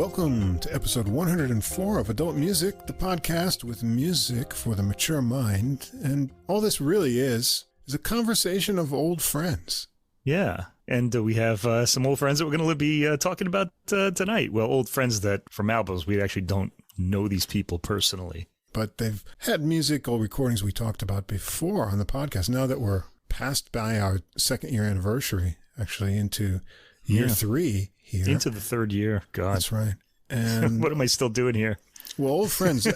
Welcome to episode 104 of Adult Music, the podcast with music for the mature mind. And all this really is a conversation of old friends. Yeah, and we have some old friends that we're going to be talking about tonight. Well, old friends that from albums, we actually don't know these people personally. But they've had musical recordings we talked about before on the podcast. Now that we're past by our second year anniversary, actually into year 3 here. Into the third year, God. That's right. And what am I still doing here? Well, old friends,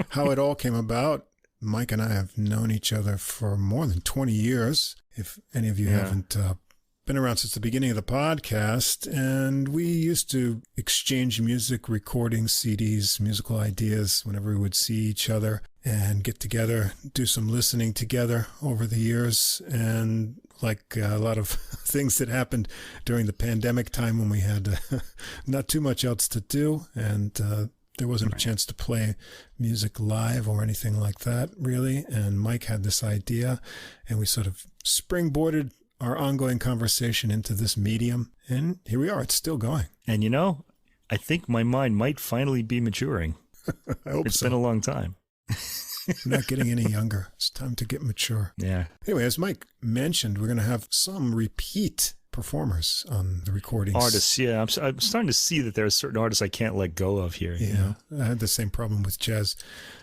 how it all came about. Mike and I have known each other for more than 20 years. If any of you haven't been around since the beginning of the podcast, and we used to exchange music recordings, CDs, musical ideas whenever we would see each other and get together, do some listening together over the years. And like a lot of things that happened during the pandemic time when we had not too much else to do, and there wasn't a chance to play music live or anything like that, really. And Mike had this idea, and we sort of springboarded our ongoing conversation into this medium, and here we are. It's still going. And you know, I think my mind might finally be maturing. I hope It's been a long time. We're not getting any younger. It's time to get mature. Yeah. Anyway, as Mike mentioned, we're going to have some repeat performers on the recordings. Artists, yeah. I'm starting to see that there are certain artists I can't let go of here. Yeah, you know? I had the same problem with jazz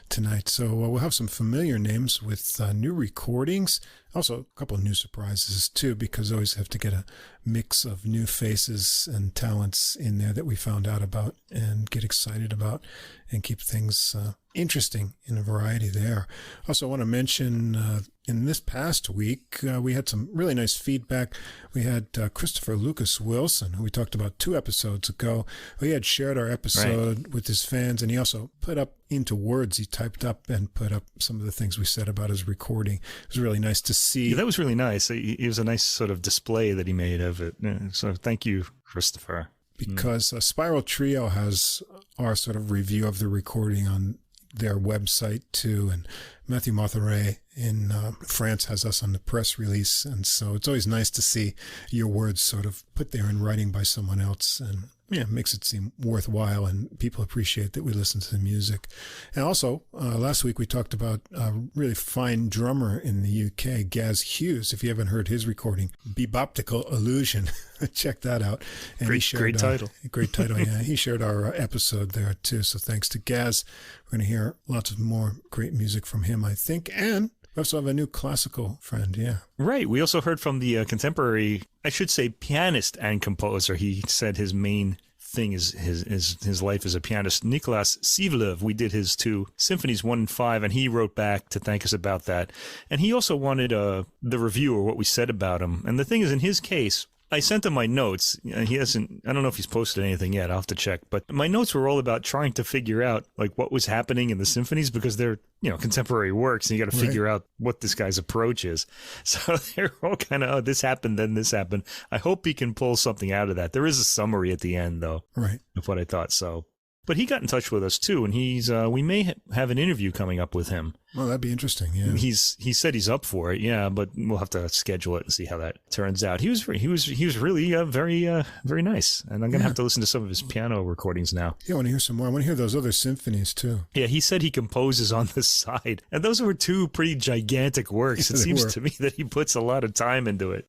tonight. So we'll have some familiar names with new recordings. Also, a couple of new surprises, too, because I always have to get a mix of new faces and talents in there that we found out about and get excited about and keep things interesting in a variety there. Also, I want to mention in this past week, we had some really nice feedback. We had Christopher Lucas Wilson, who we talked about 2 episodes ago. He had shared our episode with his fans, and he also put up into words. He typed up and put up some of the things we said about his recording. It was really nice to see. Yeah, that was really nice. It was a nice sort of display that he made of it. So thank you, Christopher. Because Spiral Trio has our sort of review of the recording on their website too, and Matthew Motheret in France has us on the press release, and so it's always nice to see your words sort of put there in writing by someone else, and yeah, it makes it seem worthwhile, and people appreciate that we listen to the music. And also, last week we talked about a really fine drummer in the UK, Gaz Hughes. If you haven't heard his recording, Beboptical Illusion, check that out. And great title. Great title, yeah. He shared our episode there too, so thanks to Gaz. We're going to hear lots of more great music from him, I think, and we also have a new classical friend, yeah. Right. We also heard from the contemporary, I should say, pianist and composer. He said his main thing is his life as a pianist. Nicolas Sivelöv, we did his 2 symphonies, 1 and 5, and he wrote back to thank us about that. And he also wanted the review or what we said about him. And the thing is, in his case, I sent him my notes. He hasn't, I don't know if he's posted anything yet. I'll have to check. But my notes were all about trying to figure out like what was happening in the symphonies, because they're, contemporary works, and you got to figure out what this guy's approach is. So they're all kind of, this happened, then this happened. I hope he can pull something out of that. There is a summary at the end, though, of what I thought. So, but he got in touch with us too, and he's we may have an interview coming up with him. Well, that'd be interesting. Yeah, he said he's up for it. Yeah, but we'll have to schedule it and see how that turns out. He was really very nice, and I'm gonna have to listen to some of his piano recordings now. Yeah, I want to hear some more. I want to hear those other symphonies too. Yeah, he said he composes on the side, and those were 2 pretty gigantic works. It seems to me that he puts a lot of time into it.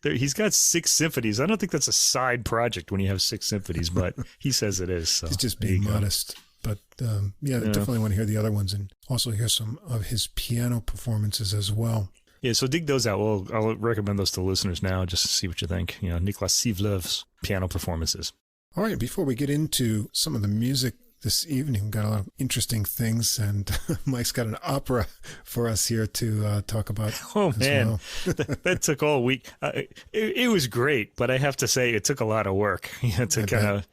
He's got 6 symphonies. I don't think that's a side project when you have 6 symphonies, but he says it is. So he's just being modest. But I definitely want to hear the other ones, and also hear some of his piano performances as well. Yeah, so dig those out. Well, I'll recommend those to listeners now just to see what you think. Nicolas Sivelöv's piano performances. All right, before we get into some of the music this evening, we've got a lot of interesting things, and Mike's got an opera for us here to talk about. Oh, man, well. that took all week. It was great, but I have to say it took a lot of work to kind of.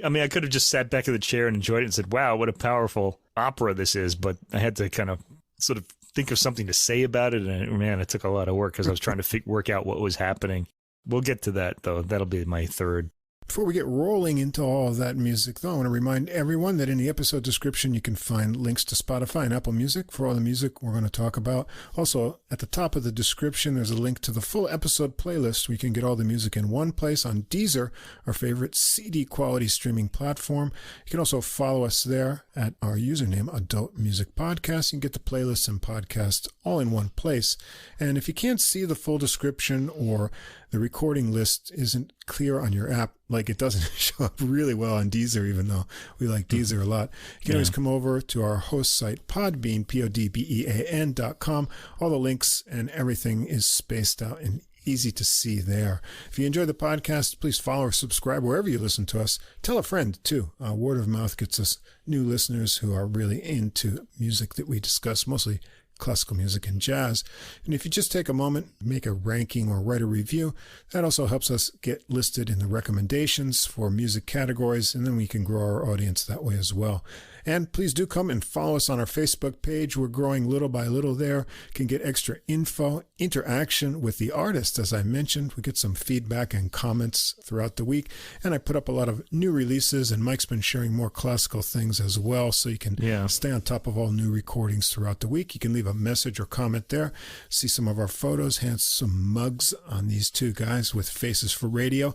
I mean, I could have just sat back in the chair and enjoyed it and said, wow, what a powerful opera this is. But I had to kind of sort of think of something to say about it. And man, it took a lot of work because I was trying to work out what was happening. We'll get to that, though. That'll be my third. Before we get rolling into all of that music, though, I want to remind everyone that in the episode description, you can find links to Spotify and Apple Music for all the music we're going to talk about. Also, at the top of the description, there's a link to the full episode playlist where you can get all the music in one place on Deezer, our favorite CD quality streaming platform. You can also follow us there at our username, Adult Music Podcast. You can get the playlists and podcasts all in one place. And if you can't see the full description or the recording list isn't clear on your app, like it doesn't show up really well on Deezer, even though we like Deezer a lot, you can always come over to our host site, Podbean, podbean.com. All the links and everything is spaced out and easy to see there. If you enjoy the podcast, please follow or subscribe wherever you listen to us. Tell a friend, too. Word of mouth gets us new listeners who are really into music that we discuss, mostly classical music and jazz. And if you just take a moment, make a ranking or write a review, that also helps us get listed in the recommendations for music categories, and then we can grow our audience that way as well. And please do come and follow us on our Facebook page. We're growing little by little there. You can get extra info, interaction with the artist. As I mentioned, we get some feedback and comments throughout the week. And I put up a lot of new releases, and Mike's been sharing more classical things as well. So you can stay on top of all new recordings throughout the week. You can leave a message or comment there. See some of our photos, handsome mugs on these two guys with faces for radio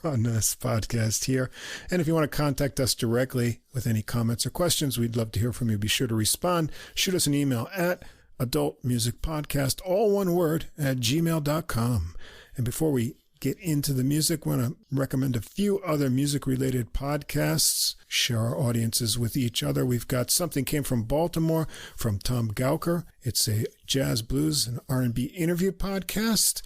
on this podcast here. And if you want to contact us directly with any comments or questions, we'd love to hear from you. Be sure to respond. Shoot us an email at adultmusicpodcast, all one word, at gmail.com. And before we get into the music, I want to recommend a few other music-related podcasts, share our audiences with each other. We've got Something Came from Baltimore from Tom Gauker. It's a jazz, blues, and R&B interview podcast.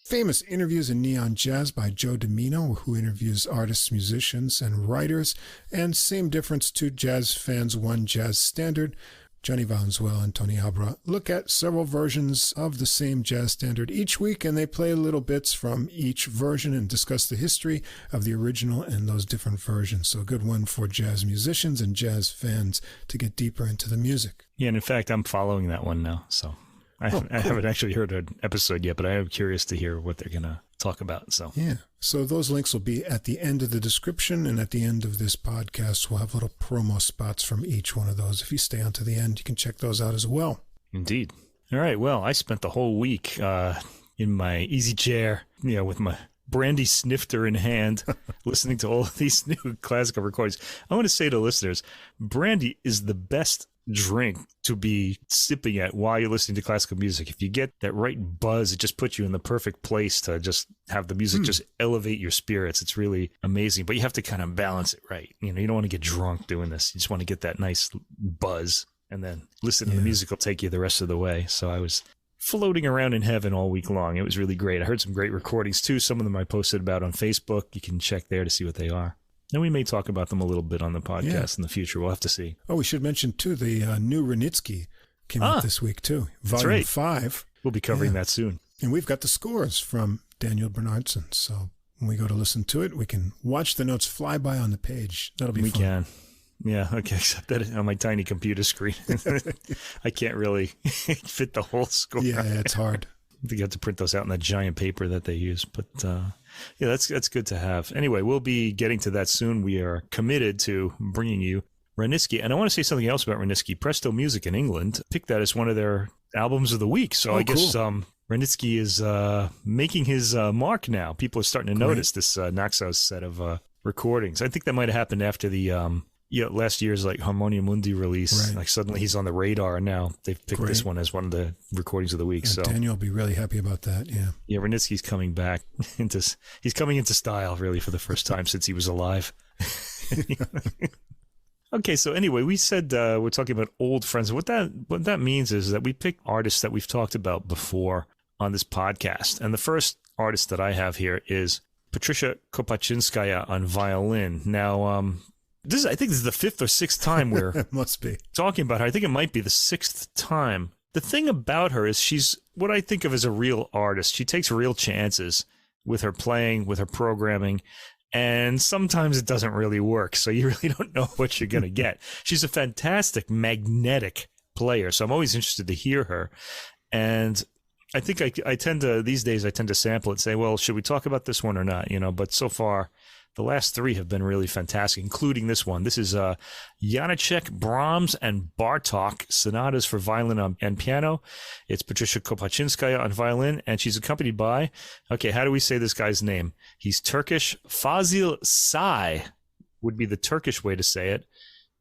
Famous Interviews in Neon Jazz by Joe Domino, who interviews artists, musicians, and writers. And Same Difference, Two Jazz Fans, One Jazz Standard. Johnny Valenzuela and Tony Abra look at several versions of the same jazz standard each week, and they play little bits from each version and discuss the history of the original and those different versions. So a good one for jazz musicians and jazz fans to get deeper into the music. Yeah, and in fact, I'm following that one now, so I haven't actually heard an episode yet, but I am curious to hear what they're going to talk about. So so those links will be at the end of the description, and at the end of this podcast, we'll have little promo spots from each one of those. If you stay on to the end, you can check those out as well. Indeed. All right, well, I spent the whole week in my easy chair, with my brandy snifter in hand, listening to all of these new classical recordings. I want to say to listeners, brandy is the best drink to be sipping at while you're listening to classical music. If you get that right buzz, it just puts you in the perfect place to just have the music just elevate your spirits. It's really amazing, but you have to kind of balance it right. You don't want to get drunk doing this. You just want to get that nice buzz, and then listen to the music will take you the rest of the way. So I was floating around in heaven all week long. It was really great. I heard some great recordings too. Some of them I posted about on Facebook. You can check there to see what they are. And we may talk about them a little bit on the podcast in the future. We'll have to see. Oh, we should mention, too, the new Wranitzky came out this week, too. Volume 5. We'll be covering that soon. And we've got the scores from Daniel Bernardson. So when we go to listen to it, we can watch the notes fly by on the page. That'll be fun. We can. Yeah, okay, except that on my tiny computer screen. I can't really fit the whole score. Yeah, it's hard. I think you have to print those out in that giant paper that they use. But that's good to have. Anyway, we'll be getting to that soon. We are committed to bringing you Wranitzky. And I want to say something else about Wranitzky. Presto Music in England picked that as one of their albums of the week. So I guess Wranitzky is making his mark now. People are starting to notice this Naxos set of recordings. I think that might have happened after the last year's Harmonia Mundi release. Right. Suddenly he's on the radar, and now they've picked this one as one of the recordings of the week. So Daniel will be really happy about that. Yeah, Wranitzky's coming back he's coming into style really for the first time since he was alive. Okay, so anyway, we said we're talking about old friends. What that means is that we pick artists that we've talked about before on this podcast. And the first artist that I have here is Patricia Kopatchinskaja on violin. Now, I think this is the fifth or sixth time we're must be talking about her. I think it might be the sixth time. The thing about her is she's what I think of as a real artist. She takes real chances with her playing, with her programming, and sometimes it doesn't really work. So you really don't know what you're going to get. She's a fantastic, magnetic player. So I'm always interested to hear her. And I think I tend to, these days, I tend to sample it and say, well, should we talk about this one or not? But so far, the last three have been really fantastic, including this one. This is Janáček, Brahms, and Bartók sonatas for violin and piano. It's Patricia Kopatchinskaja on violin, and she's accompanied by, okay, how do we say this guy's name? He's Turkish. Fazıl would be the Turkish way to say it,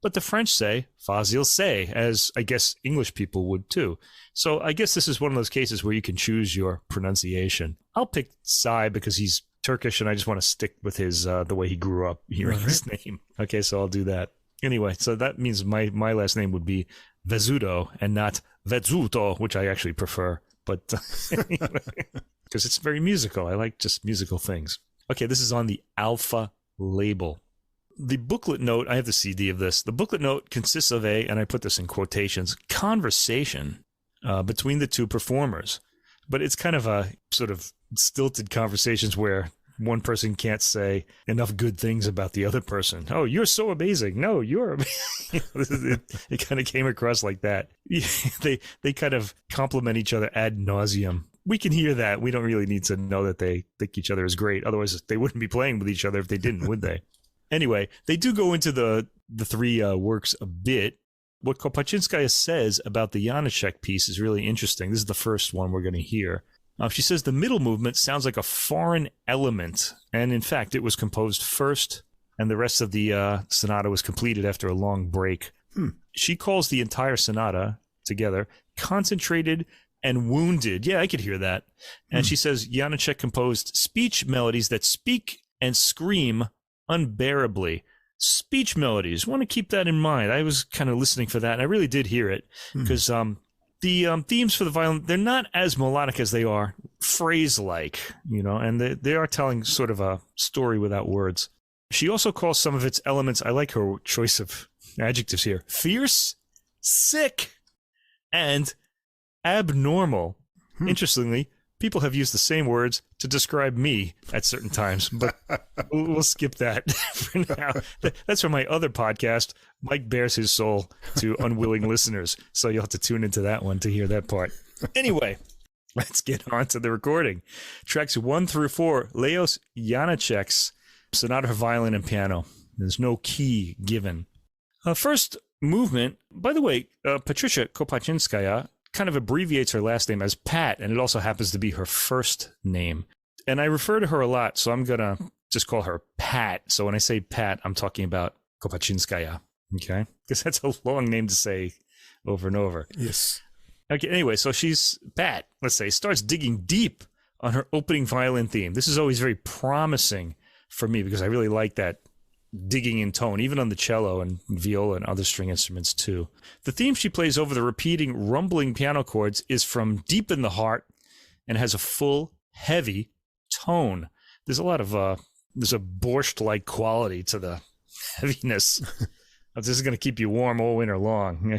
but the French say Fazıl say, as I guess English people would too. So I guess this is one of those cases where you can choose your pronunciation. I'll pick Sai because he's Turkish, and I just want to stick with his the way he grew up hearing his name. Okay, so I'll do that. Anyway, so that means my last name would be Vezuto and not Vezzuto, which I actually prefer. But because it's very musical. I like just musical things. Okay, this is on the Alpha label. The booklet note, I have the CD of this. The booklet note consists of and I put this in quotations, conversation between the two performers. But it's kind of a sort of stilted conversations where one person can't say enough good things about the other person. Oh, you're so amazing. No, you're amazing. It kind of came across like that. They kind of compliment each other ad nauseum. We can hear that. We don't really need to know that they think each other is great. Otherwise, they wouldn't be playing with each other if they didn't, would they? Anyway, they do go into the three works a bit. What Kopatchinskaja says about the Janáček piece is really interesting. This is the first one we're going to hear. She says the middle movement sounds like a foreign element, and in fact, it was composed first, and the rest of the sonata was completed after a long break. She calls the entire sonata together concentrated and wounded. Yeah, I could hear that. And she says Janáček composed speech melodies that speak and scream unbearably. Speech melodies. Want to keep that in mind. I was kind of listening for that, and I really did hear it because the themes for the violin, they're not as melodic as they are phrase-like, and they are telling sort of a story without words. She also calls some of its elements, I like her choice of adjectives here, fierce, sick, and abnormal. Interestingly, people have used the same words to describe me at certain times, but we'll skip that for now. That's from my other podcast, Mike Bears His Soul to unwilling listeners, so you'll have to tune into that one to hear that part. Anyway, let's get on to the recording. Tracks 1 through 4, Leos Janáček's Sonata for Violin and Piano. There's no key given. First movement, by the way, Patricia Kopatchinskaja kind of abbreviates her last name as Pat, and it also happens to be her first name. And I refer to her a lot, so I'm going to just call her Pat. So when I say Pat, I'm talking about Kopatchinskaja, okay? Because that's a long name to say over and over. Yes. Okay, anyway, so she's Pat, let's say, starts digging deep on her opening violin theme. This is always very promising for me because I really like that digging in tone, even on the cello and viola and other string instruments too. The theme she plays over the repeating, rumbling piano chords is from deep in the heart and has a full, heavy tone. There's a lot of, there's a borscht-like quality to the heaviness. This is going to keep you warm all winter long.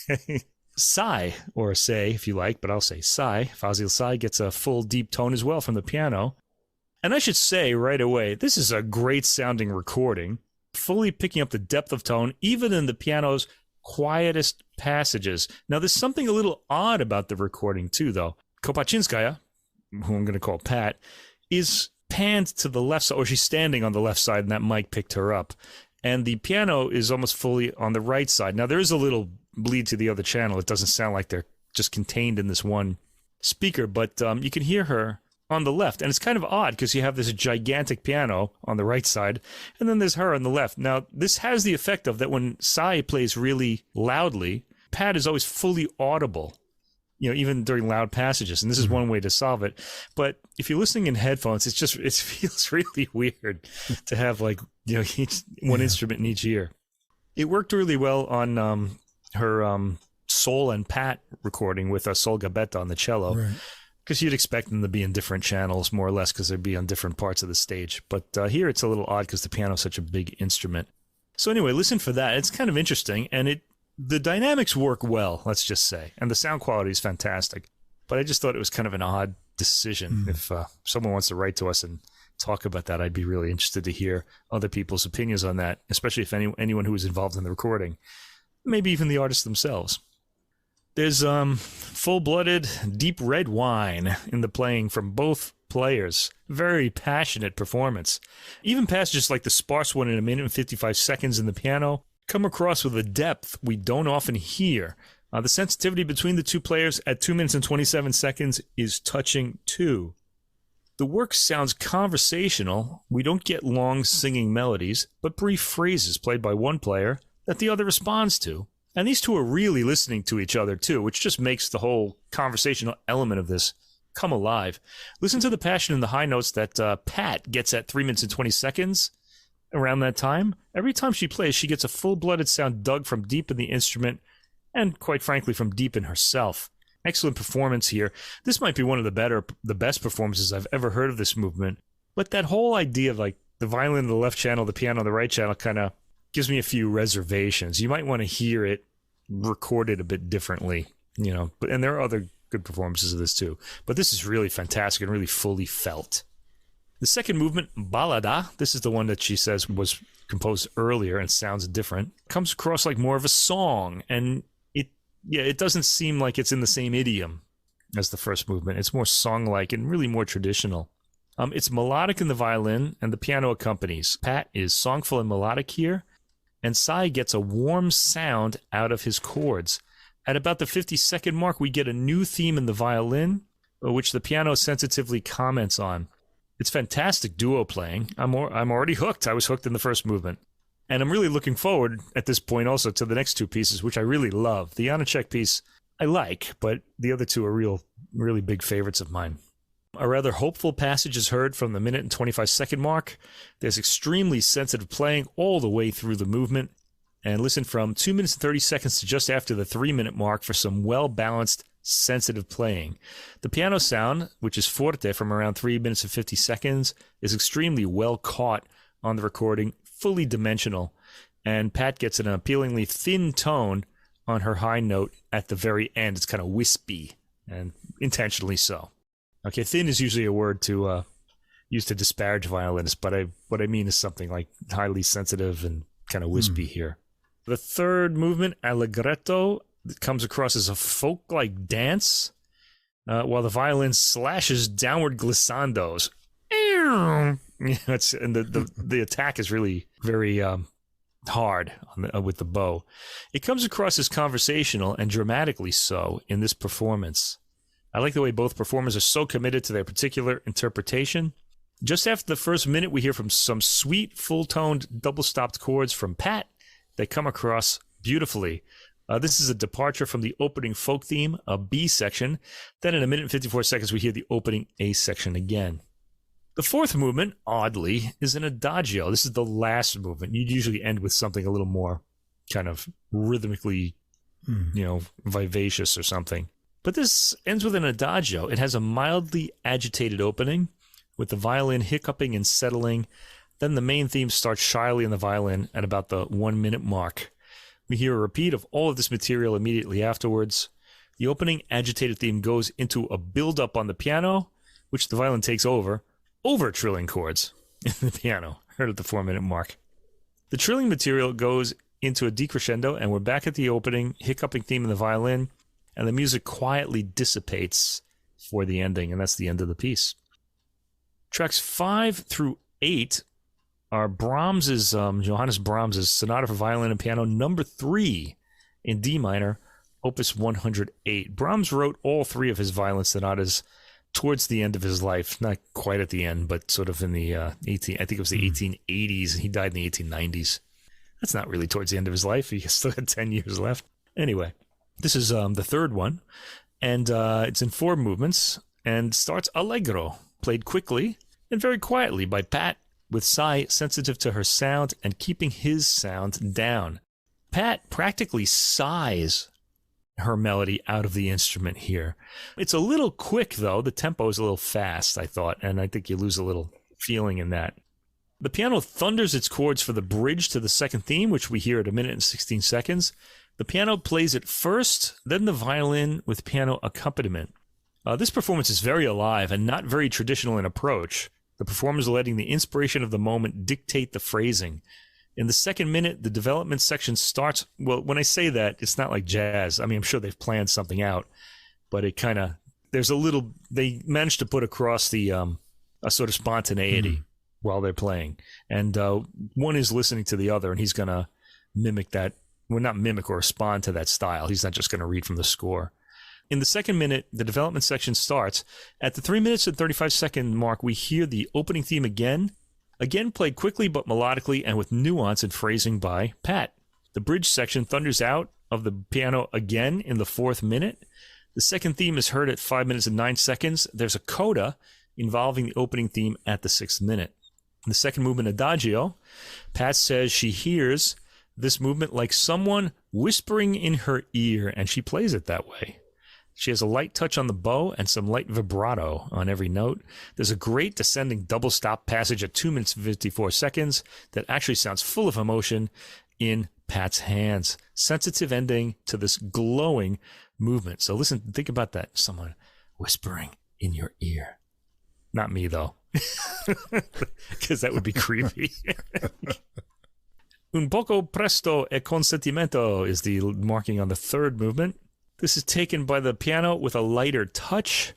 Okay. Sai, or say if you like, but I'll say Sai. Fazıl Sai gets a full, deep tone as well from the piano. And I should say right away, this is a great sounding recording, fully picking up the depth of tone, even in the piano's quietest passages. Now, there's something a little odd about the recording too, though. Kopatchinskaja, who I'm going to call Pat, is panned to the left side, or she's standing on the left side, and that mic picked her up. And the piano is almost fully on the right side. Now, there is a little bleed to the other channel. It doesn't sound like they're just contained in this one speaker, but you can hear her on the left. And it's kind of odd because you have this gigantic piano on the right side, and then there's her on the left. Now, this has the effect of that when Sai plays really loudly, Pat is always fully audible, even during loud passages. And this is one way to solve it. But if you're listening in headphones, it feels really weird to have one instrument in each ear. It worked really well on her Sol and Pat recording with Sol Gabetta on the cello. Right. Because you'd expect them to be in different channels, more or less, because they'd be on different parts of the stage. But here it's a little odd because the piano is such a big instrument. So anyway, listen for that. It's kind of interesting, and the dynamics work well, let's just say. And the sound quality is fantastic. But I just thought it was kind of an odd decision. If someone wants to write to us and talk about that, I'd be really interested to hear other people's opinions on that, especially if anyone who was involved in the recording, maybe even the artists themselves. There's full-blooded, deep red wine in the playing from both players. Very passionate performance. Even passages like the sparse one in 1 minute and 55 seconds in the piano come across with a depth we don't often hear. The sensitivity between the two players at 2 minutes and 27 seconds is touching too. The work sounds conversational. We don't get long singing melodies, but brief phrases played by one player that the other responds to. And these two are really listening to each other too, which just makes the whole conversational element of this come alive. Listen to the passion in the high notes that Pat gets at 3 minutes and 20 seconds around that time. Every time she plays, she gets a full-blooded sound dug from deep in the instrument and, quite frankly, from deep in herself. Excellent performance here. This might be one of the best performances I've ever heard of this movement. But that whole idea of like the violin in the left channel, the piano in the right channel kind of gives me a few reservations. You might want to hear it recorded a bit differently, you know. And there are other good performances of this too. But this is really fantastic and really fully felt. The second movement, Ballada, this is the one that she says was composed earlier and sounds different, comes across like more of a song, and it doesn't seem like it's in the same idiom as the first movement. It's more song-like and really more traditional. It's melodic in the violin, and the piano accompanies. Pat is songful and melodic here, and Sai gets a warm sound out of his chords. At about the 50-second mark, we get a new theme in the violin, which the piano sensitively comments on. It's fantastic duo playing. I'm already hooked. I was hooked in the first movement. And I'm really looking forward at this point also to the next two pieces, which I really love. The Janáček piece I like, but the other two are really big favorites of mine. A rather hopeful passage is heard from the 1 minute and 25-second mark. There's extremely sensitive playing all the way through the movement. And listen from 2 minutes and 30 seconds to just after the 3-minute mark for some well-balanced, sensitive playing. The piano sound, which is forte from around 3 minutes and 50 seconds, is extremely well caught on the recording, fully dimensional, and Pat gets an appealingly thin tone on her high note at the very end. It's kind of wispy, and intentionally so. Okay, thin is usually a word to used to disparage violinists, but what I mean is something like highly sensitive and kind of wispy here. The third movement, Allegretto, comes across as a folk-like dance, while the violin slashes downward glissandos. And the attack is really very hard with the bow. It comes across as conversational and dramatically so in this performance. I like the way both performers are so committed to their particular interpretation. Just after the first minute, we hear from some sweet, full-toned, double-stopped chords from Pat that come across beautifully. This is a departure from the opening folk theme, a B section. Then in 1 minute and 54 seconds, we hear the opening A section again. The fourth movement, oddly, is an adagio. This is the last movement. You'd usually end with something a little more kind of rhythmically, vivacious or something. But this ends with an adagio. It has a mildly agitated opening with the violin hiccuping and settling. Then the main theme starts shyly in the violin at about the 1 minute mark. We hear a repeat of all of this material immediately afterwards. The opening agitated theme goes into a build-up on the piano, which the violin takes over trilling chords in the piano, heard at the 4 minute mark. The trilling material goes into a decrescendo, and we're back at the opening, hiccuping theme in the violin, and the music quietly dissipates for the ending, and that's the end of the piece. Tracks 5 through 8 are Johannes Brahms's Sonata for Violin and Piano number 3 in D minor, opus 108. Brahms wrote all 3 of his violin sonatas towards the end of his life, not quite at the end, but sort of in the I think it was the 1880s. He died in the 1890s. That's not really towards the end of his life. He still had 10 years left. Anyway, this is the third one, and it's in 4 movements, and starts allegro, played quickly and very quietly by Pat, with Sai sensitive to her sound and keeping his sound down. Pat practically sighs her melody out of the instrument here. It's a little quick, though. The tempo is a little fast, I thought, and I think you lose a little feeling in that. The piano thunders its chords for the bridge to the second theme, which we hear at 1 minute and 16 seconds. The piano plays it first, then the violin with piano accompaniment. This performance is very alive and not very traditional in approach. The performers are letting the inspiration of the moment dictate the phrasing. In the second minute, the development section starts. Well, when I say that, it's not like jazz. I mean, I'm sure they've planned something out, but it kind of, they managed to put across the, a sort of spontaneity while they're playing. And one is listening to the other, and he's going to mimic that. Well, not mimic or respond to that style. He's not just going to read from the score. In the second minute, the development section starts. At the 3 minutes and 35-second mark, we hear the opening theme again played quickly but melodically and with nuance and phrasing by Pat. The bridge section thunders out of the piano again in the 4th minute. The second theme is heard at 5 minutes and 9 seconds. There's a coda involving the opening theme at the 6th minute. In the second movement, Adagio, Pat says she hears this movement like someone whispering in her ear, and she plays it that way. She has a light touch on the bow and some light vibrato on every note. There's a great descending double stop passage at 2 minutes and 54 seconds that actually sounds full of emotion in Pat's hands. Sensitive ending to this glowing movement. So listen, think about that. Someone whispering in your ear. Not me, though, because that would be creepy. Un poco presto e con sentimento is the marking on the third movement. This is taken by the piano with a lighter touch.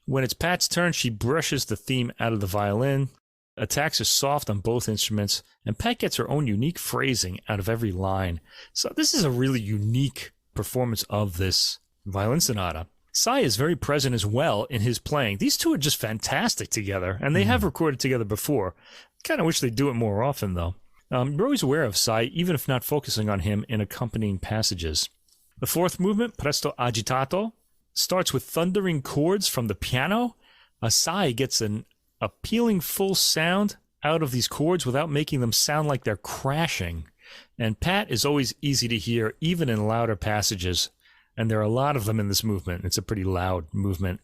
When it's Pat's turn, she brushes the theme out of the violin. Attacks are soft on both instruments, and Pat gets her own unique phrasing out of every line. So this is a really unique performance of this violin sonata. Sai is very present as well in his playing. These two are just fantastic together, and they have recorded together before. Kind of wish they'd do it more often, though. You're always aware of Sai, even if not focusing on him in accompanying passages. The fourth movement, Presto Agitato, starts with thundering chords from the piano. Sai gets an appealing full sound out of these chords without making them sound like they're crashing. And Pat is always easy to hear, even in louder passages. And there are a lot of them in this movement. It's a pretty loud movement.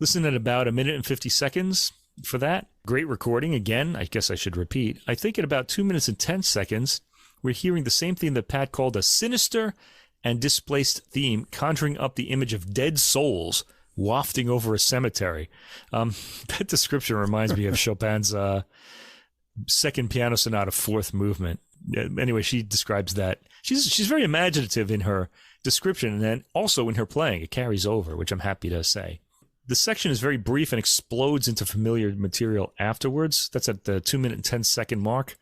Listen at about 1 minute and 50 seconds for that. Great recording. Again, I guess I should repeat. I think at about 2 minutes and 10 seconds, we're hearing the same theme that Pat called a sinister and displaced theme, conjuring up the image of dead souls wafting over a cemetery. That description reminds me of Chopin's second piano sonata, fourth movement. Anyway, she describes that. She's very imaginative in her description, and then also in her playing. It carries over, which I'm happy to say. The section is very brief and explodes into familiar material afterwards. That's at the 2 minute and 10 second mark.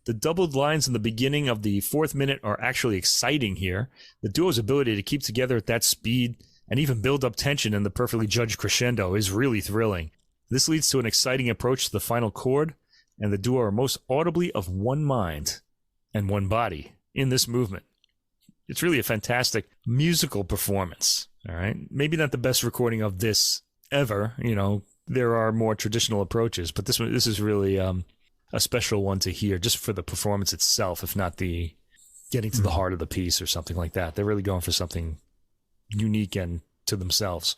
The doubled lines in the beginning of the 4th minute are actually exciting here. The duo's ability to keep together at that speed and even build up tension in the perfectly judged crescendo is really thrilling. This leads to an exciting approach to the final chord, and the duo are most audibly of one mind and one body in this movement. It's really a fantastic musical performance, all right? Maybe not the best recording of this ever, there are more traditional approaches, but this is really a special one to hear just for the performance itself, if not the getting to the heart of the piece or something like that. They're really going for something unique and to themselves.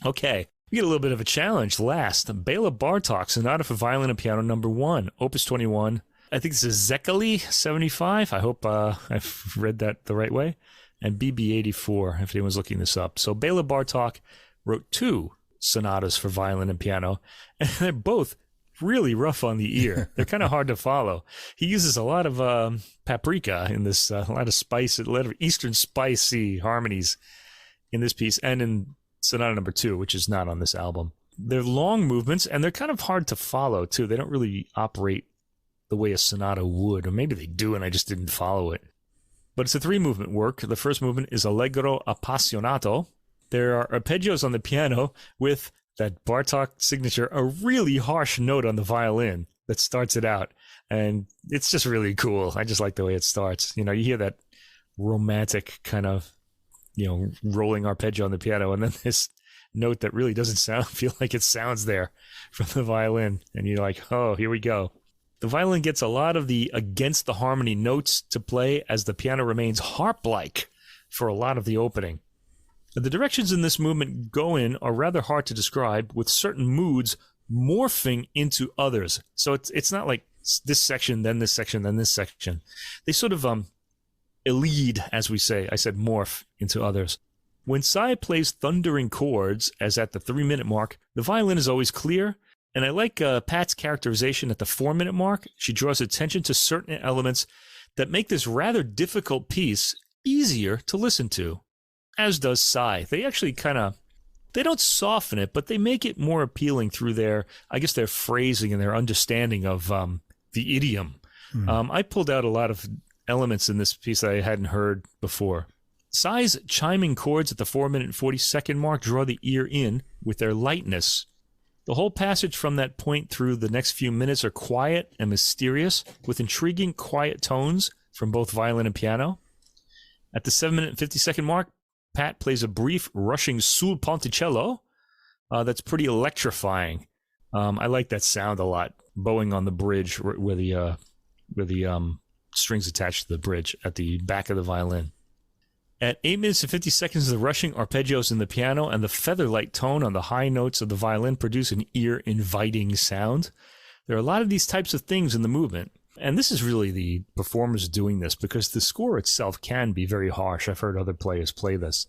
Okay, we get a little bit of a challenge last. Bela Bartók, Sonata for Violin and Piano No. 1, Opus 21. I think this is Szekely 75. I hope I've read that the right way. And BB 84, if anyone's looking this up. So Bela Bartók wrote 2 sonatas for violin and piano, and they're both really rough on the ear. They're kind of hard to follow. He uses a lot of paprika in this, a lot of spice, a lot of Eastern spicy harmonies in this piece, and in Sonata No. 2, which is not on this album. They're long movements, and they're kind of hard to follow, too. They don't really operate the way a sonata would, or maybe they do, and I just didn't follow it. But it's a 3-movement work. The first movement is Allegro Appassionato. There are arpeggios on the piano with that Bartók signature, a really harsh note on the violin that starts it out. And it's just really cool. I just like the way it starts. You hear that romantic kind of, rolling arpeggio on the piano, and then this note that really doesn't feel like it sounds there from the violin. And you're like, oh, here we go. The violin gets a lot of the against the harmony notes to play as the piano remains harp-like for a lot of the opening. The directions in this movement go in are rather hard to describe, with certain moods morphing into others. So it's not like this section, then this section, then this section. They sort of elide, as we say. I said morph into others. When Sai plays thundering chords, as at the 3-minute mark, the violin is always clear, And I like Pat's characterization at the 4-minute mark. She draws attention to certain elements that make this rather difficult piece easier to listen to, as does Psy. They actually they don't soften it, but they make it more appealing through their phrasing and their understanding of the idiom. I pulled out a lot of elements in this piece that I hadn't heard before. Psy's chiming chords at the 4-minute and 40-second mark draw the ear in with their lightness. The whole passage from that point through the next few minutes are quiet and mysterious, with intriguing quiet tones from both violin and piano. At the 7-minute and 50-second mark, Pat plays a brief, rushing sul ponticello that's pretty electrifying. I like that sound a lot, bowing on the bridge where the strings attached to the bridge at the back of the violin. At 8 minutes and 50 seconds, the rushing arpeggios in the piano and the feather-light tone on the high notes of the violin produce an ear-inviting sound. There are a lot of these types of things in the movement, and this is really the performers doing this because the score itself can be very harsh. I've heard other players play this.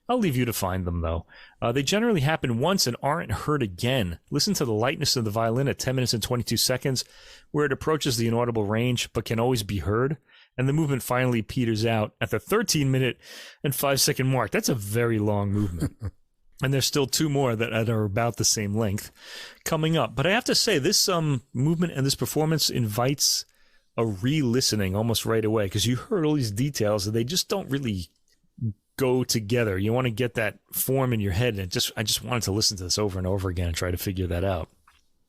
I'll leave you to find them, though. They generally happen once and aren't heard again. Listen to the lightness of the violin at 10 minutes and 22 seconds, where it approaches the inaudible range but can always be heard, and the movement finally peters out at the 13-minute and 5-second mark. That's a very long movement. And there's still 2 more that are about the same length coming up. But I have to say, this movement and this performance invites a re-listening almost right away, because you heard all these details and they just don't really go together. You want to get that form in your head, and I just wanted to listen to this over and over again and try to figure that out.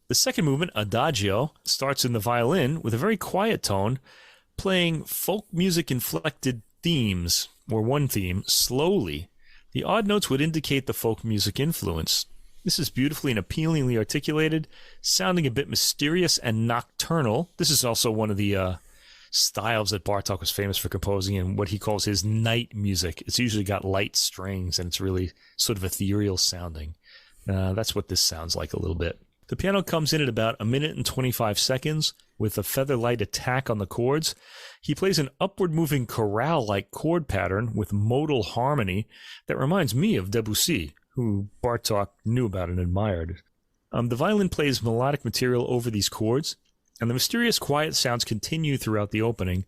The second movement, Adagio, starts in the violin with a very quiet tone, playing folk music inflected themes, or one theme, slowly. The odd notes would indicate the folk music influence. This is beautifully and appealingly articulated, sounding a bit mysterious and nocturnal. This is also one of the styles that Bartók was famous for composing in what he calls his night music. It's usually got light strings, and it's really sort of ethereal sounding. That's what this sounds like a little bit. The piano comes in at about 1 minute and 25 seconds with a feather-light attack on the chords. He plays an upward-moving chorale-like chord pattern with modal harmony that reminds me of Debussy, who Bartók knew about and admired. The violin plays melodic material over these chords, and the mysterious quiet sounds continue throughout the opening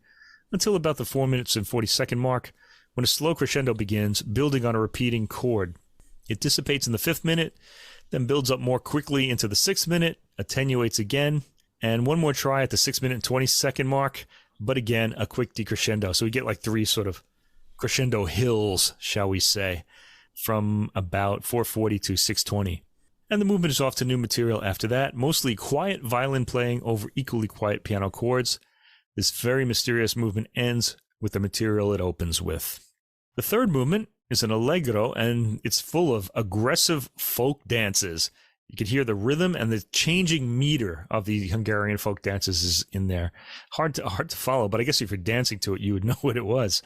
until about the 4 minutes and 40-second mark, when a slow crescendo begins, building on a repeating chord. It dissipates in the 5th minute, then builds up more quickly into the 6th minute, attenuates again, and one more try at the 6 minute and 20-second mark, but again, a quick decrescendo. So we get like 3 sort of crescendo hills, shall we say, from about 4:40 to 6:20. And the movement is off to new material after that, mostly quiet violin playing over equally quiet piano chords. This very mysterious movement ends with the material it opens with. The third movement is an allegro, and it's full of aggressive folk dances. You can hear the rhythm and the changing meter of the Hungarian folk dances is in there. Hard to follow, but I guess if you're dancing to it, you would know what it was.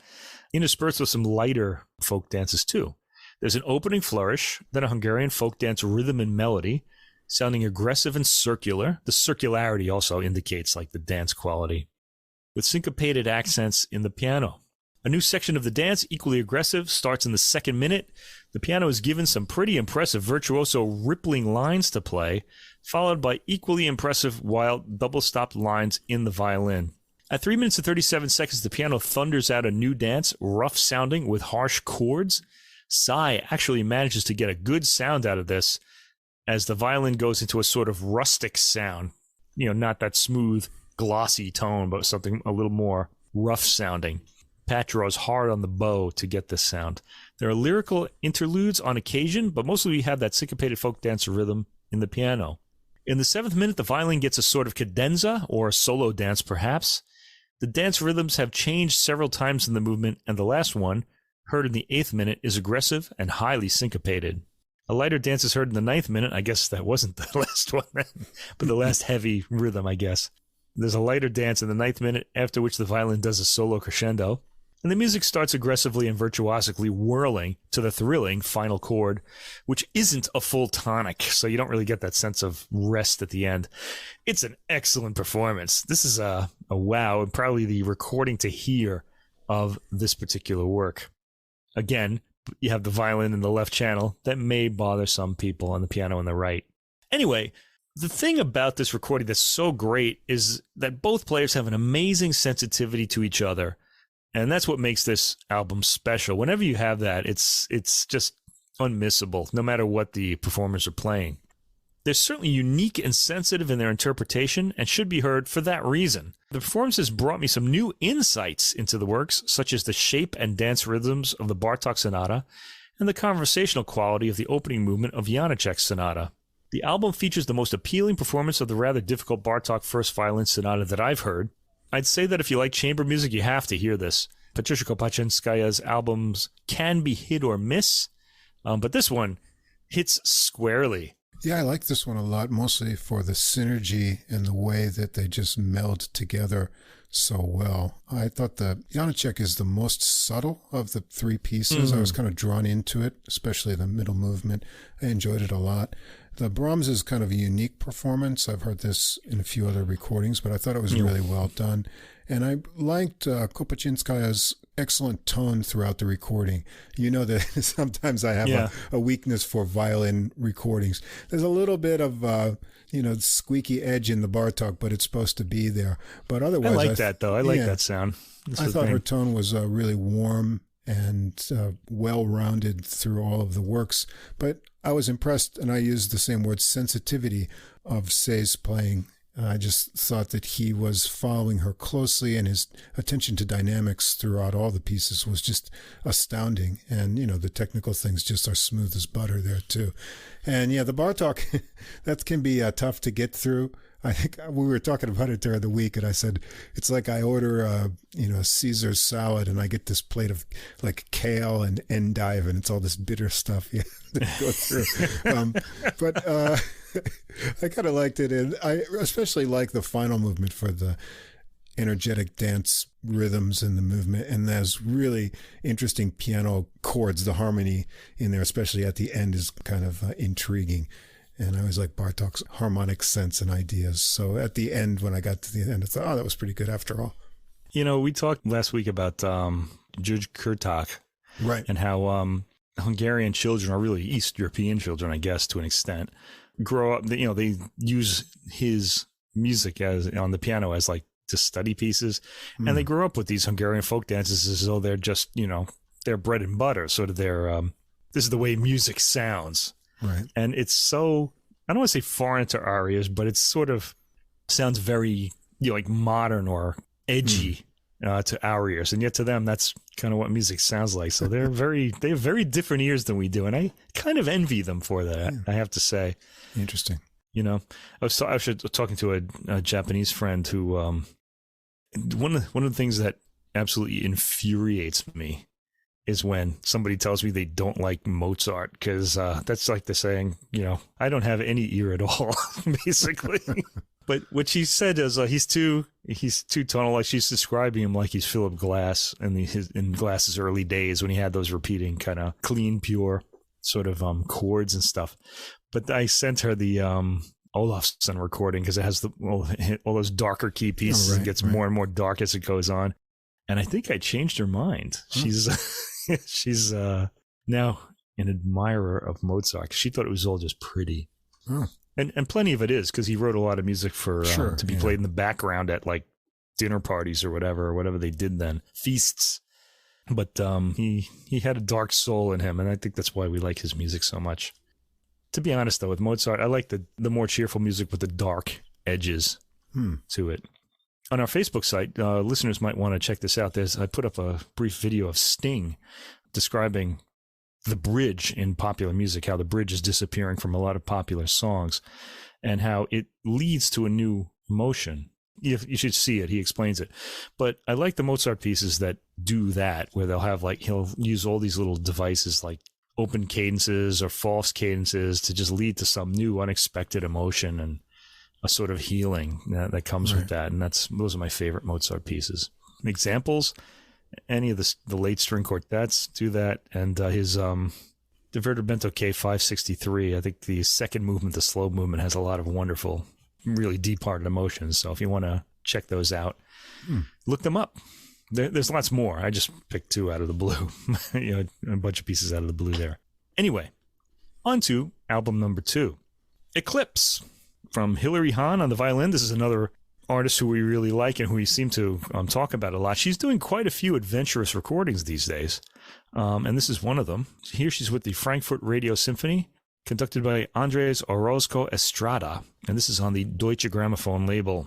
Interspersed with some lighter folk dances too. There's an opening flourish, then a Hungarian folk dance rhythm and melody, sounding aggressive and circular. The circularity also indicates like the dance quality, with syncopated accents in the piano. A new section of the dance, equally aggressive, starts in the 2nd minute. The piano is given some pretty impressive virtuoso rippling lines to play, followed by equally impressive wild double-stopped lines in the violin. At 3 minutes and 37 seconds, the piano thunders out a new dance, rough-sounding with harsh chords. Psy actually manages to get a good sound out of this as the violin goes into a sort of rustic sound. You know, not that smooth, glossy tone, but something a little more rough-sounding. Pat draws hard on the bow to get this sound. There are lyrical interludes on occasion, but mostly we have that syncopated folk dance rhythm in the piano. In the 7th minute, the violin gets a sort of cadenza, or a solo dance perhaps. The dance rhythms have changed several times in the movement, and the last one, heard in the 8th minute, is aggressive and highly syncopated. A lighter dance is heard in the 9th minute. I guess that wasn't the last one, but the last heavy rhythm, I guess. There's a lighter dance in the 9th minute, after which the violin does a solo crescendo. And the music starts aggressively and virtuosically whirling to the thrilling final chord, which isn't a full tonic, so you don't really get that sense of rest at the end. It's an excellent performance. This is a wow, and probably the recording to hear of this particular work. Again, you have the violin in the left channel. That may bother some people on the piano on the right. Anyway, The thing about this recording that's so great is that both players have an amazing sensitivity to each other. And that's what makes this album special. Whenever you have that, it's just unmissable, no matter what the performers are playing. They're certainly unique and sensitive in their interpretation and should be heard for that reason. The performances brought me some new insights into the works, such as the shape and dance rhythms of the Bartók Sonata and the conversational quality of the opening movement of Janáček's Sonata. The album features the most appealing performance of the rather difficult Bartók first violin sonata that I've heard. I'd say that if you like chamber music, you have to hear this. Patricia Kopatchinskaya's albums can be hit or miss, but this one hits squarely. Yeah, I like this one a lot, mostly for the synergy and the way that they just meld together so well. I thought the Janáček is the most subtle of the three pieces. I was kind of drawn into it, especially the middle movement. I enjoyed it a lot. The Brahms is kind of a unique performance. I've heard this in a few other recordings, but I thought it was really well done. And I liked Kopatchinskaya's excellent tone throughout the recording. You know that sometimes I have a weakness for violin recordings. There's a little bit of, squeaky edge in the Bartók, but it's supposed to be there. But otherwise, I like that, though. I like that sound. I thought her tone was really warm and well-rounded through all of the works. But I was impressed, and I used the same word, sensitivity, of Say's playing. I just thought that he was following her closely, and his attention to dynamics throughout all the pieces was just astounding. And, the technical things just are smooth as butter there, too. And, the Bartók, that can be tough to get through. I think we were talking about it during the week, and I said, it's like I order a Caesar salad, and I get this plate of like kale and endive, and it's all this bitter stuff you have to go through. But I kind of liked it, and I especially like the final movement for the energetic dance rhythms and the movement, and there's really interesting piano chords. The harmony in there, especially at the end, is kind of intriguing. And I always like Bartók's harmonic sense and ideas. So at the end, when I got to the end, I thought, that was pretty good after all. We talked last week about György Kurták, right? And how Hungarian children, or really East European children, I guess, to an extent, grow up. They use his music on the piano as like to study pieces, and they grow up with these Hungarian folk dances as though they're just their bread and butter. Sort of their this is the way music sounds. Right. And it's so, I don't want to say foreign to our ears, but it sort of sounds very, like modern or edgy to our ears. And yet to them, that's kind of what music sounds like. So they have very different ears than we do. And I kind of envy them for that, I have to say. Interesting. I was talking to a Japanese friend who, one of the things that absolutely infuriates me is when somebody tells me they don't like Mozart, because that's like the saying, I don't have any ear at all, basically. But what she said is he's too tonal. Like, she's describing him like he's Philip Glass in Glass's early days when he had those repeating kind of clean, pure sort of chords and stuff. But I sent her the Olafsson recording because it has all those darker key pieces. It gets more and more dark as it goes on. And I think I changed her mind. She's now an admirer of Mozart. She thought it was all just pretty. Oh. And plenty of it is, because he wrote a lot of music for to be played in the background at like dinner parties or whatever they did then, feasts. But he had a dark soul in him, and I think that's why we like his music so much. To be honest, though, with Mozart, I like the more cheerful music with the dark edges to it. On our Facebook site, listeners might want to check this out. I put up a brief video of Sting describing the bridge in popular music, how the bridge is disappearing from a lot of popular songs, and how it leads to a new emotion. You should see it. He explains it. But I like the Mozart pieces that do that, where he'll use all these little devices like open cadences or false cadences to just lead to some new unexpected emotion and a sort of healing that comes with that. And those are my favorite Mozart pieces. Examples, any of the late string quartets do that. And his Divertimento K563, I think the second movement, the slow movement, has a lot of wonderful, really deep-hearted emotions. So if you want to check those out, look them up. There's lots more. I just picked two out of the blue. A bunch of pieces out of the blue there. Anyway, on to album number 2, Eclipse. from Hilary Hahn on the violin. This is another artist who we really like and who we seem to talk about a lot. She's doing quite a few adventurous recordings these days, and this is one of them. Here she's with the Frankfurt Radio Symphony, conducted by Andrés Orozco-Estrada, and this is on the Deutsche Grammophon label.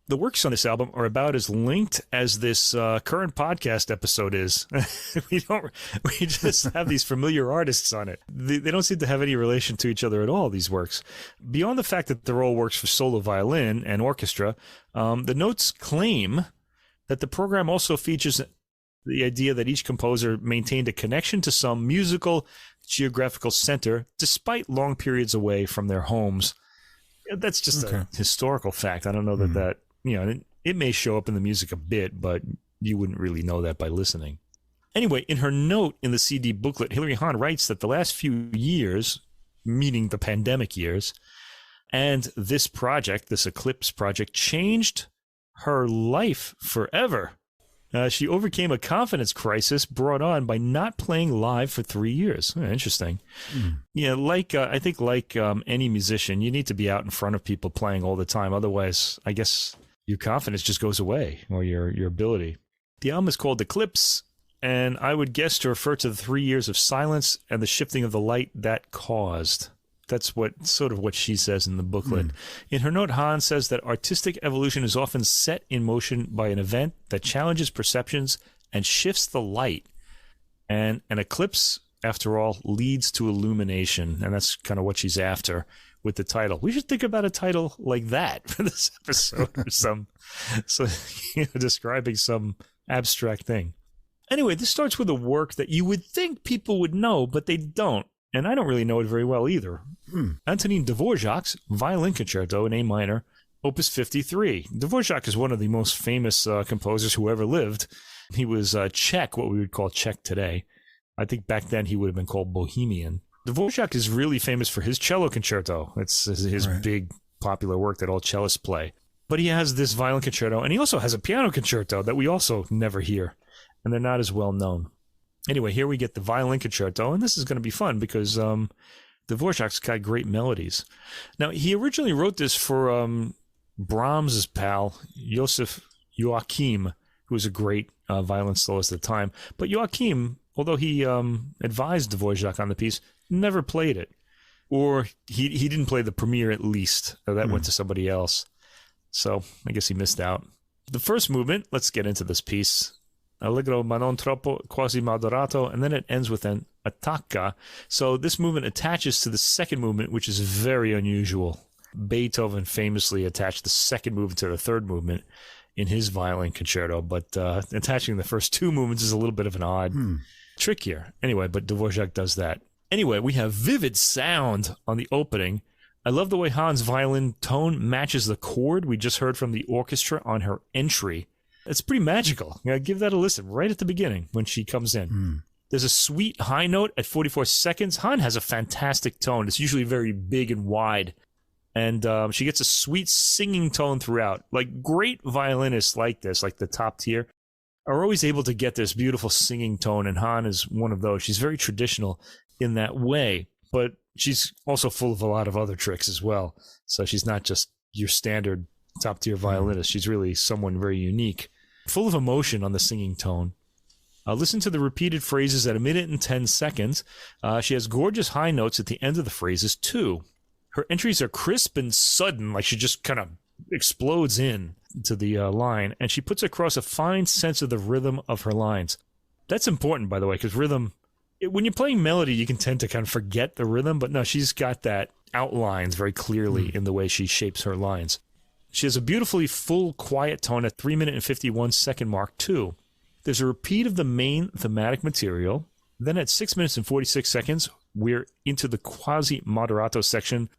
The works on this album are about as linked as this current podcast episode is. We just have these familiar artists on it. They don't seem to have any relation to each other at all, these works. Beyond the fact that they're all works for solo violin and orchestra, the notes claim that the program also features the idea that each composer maintained a connection to some musical geographical center despite long periods away from their homes. That's just a historical fact. I don't know that it may show up in the music a bit, but you wouldn't really know that by listening. Anyway, in her note in the CD booklet, Hilary Hahn writes that the last few years, meaning the pandemic years, and this project, this Eclipse project, changed her life forever. She overcame a confidence crisis brought on by not playing live for 3 years. Interesting. Yeah, I think any musician, you need to be out in front of people playing all the time. Otherwise, I guess your confidence just goes away, or your ability. The album is called Eclipse, and I would guess to refer to the 3 years of silence and the shifting of the light that caused. That's what she says in the booklet. In her note, Hahn says that artistic evolution is often set in motion by an event that challenges perceptions and shifts the light. And an eclipse, after all, leads to illumination. And that's kind of what she's after with the title. We should think about a title like that for this episode, or describing some abstract thing. Anyway, this starts with a work that you would think people would know, but they don't. And I don't really know it very well either. Antonín Dvořák's Violin Concerto in A minor, Opus 53. Dvořák is one of the most famous composers who ever lived. He was Czech, what we would call Czech today. I think back then he would have been called Bohemian. Dvořák is really famous for his cello concerto. It's his big popular work that all cellists play. But he has this violin concerto, and he also has a piano concerto that we also never hear, and they're not as well known. Anyway, here we get the violin concerto, and this is going to be fun because Dvořák's got great melodies. Now, he originally wrote this for Brahms' pal, Josef Joachim, who was a great violin soloist at the time. But Joachim, although he advised Dvořák on the piece, never played it. Or he didn't play the premiere at least. That went to somebody else. So I guess he missed out. The first movement, let's get into this piece. Allegro ma non troppo, quasi moderato, and then it ends with an attacca. So this movement attaches to the second movement, which is very unusual. Beethoven famously attached the second movement to the third movement in his violin concerto, but attaching the first two movements is a little bit of an odd trick here. Anyway, but Dvořák does that. Anyway, we have vivid sound on the opening. I love the way Hahn's violin tone matches the chord we just heard from the orchestra on her entry. It's pretty magical. Give that a listen right at the beginning when she comes in. There's a sweet high note at 44 seconds. Hahn has a fantastic tone. It's usually very big and wide. And she gets a sweet singing tone throughout. Like great violinists like this, like the top tier, are always able to get this beautiful singing tone. And Hahn is one of those. She's very traditional in that way. But she's also full of a lot of other tricks as well. So she's not just your standard top-tier violinist. She's really someone very unique, full of emotion on the singing tone. Listen to the repeated phrases at 1 minute and 10 seconds. She has gorgeous high notes at the end of the phrases, too. Her entries are crisp and sudden, like she just kind of explodes in to the line, and she puts across a fine sense of the rhythm of her lines. That's important, by the way, because rhythm, when you're playing melody, you can tend to kind of forget the rhythm, but no, she's got that outlines very clearly in the way she shapes her lines. She has a beautifully full, quiet tone at 3 minute and 51 second mark, too. There's a repeat of the main thematic material. Then at 6 minutes and 46 seconds, we're into the quasi-moderato section,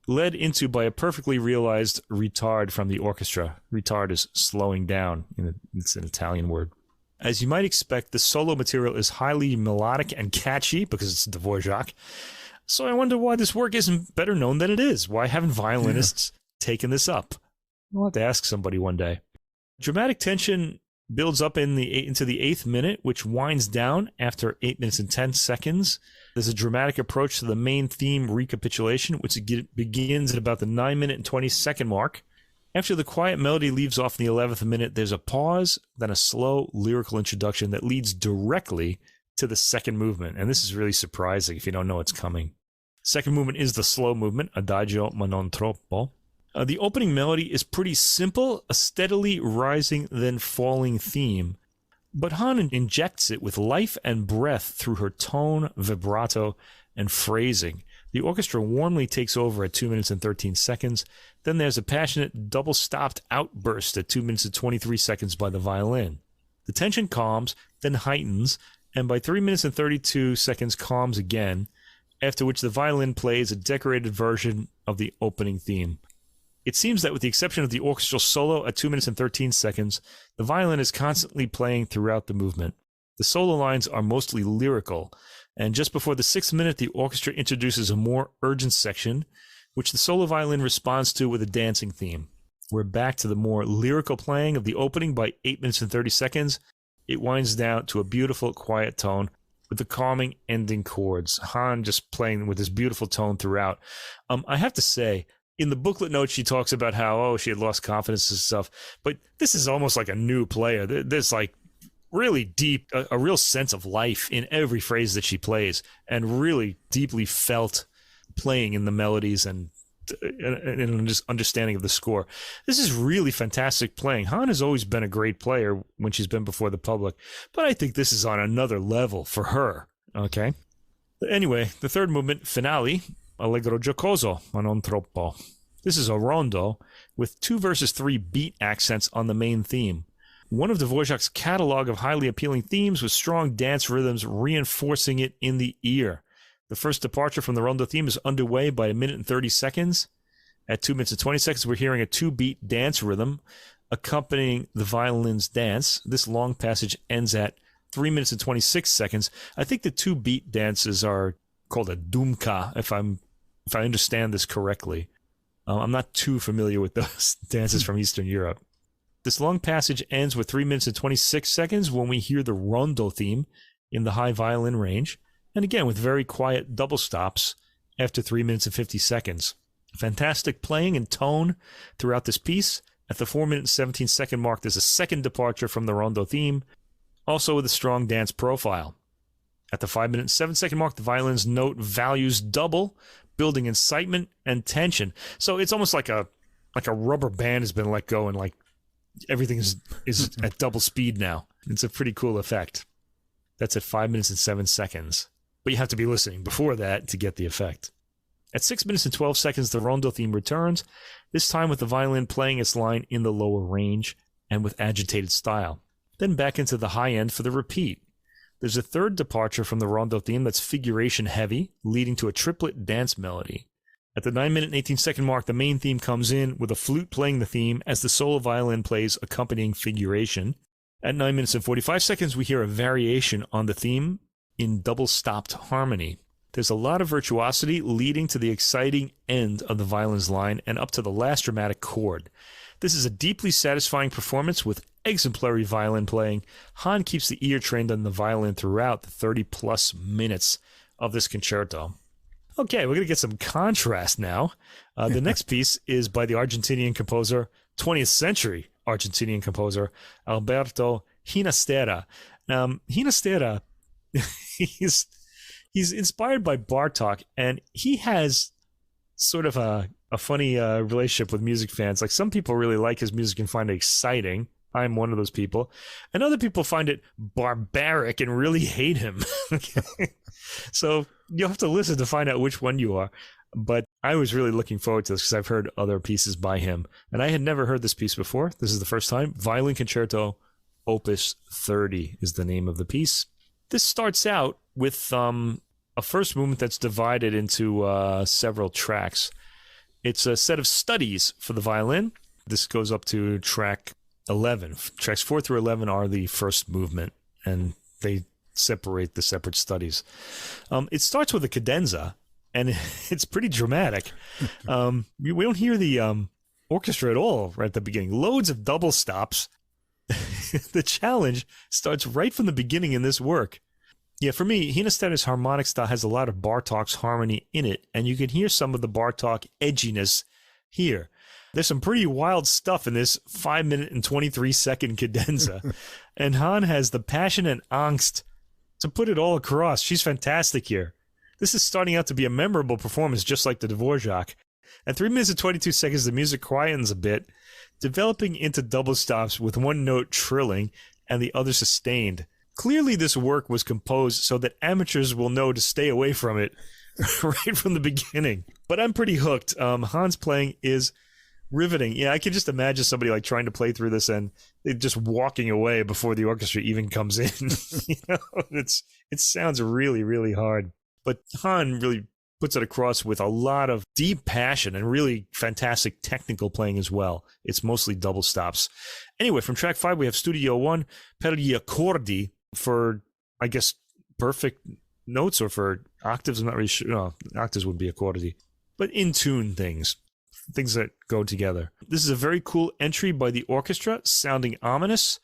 led into by a perfectly realized retard from the orchestra. Retard is slowing down. It's an Italian word. As you might expect, the solo material is highly melodic and catchy because it's Dvořák. So I wonder why this work isn't better known than it is. Why haven't violinists taken this up? I'll have to ask somebody one day. Dramatic tension builds up into the 8th minute, which winds down after 8 minutes and 10 seconds. There's a dramatic approach to the main theme recapitulation, which begins at about the 9-minute and 20-second mark. After the quiet melody leaves off in the 11th minute, there's a pause, then a slow lyrical introduction that leads directly to the second movement. And this is really surprising if you don't know what's coming. Second movement is the slow movement, Adagio ma non troppo. The opening melody is pretty simple, a steadily rising then falling theme. But Hahn injects it with life and breath through her tone, vibrato, and phrasing. The orchestra warmly takes over at 2 minutes and 13 seconds. Then there's a passionate double-stopped outburst at 2 minutes and 23 seconds by the violin. The tension calms, then heightens, and by 3 minutes and 32 seconds calms again, after which the violin plays a decorated version of the opening theme. It seems that with the exception of the orchestral solo at 2 minutes and 13 seconds, the violin is constantly playing throughout the movement. The solo lines are mostly lyrical, and just before the 6th minute, the orchestra introduces a more urgent section, which the solo violin responds to with a dancing theme. We're back to the more lyrical playing of the opening by 8 minutes and 30 seconds. It winds down to a beautiful, quiet tone with the calming ending chords. Hahn just playing with this beautiful tone throughout. I have to say, in the booklet notes, she talks about how, she had lost confidence and stuff, but this is almost like a new player. There's like really deep, a real sense of life in every phrase that she plays, and really deeply felt playing in the melodies and just understanding of the score. This is really fantastic playing. Hahn has always been a great player when she's been before the public, but I think this is on another level for her. Okay. Anyway, the third movement, finale, Allegro giocoso, ma non troppo. This is a rondo with 2 versus 3 beat accents on the main theme. One of Dvořák's catalog of highly appealing themes with strong dance rhythms reinforcing it in the ear. The first departure from the rondo theme is underway by 1 minute and 30 seconds. At 2 minutes and 20 seconds, we're hearing a 2-beat dance rhythm accompanying the violin's dance. This long passage ends at 3 minutes and 26 seconds. I think the 2-beat dances are called a dumka, if I understand this correctly. I'm not too familiar with those dances from Eastern Europe. This long passage ends with 3 minutes and 26 seconds when we hear the rondo theme in the high violin range, and again with very quiet double stops after 3 minutes and 50 seconds. Fantastic playing and tone throughout this piece. At the 4 minute and 17 second mark, there's a second departure from the rondo theme, also with a strong dance profile. At the 5 minute and 7 second mark, the violin's note values double, building incitement and tension. So it's almost like a rubber band has been let go and like everything is at double speed now. It's a pretty cool effect. That's at 5 minutes and 7 seconds. But you have to be listening before that to get the effect. At 6 minutes and 12 seconds, the rondo theme returns, this time with the violin playing its line in the lower range and with agitated style. Then back into the high end for the repeat. There's a third departure from the rondo theme that's figuration heavy, leading to a triplet dance melody. At the 9 minute and 18 second mark, the main theme comes in with a flute playing the theme as the solo violin plays accompanying figuration. At 9 minutes and 45 seconds, we hear a variation on the theme in double-stopped harmony. There's a lot of virtuosity leading to the exciting end of the violin's line and up to the last dramatic chord. This is a deeply satisfying performance with exemplary violin playing. Hahn keeps the ear trained on the violin throughout the 30-plus minutes of this concerto. Okay, we're going to get some contrast now. The next piece is by the Argentinian composer, 20th century Argentinian composer, Alberto Ginastera. Ginastera, he's inspired by Bartók, and he has sort of a funny relationship with music fans. Like, some people really like his music and find it exciting. I'm one of those people. And other people find it barbaric and really hate him. So you'll have to listen to find out which one you are. But I was really looking forward to this because I've heard other pieces by him. And I had never heard this piece before. This is the first time. Violin Concerto, Opus 30 is the name of the piece. This starts out with a first movement that's divided into several tracks. It's a set of studies for the violin. This goes up to track 11. Tracks 4 through 11 are the first movement, and they separate the separate studies. It starts with a cadenza, and it's pretty dramatic. We don't hear the orchestra at all right at the beginning. Loads of double stops. The challenge starts right from the beginning in this work. Yeah, for me, Ginastera's harmonic style has a lot of Bartók's harmony in it, and you can hear some of the Bartók edginess here. There's some pretty wild stuff in this 5-minute and 23-second cadenza, and Hahn has the passion and angst to put it all across. She's fantastic here. This is starting out to be a memorable performance, just like the Dvořák. At 3 minutes and 22 seconds, the music quietens a bit, developing into double stops with one note trilling and the other sustained. Clearly, this work was composed so that amateurs will know to stay away from it right from the beginning. But I'm pretty hooked. Hahn's playing is riveting. Yeah, I can just imagine somebody like trying to play through this and just walking away before the orchestra even comes in. It sounds really, really hard. But Hahn really puts it across with a lot of deep passion and really fantastic technical playing as well. It's mostly double stops. Anyway, from track 5, we have Studio 1, Per gli accordi, for, I guess, perfect notes or for octaves. I'm not really sure. No, octaves would be accordi. But in tune things that go together. This is a very cool entry by the orchestra, sounding ominous.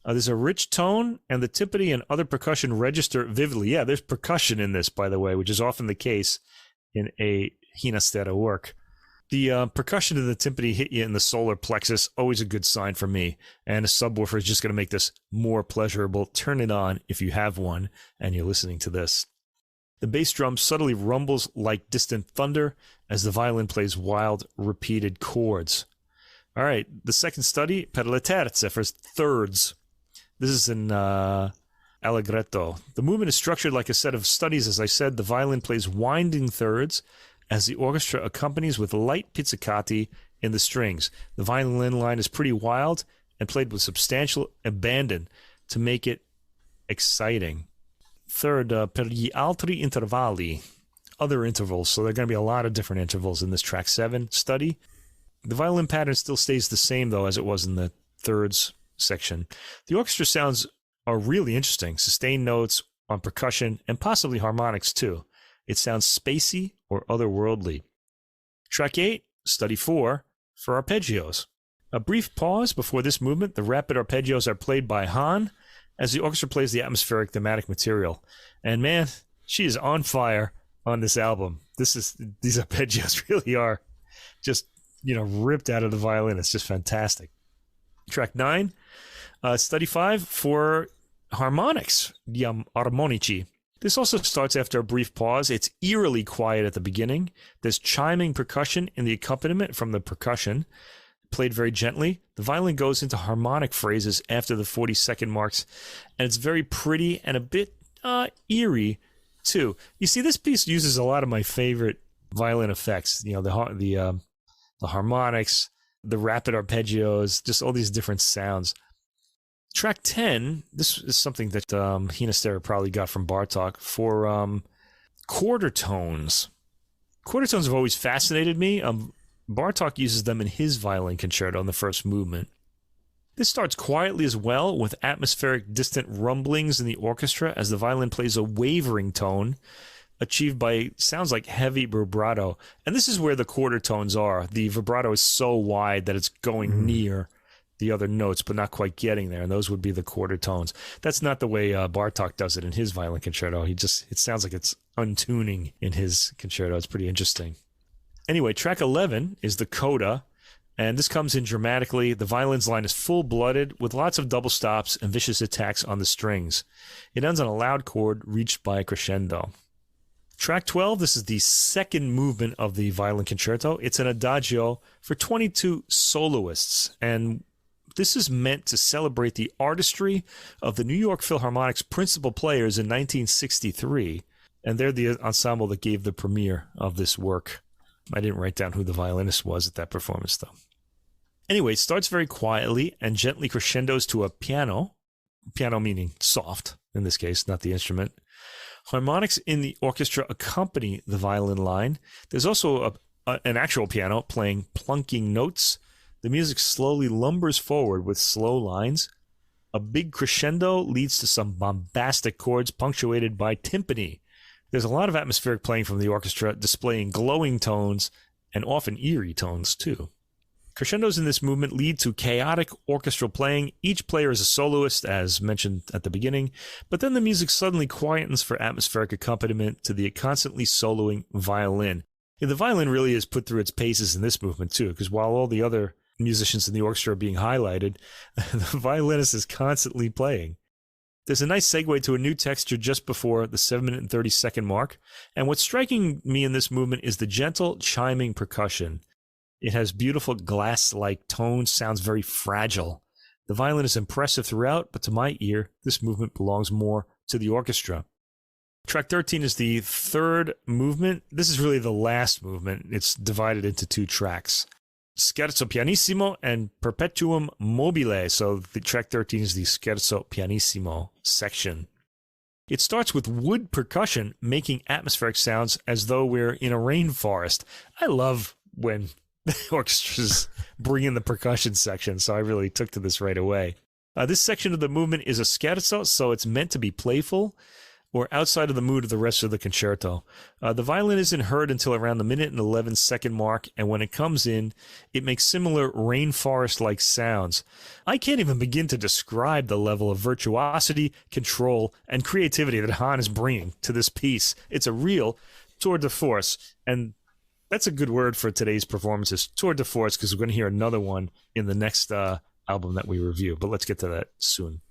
There's a rich tone, and the timpani and other percussion register vividly. Yeah, there's percussion in this, by the way, which is often the case in a Ginastera work. The percussion of the timpani hit you in the solar plexus, always a good sign for me. And a subwoofer is just going to make this more pleasurable. Turn it on if you have one and you're listening to this. The bass drum subtly rumbles like distant thunder as the violin plays wild, repeated chords. All right, the second study, per le terze, for thirds. This is in Allegretto. The movement is structured like a set of studies. As I said, the violin plays winding thirds as the orchestra accompanies with light pizzicati in the strings. The violin line is pretty wild and played with substantial abandon to make it exciting. Third, per gli altri intervalli, other intervals. So there are going to be a lot of different intervals in this track 7 study. The violin pattern still stays the same, though, as it was in the thirds section. The orchestra sounds are really interesting. Sustained notes on percussion and possibly harmonics, too. It sounds spacey or otherworldly. Track 8, study 4, for arpeggios. A brief pause before this movement. The rapid arpeggios are played by Hahn as the orchestra plays the atmospheric thematic material. And man, she is on fire on this album. These arpeggios really are just, ripped out of the violin. It's just fantastic. Track 9, study 5 for harmonics, gli armonici. This also starts after a brief pause. It's eerily quiet at the beginning. There's chiming percussion in the accompaniment from the percussion, played very gently. The violin goes into harmonic phrases after the 40-second marks, and it's very pretty and a bit eerie, too. You see, this piece uses a lot of my favorite violin effects, the harmonics, the rapid arpeggios, just all these different sounds. Track 10, this is something that Ginastera probably got from Bartók for quarter tones. Quarter tones have always fascinated me. Bartók uses them in his violin concerto in the first movement. This starts quietly as well, with atmospheric distant rumblings in the orchestra as the violin plays a wavering tone achieved by sounds like heavy vibrato. And this is where the quarter tones are. The vibrato is so wide that it's going near the other notes, but not quite getting there. And those would be the quarter tones. That's not the way Bartók does it in his violin concerto. It sounds like it's untuning in his concerto. It's pretty interesting. Anyway, track 11 is the coda, and this comes in dramatically. The violin's line is full-blooded with lots of double stops and vicious attacks on the strings. It ends on a loud chord reached by a crescendo. Track 12, this is the second movement of the violin concerto. It's an adagio for 22 soloists, and this is meant to celebrate the artistry of the New York Philharmonic's principal players in 1963, and they're the ensemble that gave the premiere of this work. I didn't write down who the violinist was at that performance, though. Anyway, it starts very quietly and gently crescendos to a piano meaning soft, in this case, not the instrument. Harmonics in the orchestra accompany the violin line. There's also an actual piano playing plunking notes. The music slowly lumbers forward with slow lines. A big crescendo leads to some bombastic chords punctuated by timpani. There's a lot of atmospheric playing from the orchestra, displaying glowing tones and often eerie tones, too. Crescendos in this movement lead to chaotic orchestral playing. Each player is a soloist, as mentioned at the beginning, but then the music suddenly quietens for atmospheric accompaniment to the constantly soloing violin. And the violin really is put through its paces in this movement, too, because while all the other musicians in the orchestra are being highlighted, the violinist is constantly playing. There's a nice segue to a new texture just before the 7-minute and 30-second mark, and what's striking me in this movement is the gentle, chiming percussion. It has beautiful glass-like tones, sounds very fragile. The violin is impressive throughout, but to my ear, this movement belongs more to the orchestra. Track 13 is the third movement. This is really the last movement. It's divided into two tracks. Scherzo pianissimo and perpetuum mobile. So the track 13 is the scherzo pianissimo section. It starts with wood percussion making atmospheric sounds as though we're in a rainforest. I love when orchestras bring in the percussion section, so I really took to this right away. This section of the movement is a scherzo, so it's meant to be playful or outside of the mood of the rest of the concerto. The violin isn't heard until around the minute and 11-second mark, and when it comes in, it makes similar rainforest-like sounds. I can't even begin to describe the level of virtuosity, control, and creativity that Hahn is bringing to this piece. It's a real tour de force, and that's a good word for today's performances, tour de force, because we're going to hear another one in the next album that we review, but let's get to that soon.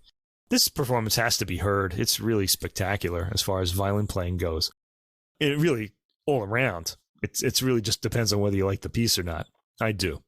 This performance has to be heard. It's really spectacular as far as violin playing goes. It really, all around, it's really just depends on whether you like the piece or not. I do.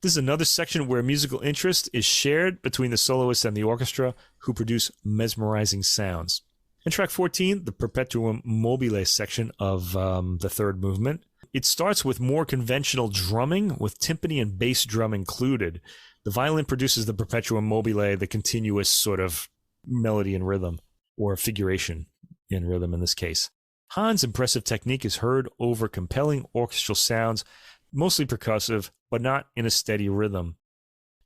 This is another section where musical interest is shared between the soloist and the orchestra, who produce mesmerizing sounds. In track 14, the Perpetuum Mobile section of the third movement, it starts with more conventional drumming, with timpani and bass drum included. The violin produces the Perpetuum Mobile, the continuous sort of melody and rhythm, or figuration in rhythm in this case. Hahn's impressive technique is heard over compelling orchestral sounds, mostly percussive, but not in a steady rhythm.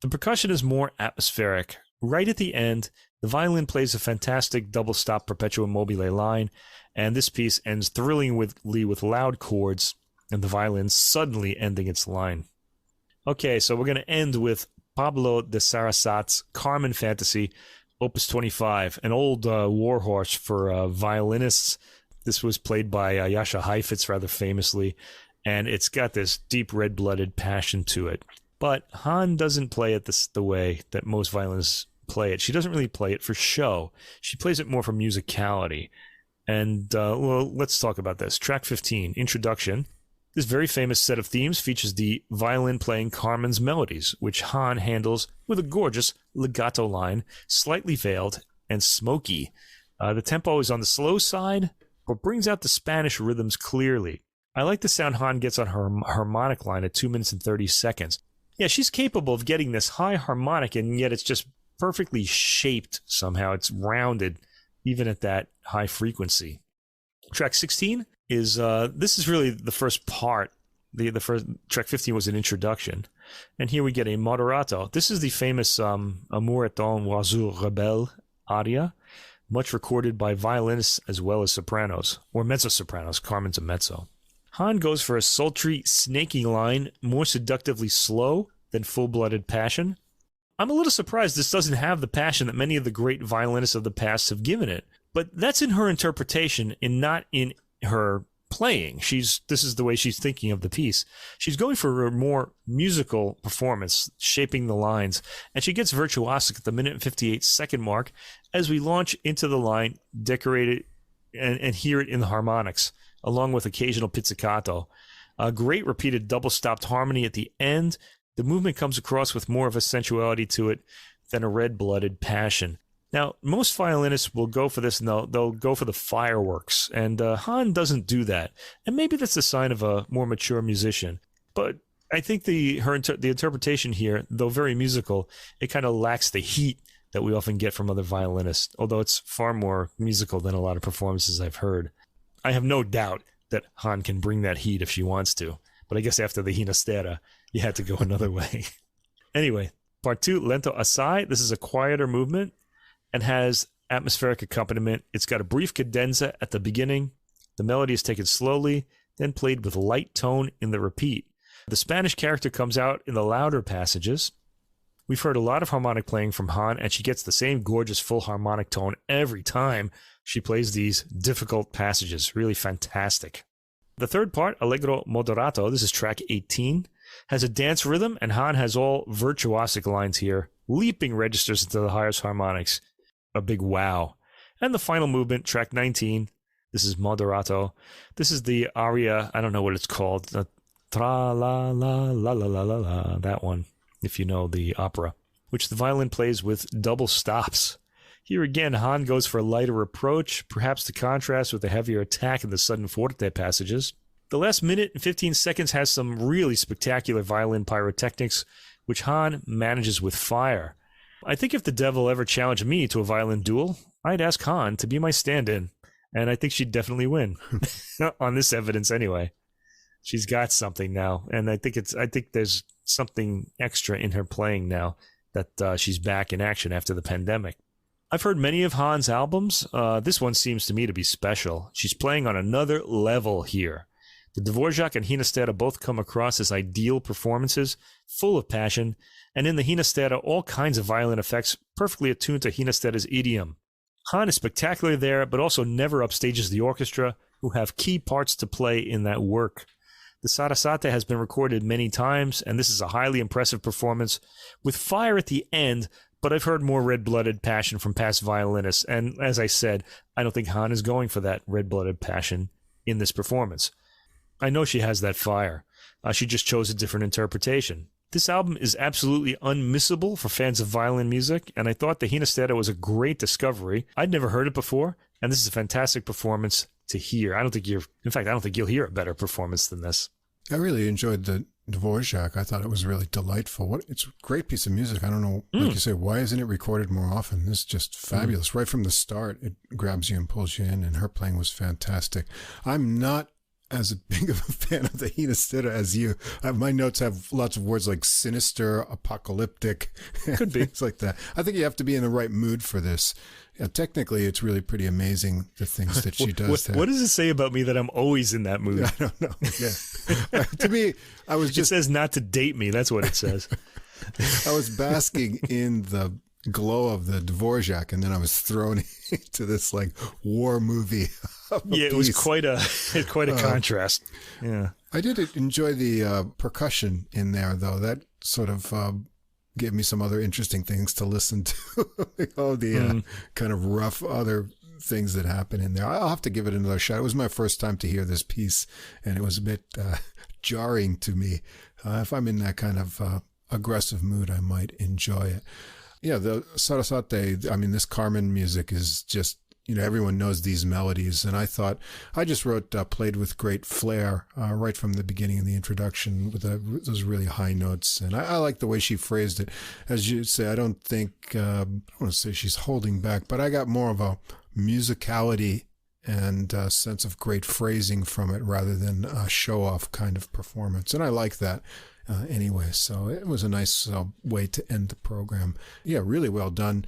The percussion is more atmospheric. Right at the end, the violin plays a fantastic double-stop Perpetuum Mobile line, and this piece ends thrillingly with loud chords, and the violin suddenly ending its line. Okay, so we're going to end with Pablo de Sarasate's Carmen Fantasy, Opus 25, an old warhorse for violinists. This was played by Jascha Heifetz rather famously, and it's got this deep red-blooded passion to it. But Hahn doesn't play it the way that most violinists play it. She doesn't really play it for show. She plays it more for musicality. And, well, let's talk about this. Track 15, Introduction. This very famous set of themes features the violin playing Carmen's melodies, which Hahn handles with a gorgeous legato line, slightly veiled and smoky. The tempo is on the slow side, but brings out the Spanish rhythms clearly. I like the sound Hahn gets on her harmonic line at 2 minutes and 30 seconds. Yeah, she's capable of getting this high harmonic, and yet it's just perfectly shaped somehow. It's rounded, even at that high frequency. Track 16 is, this is really the first part. The first track 15 was an introduction. And here we get a moderato. This is the famous Amour est un oiseau rebelle aria, much recorded by violinists as well as sopranos, or mezzo-sopranos. Carmen's a mezzo. Hahn goes for a sultry, snaky line, more seductively slow than full-blooded passion. I'm a little surprised this doesn't have the passion that many of the great violinists of the past have given it. But that's in her interpretation and not in her playing. This is the way she's thinking of the piece. She's going for a more musical performance, shaping the lines, and she gets virtuosic at the minute and 58-second mark as we launch into the line, decorate it, and hear it in the harmonics, along with occasional pizzicato. A great repeated double-stopped harmony at the end. The movement comes across with more of a sensuality to it than a red-blooded passion. Now, most violinists will go for this, and they'll go for the fireworks, and Hahn doesn't do that. And maybe that's a sign of a more mature musician. But I think the interpretation here, though very musical, it kind of lacks the heat that we often get from other violinists, although it's far more musical than a lot of performances I've heard. I have no doubt that Hahn can bring that heat if she wants to, but I guess after the Ginastera, you had to go another way. Anyway, part 2, Lento Assai. This is a quieter movement and has atmospheric accompaniment. It's got a brief cadenza at the beginning. The melody is taken slowly, then played with light tone in the repeat. The Spanish character comes out in the louder passages. We've heard a lot of harmonic playing from Hahn, and she gets the same gorgeous full harmonic tone every time she plays these difficult passages. Really fantastic. The third part, Allegro Moderato, this is track 18, has a dance rhythm, and Hahn has all virtuosic lines here, leaping registers into the highest harmonics. A big wow. And the final movement, track 19, this is Moderato. This is the aria, I don't know what it's called, the tra-la-la-la-la-la-la-la, that one, if you know the opera, which the violin plays with double stops. Here again, Hahn goes for a lighter approach, perhaps to contrast with the heavier attack in the sudden forte passages. The last minute and 15 seconds has some really spectacular violin pyrotechnics, which Hahn manages with fire. I think if the devil ever challenged me to a violin duel, I'd ask Hahn to be my stand-in, and I think she'd definitely win. On this evidence anyway. She's got something now, and I think there's something extra in her playing now that she's back in action after the pandemic. I've heard many of Hahn's albums. This one seems to me to be special. She's playing on another level here. The Dvořák and Ginastera both come across as ideal performances, full of passion, and in the Ginastera, all kinds of violin effects perfectly attuned to Ginastera's idiom. Hahn is spectacular there, but also never upstages the orchestra, who have key parts to play in that work. The Sarasate has been recorded many times, and this is a highly impressive performance, with fire at the end, but I've heard more red-blooded passion from past violinists, and as I said, I don't think Hahn is going for that red-blooded passion in this performance. I know she has that fire. She just chose a different interpretation. This album is absolutely unmissable for fans of violin music, and I thought the Ginastera was a great discovery. I'd never heard it before, and this is a fantastic performance to hear. I don't think you'll hear a better performance than this. I really enjoyed the Dvořák. I thought it was really delightful. It's a great piece of music. I don't know, like you say, why isn't it recorded more often? This is just fabulous. Right from the start, it grabs you and pulls you in, and her playing was fantastic. I'm not as big of a fan of the Ginastera as you. My notes have lots of words like sinister, apocalyptic, could be things like that. I think you have to be in the right mood for this. Technically, it's really pretty amazing, the things that she does. What does it say about me that I'm always in that mood? I don't know. Yeah. To me, I was just... It says not to date me. That's what it says. I was basking in the glow of the Dvořák, and then I was thrown into this like war movie. It was quite a contrast. Yeah. I did enjoy the percussion in there, though. That sort of... gave me some other interesting things to listen to. The kind of rough other things that happen in there. I'll have to give it another shot. It was my first time to hear this piece, and it was a bit jarring to me. If I'm in that kind of aggressive mood, I might enjoy it. Yeah, the Sarasate, this Carmen music is just, everyone knows these melodies, and I thought, I just wrote played with great flair right from the beginning of the introduction with those really high notes, and I like the way she phrased it. As you say, I don't think, I don't want to say she's holding back, but I got more of a musicality and a sense of great phrasing from it rather than a show-off kind of performance, and I like that. Anyway, so it was a nice way to end the program. Yeah, really well done.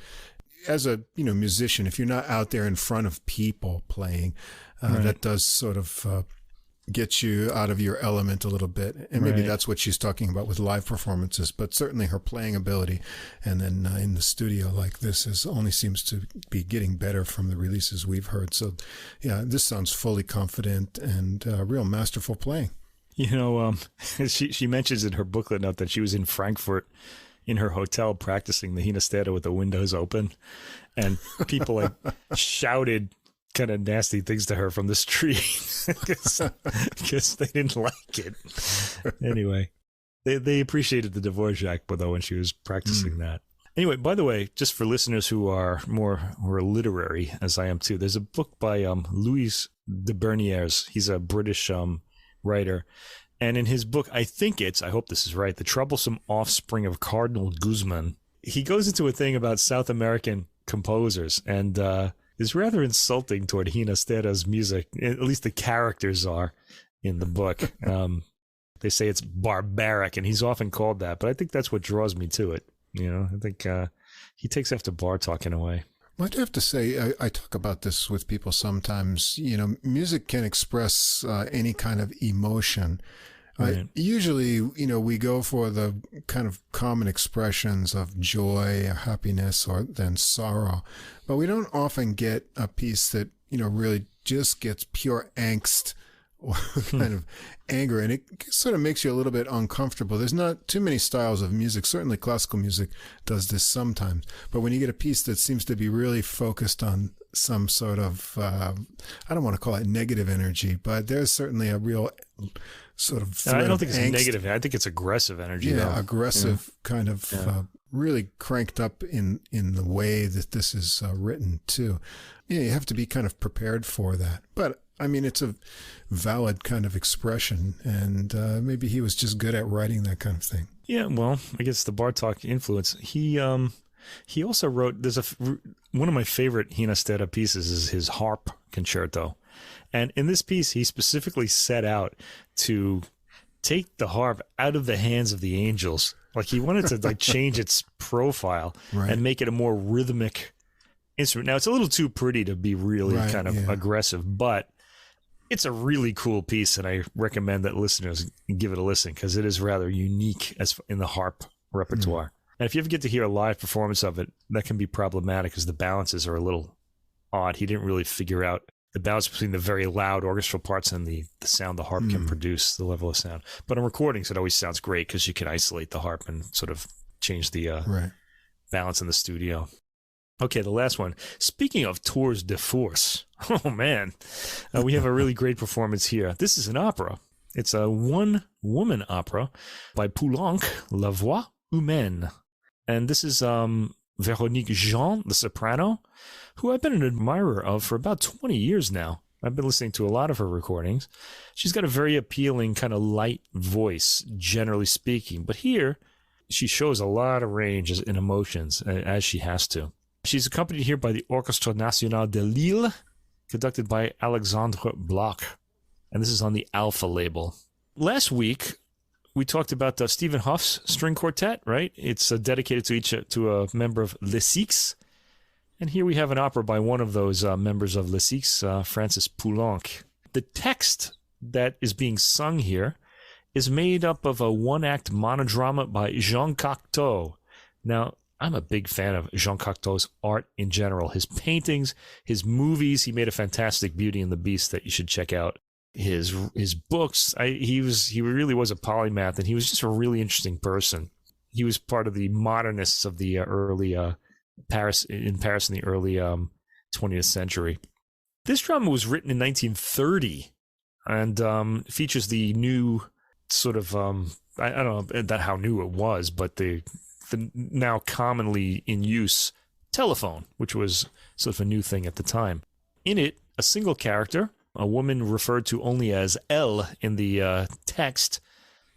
As a musician, if you're not out there in front of people playing, that does sort of get you out of your element a little bit. And maybe that's what she's talking about with live performances. But certainly her playing ability, and then in the studio like this, only seems to be getting better from the releases we've heard. So, yeah, this sounds fully confident and real masterful playing. She mentions in her booklet note that she was in Frankfurt in her hotel practicing the Ginastera with the windows open, and people shouted kind of nasty things to her from the street because they didn't like it. Anyway, they appreciated the Dvořák, though, when she was practicing that. Anyway, by the way, just for listeners who are more literary, as I am too, there's a book by Louis de Bernières. He's a British writer. And in his book, I hope this is right, The Troublesome Offspring of Cardinal Guzman, he goes into a thing about South American composers and is rather insulting toward Ginastera's music. At least the characters are in the book. They say it's barbaric, and he's often called that, but I think that's what draws me to it. I think he takes after Bartók in a way. Well, I have to say, I talk about this with people sometimes. Music can express any kind of emotion, Right. Usually, we go for the kind of common expressions of joy, happiness, or then sorrow, but we don't often get a piece that, really just gets pure angst or kind of anger, and it sort of makes you a little bit uncomfortable. There's not too many styles of music. Certainly classical music does this sometimes, but when you get a piece that seems to be really focused on some sort of, I don't want to call it negative energy, but there's certainly a real sort of I don't think it's angst. negative. I think it's aggressive energy. Yeah, though. aggressive kind of really cranked up in the way that this is written too. You have to be kind of prepared for that. But I mean, it's a valid kind of expression, and maybe he was just good at writing that kind of thing. Yeah, well, I guess the Bartók influence. He also wrote. One of my favorite Ginastera pieces is his harp concerto, and in this piece, he specifically set out to take the harp out of the hands of the angels. Like he wanted to change its profile and make it a more rhythmic instrument. Now it's a little too pretty to be really kind of aggressive, but it's a really cool piece, and I recommend that listeners give it a listen because it is rather unique as in the harp repertoire. And if you ever get to hear a live performance of it, that can be problematic because the balances are a little odd. He didn't really figure out the balance between the very loud orchestral parts and the sound the harp can produce, the level of sound. But on recordings, it always sounds great because you can isolate the harp and sort of change the balance in the studio. Okay, the last one. Speaking of tours de force, oh man, we have a really great performance here. This is an opera. It's a one-woman opera by Poulenc, La Voix, Humaine. And this is Véronique Jean, the soprano, who I've been an admirer of for about 20 years now. I've been listening to a lot of her recordings. She's got a very appealing kind of light voice, generally speaking. But here, she shows a lot of range in emotions, as she has to. She's accompanied here by the Orchestre National de Lille, conducted by Alexandre Bloch. And this is on the Alpha label. Last week, we talked about Stephen Hoff's string quartet, right? It's dedicated to a member of Les Six. And here we have an opera by one of those members of Les Six, Francis Poulenc. The text that is being sung here is made up of a one-act monodrama by Jean Cocteau. Now, I'm a big fan of Jean Cocteau's art in general. His paintings, his movies. He made a fantastic Beauty and the Beast that you should check out. His books. He really was a polymath, and he was just a really interesting person. He was part of the modernists of the early Paris in the early 20th century. This drama was written in 1930 and features the new sort of I don't know how new it was, but the now commonly in use telephone, which was sort of a new thing at the time. In it, a single character, a woman referred to only as Elle in the text,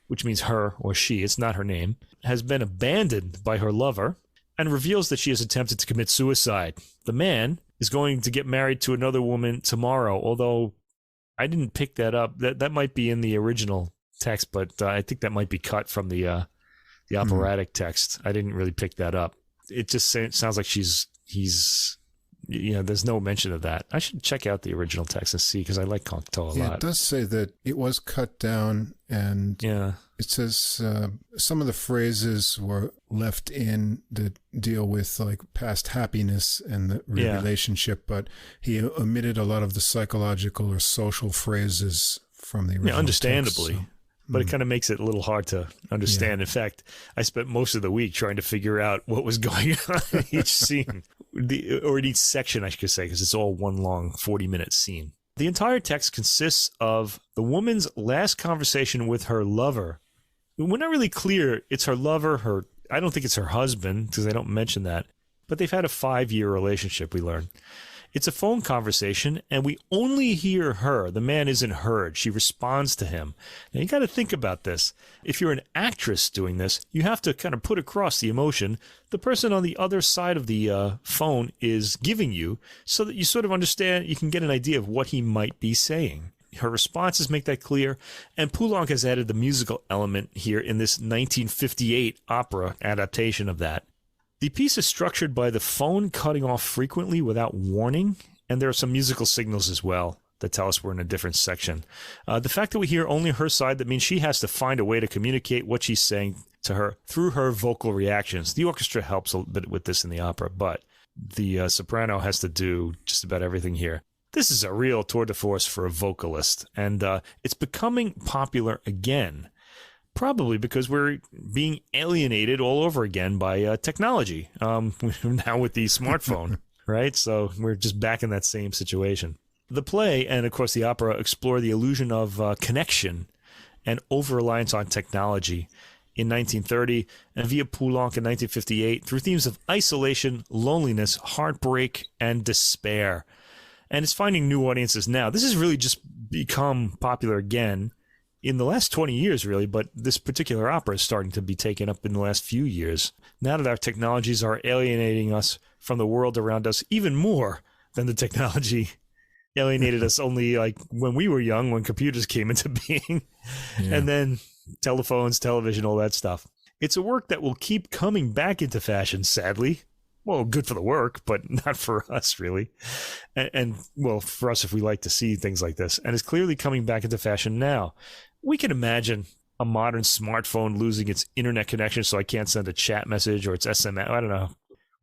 which means her or she, it's not her name, has been abandoned by her lover and reveals that she has attempted to commit suicide. The man is going to get married to another woman tomorrow, although I didn't pick that up. That might be in the original text, but I think that might be cut from the operatic text. I didn't really pick that up. It just sounds like there's no mention of that. I should check out the original text and see, because I like Cocteau a lot. It does say that it was cut down, and it says some of the phrases were left in that deal with like past happiness and the relationship, but he omitted a lot of the psychological or social phrases from the original understandably. text, so. But it kind of makes it a little hard to understand. In fact, I spent most of the week trying to figure out what was going on in each scene, or in each section, I should say, because it's all one long 40-minute scene. The entire text consists of the woman's last conversation with her lover. We're not really clear. It's her lover, I don't think it's her husband, because they don't mention that. But they've had a 5-year relationship, we learn. It's a phone conversation, and we only hear her. The man isn't heard. She responds to him. Now, you got to think about this. If you're an actress doing this, you have to kind of put across the emotion the person on the other side of the phone is giving you, so that you sort of understand, you can get an idea of what he might be saying. Her responses make that clear, and Poulenc has added the musical element here in this 1958 opera adaptation of that. The piece is structured by the phone cutting off frequently without warning, and there are some musical signals as well. that tell us we're in a different section. The fact that we hear only her side, that means she has to find a way to communicate what she's saying to her through her vocal reactions. The orchestra helps a bit with this in the opera, but the soprano has to do just about everything here. This is a real tour de force for a vocalist, and it's becoming popular again, probably because we're being alienated all over again by technology, now with the smartphone, right? So we're just back in that same situation. The play and, of course, the opera explore the illusion of connection and over-reliance on technology in 1930 and via Poulenc in 1958 through themes of isolation, loneliness, heartbreak, and despair. And it's finding new audiences now. This has really just become popular again in the last 20 years, really, but this particular opera is starting to be taken up in the last few years. Now that our technologies are alienating us from the world around us even more than the technology alienated us only like when we were young, when computers came into being, and then telephones, television, all that stuff. It's a work that will keep coming back into fashion, sadly. Well, good for the work, but not for us, really. And well, for us, if we like to see things like this. And it's clearly coming back into fashion now. We can imagine a modern smartphone losing its internet connection so I can't send a chat message, or its SMS, I don't know,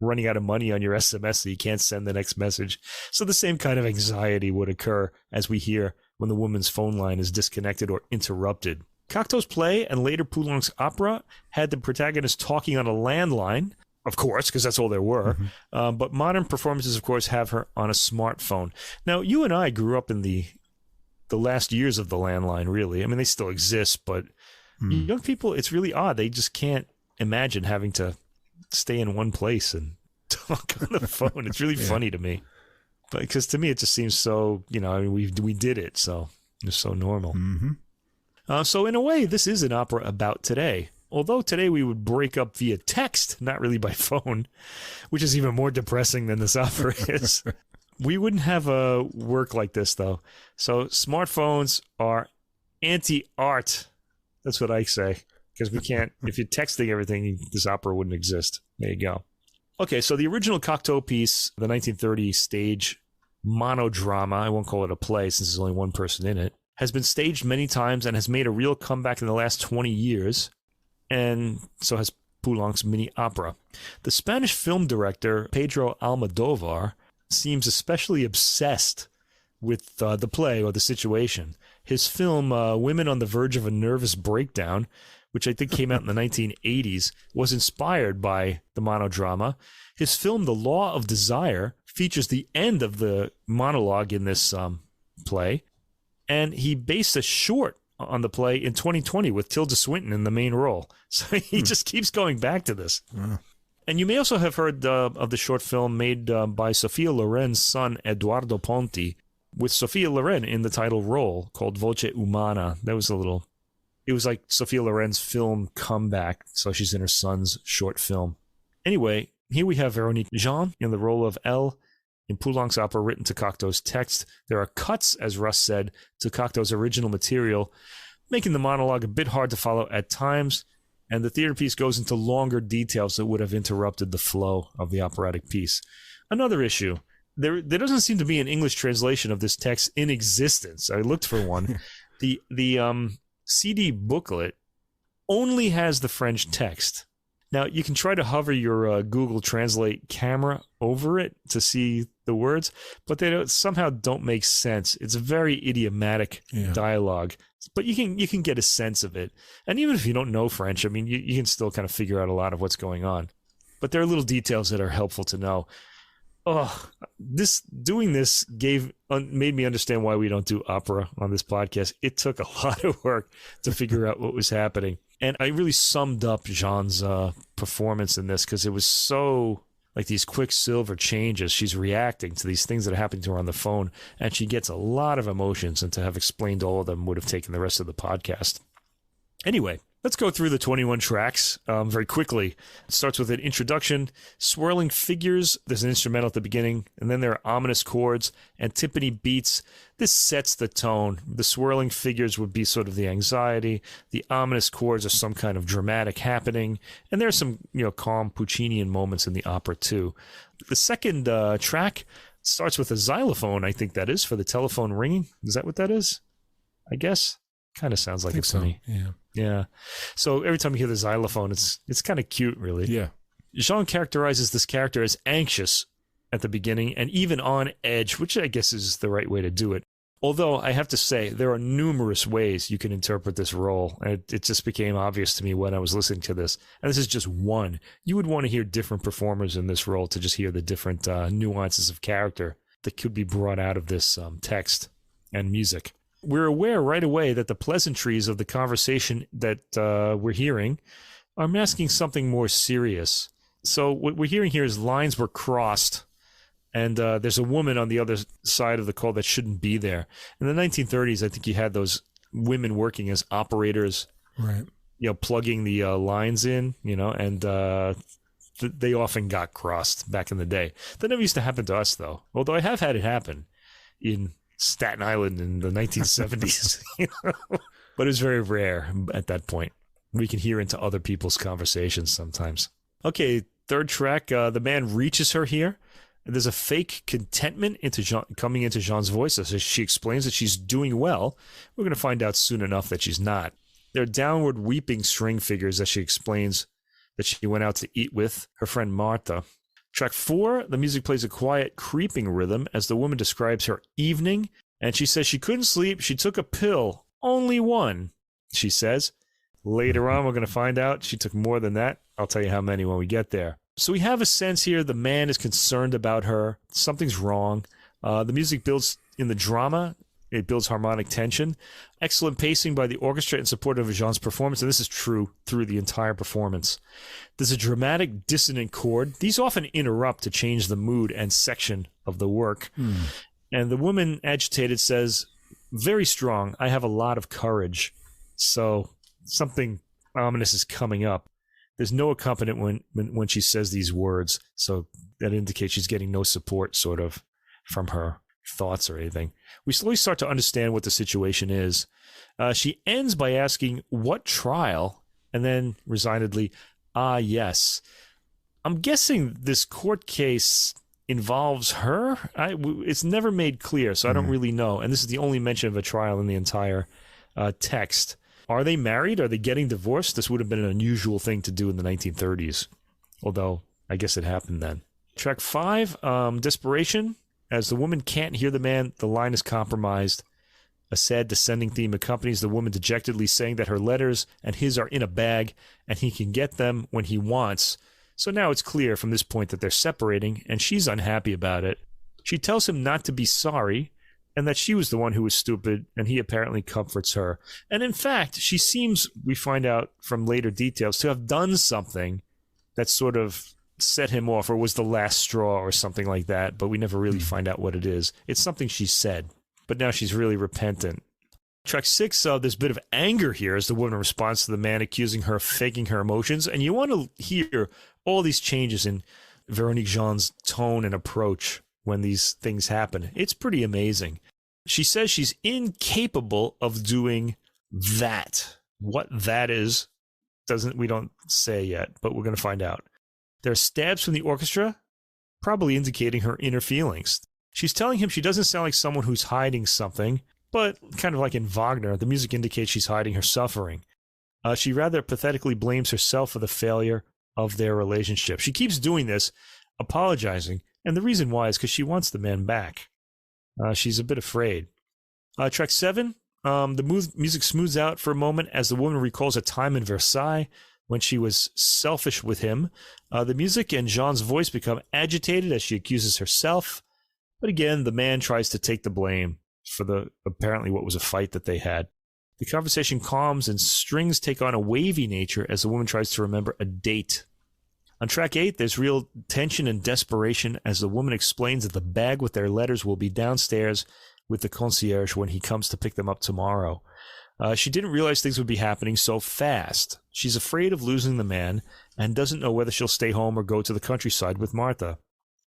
running out of money on your SMS so you can't send the next message. So the same kind of anxiety would occur as we hear when the woman's phone line is disconnected or interrupted. Cocteau's play and later Poulenc's opera had the protagonist talking on a landline, of course, because that's all there were. But modern performances, of course, have her on a smartphone. Now, you and I grew up in the last years of the landline, really. I mean, they still exist, but young people, it's really odd. They just can't imagine having to stay in one place and talk on the phone. It's really funny to me. But because to me, it just seems so, I mean, we did it, so it's so normal. So in a way, this is an opera about today. Although today we would break up via text, not really by phone, which is even more depressing than this opera is. We wouldn't have a work like this, though. So smartphones are anti-art. That's what I say. Because we can't, if you're texting everything, this opera wouldn't exist. There you go. Okay, so the original Cocteau piece, the 1930 stage monodrama, I won't call it a play since there's only one person in it, has been staged many times and has made a real comeback in the last 20 years. And so has Poulenc's mini opera. The Spanish film director, Pedro Almodovar, seems especially obsessed with the play or the situation. His film, Women on the Verge of a Nervous Breakdown, which I think came out in the 1980s, was inspired by the monodrama. His film, The Law of Desire, features the end of the monologue in this play. And he based a short on the play in 2020 with Tilda Swinton in the main role. So he just keeps going back to this. And you may also have heard of the short film made by Sophia Loren's son, Eduardo Ponti, with Sophia Loren in the title role, called Voce Umana. It was like Sophia Loren's film comeback, so she's in her son's short film. Anyway, here we have Véronique Jean in the role of Elle in Poulenc's opera written to Cocteau's text. There are cuts, as Russ said, to Cocteau's original material, making the monologue a bit hard to follow at times, and the theater piece goes into longer details that would have interrupted the flow of the operatic piece. Another issue, there doesn't seem to be an English translation of this text in existence. I looked for one. The CD booklet only has the French text. Now, you can try to hover your Google Translate camera over it to see the words, but they somehow don't make sense. It's a very idiomatic dialogue, but you can get a sense of it. And even if you don't know French, I mean, you can still kind of figure out a lot of what's going on. But there are little details that are helpful to know. Doing this made me understand why we don't do opera on this podcast. It took a lot of work to figure out what was happening. And I really summed up Jean's performance in this because it was so like these quicksilver changes. She's reacting to these things that are happening to her on the phone, and she gets a lot of emotions, and to have explained all of them would have taken the rest of the podcast. Anyway, let's go through the 21 tracks very quickly. It starts with an introduction, swirling figures. There's an instrumental at the beginning, and then there are ominous chords and timpani beats. This sets the tone. The swirling figures would be sort of the anxiety. The ominous chords are some kind of dramatic happening, and there's some calm Puccinian moments in the opera too. The second track, Starts with a xylophone, I think that is, for the telephone ringing. Is that what that is? I guess. Kind of sounds like it to me. Yeah. So every time you hear the xylophone, it's kind of cute, really. Yeah. Jean characterizes this character as anxious at the beginning and even on edge, which I guess is the right way to do it. Although I have to say, there are numerous ways you can interpret this role. And it just became obvious to me when I was listening to this. And this is just one. You would want to hear different performers in this role to just hear the different nuances of character that could be brought out of this text and music. We're aware right away that the pleasantries of the conversation that we're hearing are masking something more serious. So what we're hearing here is lines were crossed, and there's a woman on the other side of the call that shouldn't be there. In the 1930s, I think you had those women working as operators, right? Plugging the lines in, and they often got crossed back in the day. That never used to happen to us, though. Although I have had it happen in Staten Island in the 1970s, but it was very rare at that point. We can hear into other people's conversations sometimes. Okay, third track, the man reaches her here. There's a fake contentment coming into Jean's voice as she explains that she's doing well. We're going to find out soon enough that she's not. There are downward weeping string figures as she explains that she went out to eat with her friend Martha. Track 4, the music plays a quiet, creeping rhythm as the woman describes her evening, and she says she couldn't sleep. She took a pill, only one, she says. Later on, we're going to find out she took more than that. I'll tell you how many when we get there. So we have a sense here the man is concerned about her. Something's wrong. The music builds in the drama. It builds harmonic tension. Excellent pacing by the orchestra in support of Jean's performance, and this is true through the entire performance. There's a dramatic dissonant chord. These often interrupt to change the mood and section of the work. And the woman, agitated, says, very strong, I have a lot of courage. So something ominous is coming up. There's no accompaniment when she says these words, so that indicates she's getting no support, sort of, from her thoughts or anything. We slowly start to understand what the situation is. She ends by asking, what trial? And then, resignedly, yes. I'm guessing this court case involves her? It's never made clear, so I don't really know. And this is the only mention of a trial in the entire text. Are they married? Are they getting divorced? This would have been an unusual thing to do in the 1930s, although I guess it happened then. Track 5, Desperation. As the woman can't hear the man, the line is compromised. A sad descending theme accompanies the woman dejectedly saying that her letters and his are in a bag, and he can get them when he wants. So now it's clear from this point that they're separating, and she's unhappy about it. She tells him not to be sorry, and that she was the one who was stupid, and he apparently comforts her. And in fact, she seems, we find out from later details, to have done something that sort of set him off, or was the last straw or something like that, but we never really find out what it is. It's something she said, but now she's really repentant. Track 6, there's a bit of anger here as the woman responds to the man accusing her of faking her emotions, and you want to hear all these changes in Véronique Jean's tone and approach when these things happen. It's pretty amazing. She says she's incapable of doing that. What that is, we don't say yet, but we're going to find out. There are stabs from the orchestra, probably indicating her inner feelings. She's telling him she doesn't sound like someone who's hiding something, but kind of like in Wagner, the music indicates she's hiding her suffering. She rather pathetically blames herself for the failure of their relationship. She keeps doing this, apologizing, and the reason why is because she wants the man back. She's a bit afraid. Track 7, the music smooths out for a moment as the woman recalls a time in Versailles when she was selfish with him. The music and Jean's voice become agitated as she accuses herself. But again, the man tries to take the blame for apparently what was a fight that they had. The conversation calms and strings take on a wavy nature as the woman tries to remember a date. On track 8, there's real tension and desperation as the woman explains that the bag with their letters will be downstairs with the concierge when he comes to pick them up tomorrow. She didn't realize things would be happening so fast. She's afraid of losing the man and doesn't know whether she'll stay home or go to the countryside with Martha.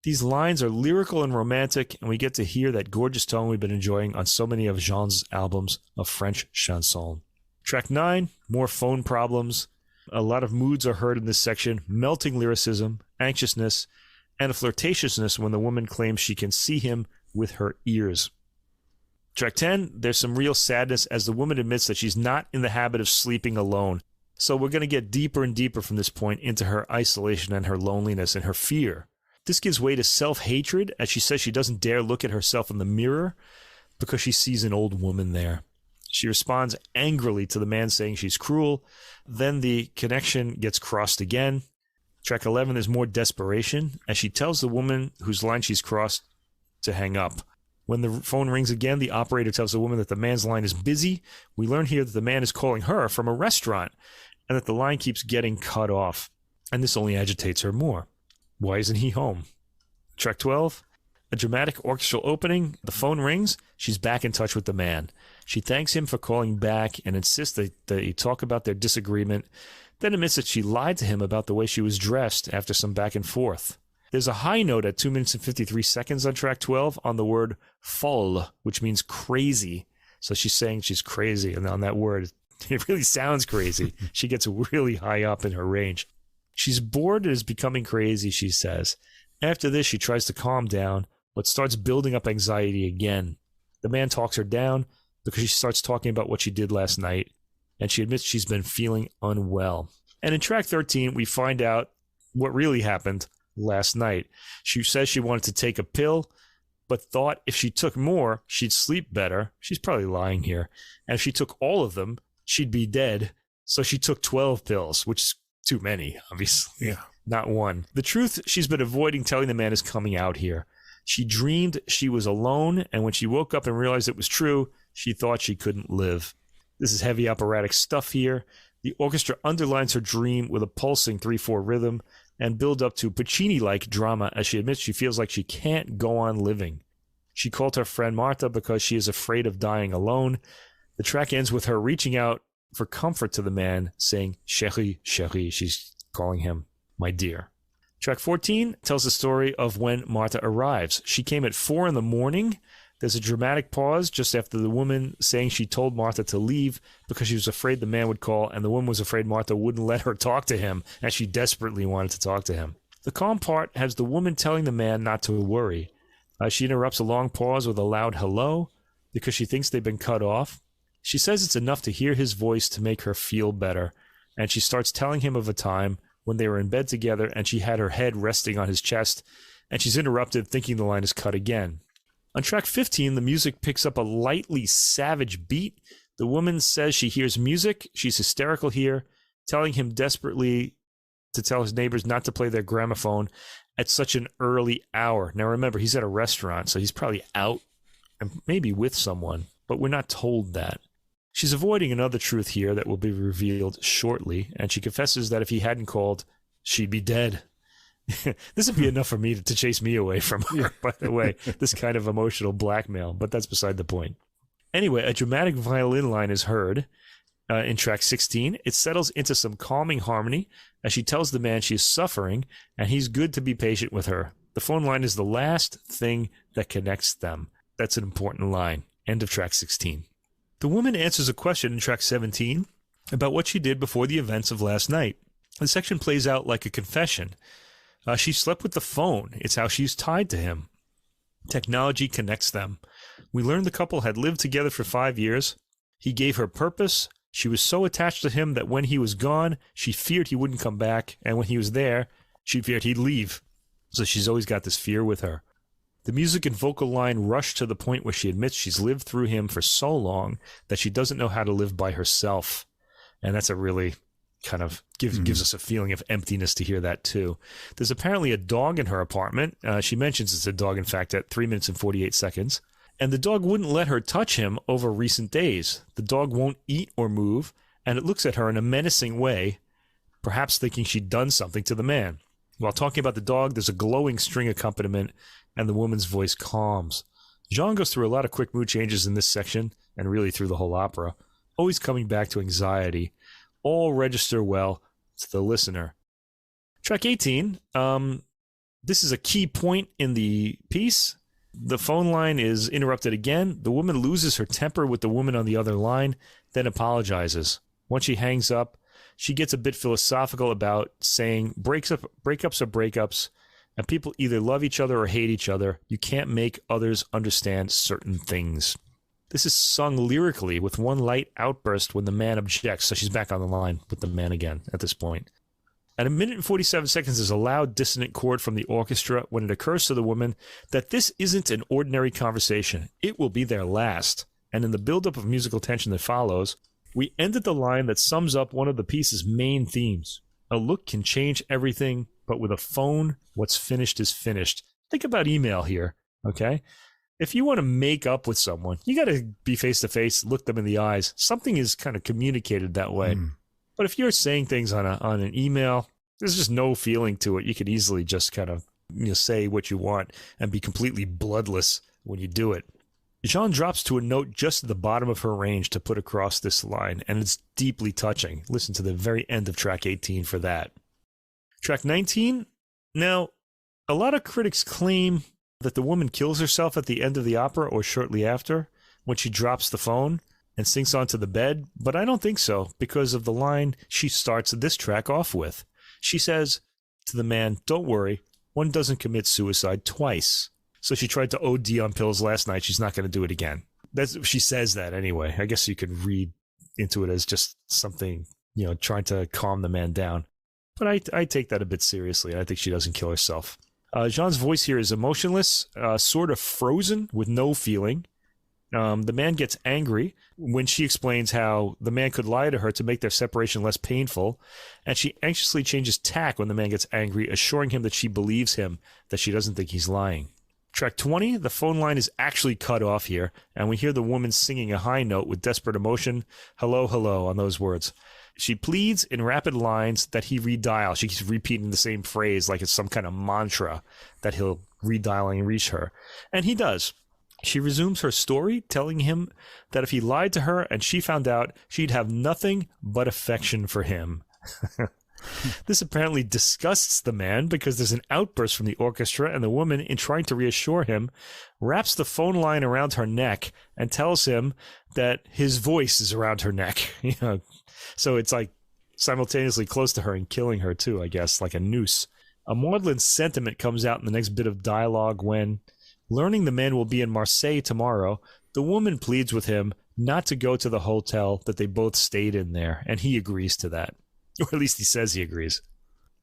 These lines are lyrical and romantic, and we get to hear that gorgeous tone we've been enjoying on so many of Jean's albums of French chanson. Track 9, more phone problems. A lot of moods are heard in this section: melting lyricism, anxiousness, and a flirtatiousness when the woman claims she can see him with her ears. Track 10, there's some real sadness as the woman admits that she's not in the habit of sleeping alone. So we're going to get deeper and deeper from this point into her isolation and her loneliness and her fear. This gives way to self-hatred as she says she doesn't dare look at herself in the mirror because she sees an old woman there. She responds angrily to the man saying she's cruel. Then the connection gets crossed again. Track 11, there's more desperation as she tells the woman whose line she's crossed to hang up. When the phone rings again, the operator tells the woman that the man's line is busy. We learn here that the man is calling her from a restaurant and that the line keeps getting cut off. And this only agitates her more. Why isn't he home? Track 12, a dramatic orchestral opening. The phone rings. She's back in touch with the man. She thanks him for calling back and insists that they talk about their disagreement, then admits that she lied to him about the way she was dressed after some back and forth. There's a high note at 2 minutes and 53 seconds on track 12 on the word folle, which means crazy. So she's saying she's crazy, and on that word, it really sounds crazy. She gets really high up in her range. She's bored and is becoming crazy, she says. After this, she tries to calm down, but starts building up anxiety again. The man talks her down because she starts talking about what she did last night, and she admits she's been feeling unwell. And in track 13, we find out what really happened last night. She says she wanted to take a pill, but thought if she took more, she'd sleep better. She's probably lying here. And if she took all of them, she'd be dead. So she took 12 pills, which is too many, obviously. Yeah. Not one. The truth she's been avoiding telling the man is coming out here. She dreamed she was alone, and when she woke up and realized it was true, she thought she couldn't live. This is heavy operatic stuff here. The orchestra underlines her dream with a pulsing 3/4 rhythm and build up to Puccini-like drama as she admits she feels like she can't go on living. She called her friend Marta because she is afraid of dying alone. The track ends with her reaching out for comfort to the man, saying, chérie, chérie. She's calling him my dear. Track 14 tells the story of when Marta arrives. She came at 4 a.m. There's a dramatic pause just after the woman saying she told Marta to leave because she was afraid the man would call, and the woman was afraid Marta wouldn't let her talk to him, and she desperately wanted to talk to him. The calm part has the woman telling the man not to worry. She interrupts a long pause with a loud hello because she thinks they've been cut off. She says it's enough to hear his voice to make her feel better, and she starts telling him of a time when they were in bed together and she had her head resting on his chest, and she's interrupted thinking the line is cut again. On track 15, the music picks up a lightly savage beat. The woman says she hears music. She's hysterical here, telling him desperately to tell his neighbors not to play their gramophone at such an early hour. Now remember, he's at a restaurant, so he's probably out and maybe with someone, but we're not told that. She's avoiding another truth here that will be revealed shortly, and she confesses that if he hadn't called, she'd be dead. This would be enough for me to chase me away from her, by the way, this kind of emotional blackmail, but that's beside the point. Anyway, a dramatic violin line is heard in track 16. It settles into some calming harmony as she tells the man she is suffering, and he's good to be patient with her. The phone line is the last thing that connects them. That's an important line. End of track 16. The woman answers a question in track 17 about what she did before the events of last night. The section plays out like a confession. She slept with the phone. It's how she's tied to him. Technology connects them. We learned the couple had lived together for 5 years. He gave her purpose. She was so attached to him that when he was gone, she feared he wouldn't come back. And when he was there, she feared he'd leave. So she's always got this fear with her. The music and vocal line rush to the point where she admits she's lived through him for so long that she doesn't know how to live by herself. And that's a really kind of gives us a feeling of emptiness to hear that too. There's apparently a dog in her apartment. She mentions it's a dog, in fact, at 3 minutes and 48 seconds. And the dog wouldn't let her touch him over recent days. The dog won't eat or move, and it looks at her in a menacing way, perhaps thinking she'd done something to the man. While talking about the dog, there's a glowing string accompaniment, and the woman's voice calms. Jean goes through a lot of quick mood changes in this section, and really through the whole opera, always coming back to anxiety. All register well to the listener. Track 18, this is a key point in the piece. The phone line is interrupted again. The woman loses her temper with the woman on the other line, then apologizes. Once she hangs up, she gets a bit philosophical about saying breakups are breakups, And people either love each other or hate each other. You can't make others understand certain things. This is sung lyrically with one light outburst when the man objects. So she's back on the line with the man again at this point. At 1 minute and 47 seconds, there's a loud dissonant chord from the orchestra when it occurs to the woman that this isn't an ordinary conversation. It will be their last. And in the buildup of musical tension that follows, we end at the line that sums up one of the piece's main themes. A look can change everything, but with a phone, what's finished is finished. Think about email here, okay? If you want to make up with someone, you got to be face-to-face, look them in the eyes. Something is kind of communicated that way. But if you're saying things on an email, there's just no feeling to it. You could easily just kind of say what you want and be completely bloodless when you do it. Jean drops to a note just at the bottom of her range to put across this line, and it's deeply touching. Listen to the very end of track 18 for that. Track 19. Now, a lot of critics claim that the woman kills herself at the end of the opera or shortly after when she drops the phone and sinks onto the bed, but I don't think so because of the line she starts this track off with. She says to the man, "Don't worry, one doesn't commit suicide twice." So she tried to OD on pills last night. She's not going to do it again. She says that anyway. I guess you could read into it as just something, trying to calm the man down. But I take that a bit seriously. I think she doesn't kill herself. Jean's voice here is emotionless, sort of frozen with no feeling. The man gets angry when she explains how the man could lie to her to make their separation less painful. And she anxiously changes tack when the man gets angry, assuring him that she believes him, that she doesn't think he's lying. Track 20, the phone line is actually cut off here, and we hear the woman singing a high note with desperate emotion, "Hello, hello," on those words. She pleads in rapid lines that he redial. She keeps repeating the same phrase like it's some kind of mantra that he'll redial and reach her. And he does. She resumes her story, telling him that if he lied to her and she found out, she'd have nothing but affection for him. This apparently disgusts the man because there's an outburst from the orchestra, and the woman, in trying to reassure him, wraps the phone line around her neck and tells him that his voice is around her neck. So it's like simultaneously close to her and killing her too, I guess, like a noose. A maudlin sentiment comes out in the next bit of dialogue when, learning the man will be in Marseille tomorrow, the woman pleads with him not to go to the hotel that they both stayed in there, and he agrees to that. Or at least he says he agrees.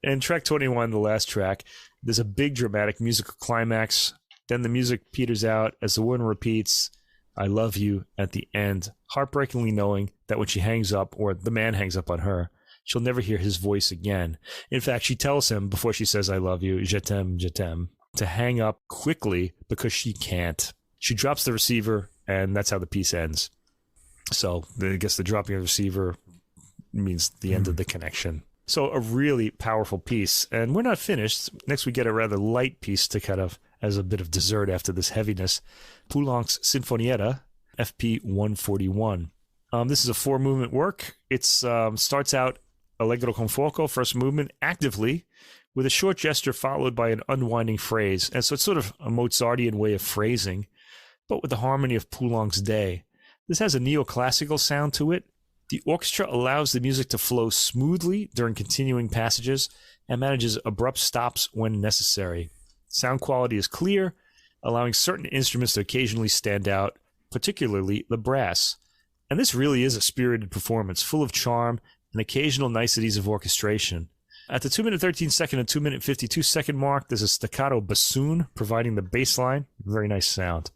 And track 21, the last track, there's a big dramatic musical climax. Then the music peters out as the woman repeats, "I love you," at the end, heartbreakingly knowing that when she hangs up, or the man hangs up on her, she'll never hear his voice again. In fact, she tells him before she says, "I love you, je t'aime," to hang up quickly because she can't. She drops the receiver, and that's how the piece ends. So I guess the dropping of the receiver means the end of the connection. So a really powerful piece. And we're not finished. Next, we get a rather light piece to kind of, as a bit of dessert after this heaviness. Poulenc's Sinfonietta, FP 141. This is a 4-movement work. It starts out Allegro con fuoco, first movement, actively, with a short gesture followed by an unwinding phrase. And so it's sort of a Mozartian way of phrasing, but with the harmony of Poulenc's day. This has a neoclassical sound to it. The orchestra allows the music to flow smoothly during continuing passages and manages abrupt stops when necessary. Sound quality is clear, allowing certain instruments to occasionally stand out, particularly the brass. And this really is a spirited performance, full of charm and occasional niceties of orchestration. At the 2 minute 13 second and 2 minute 52 second mark, there's a staccato bassoon providing the bass line. Very nice sound.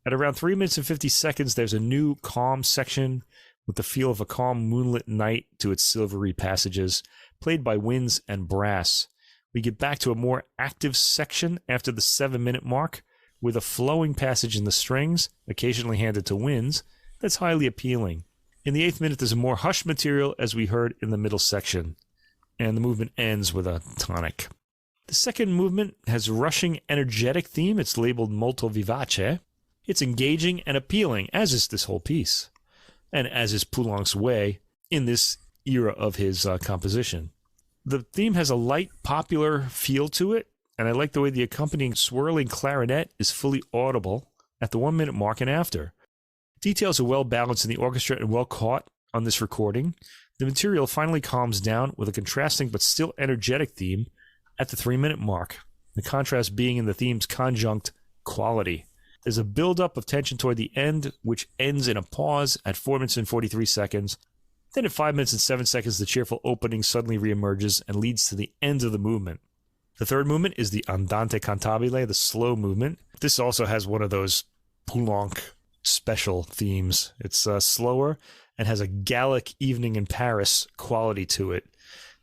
At around 3 minutes and 50 seconds, there's a new calm section with the feel of a calm moonlit night to its silvery passages, played by winds and brass. We get back to a more active section after the 7 minute mark, with a flowing passage in the strings, occasionally handed to winds, that's highly appealing. In the 8th minute, there's a more hushed material, as we heard in the middle section, and the movement ends with a tonic. The second movement has a rushing, energetic theme. It's labeled molto vivace. It's engaging and appealing, as is this whole piece, and as is Poulenc's way in this era of his composition. The theme has a light, popular feel to it, and I like the way the accompanying swirling clarinet is fully audible at the 1 minute mark and after. Details are well balanced in the orchestra and well caught on this recording. The material finally calms down with a contrasting but still energetic theme at the 3 minute mark. the contrast being in the theme's conjunct quality. There's a build-up of tension toward the end, which ends in a pause at 4 minutes and 43 seconds. Then at 5 minutes and 7 seconds, the cheerful opening suddenly reemerges and leads to the end of the movement. The third movement is the Andante cantabile, the slow movement. This also has one of those Poulenc special themes. It's slower and has a Gallic evening in Paris quality to it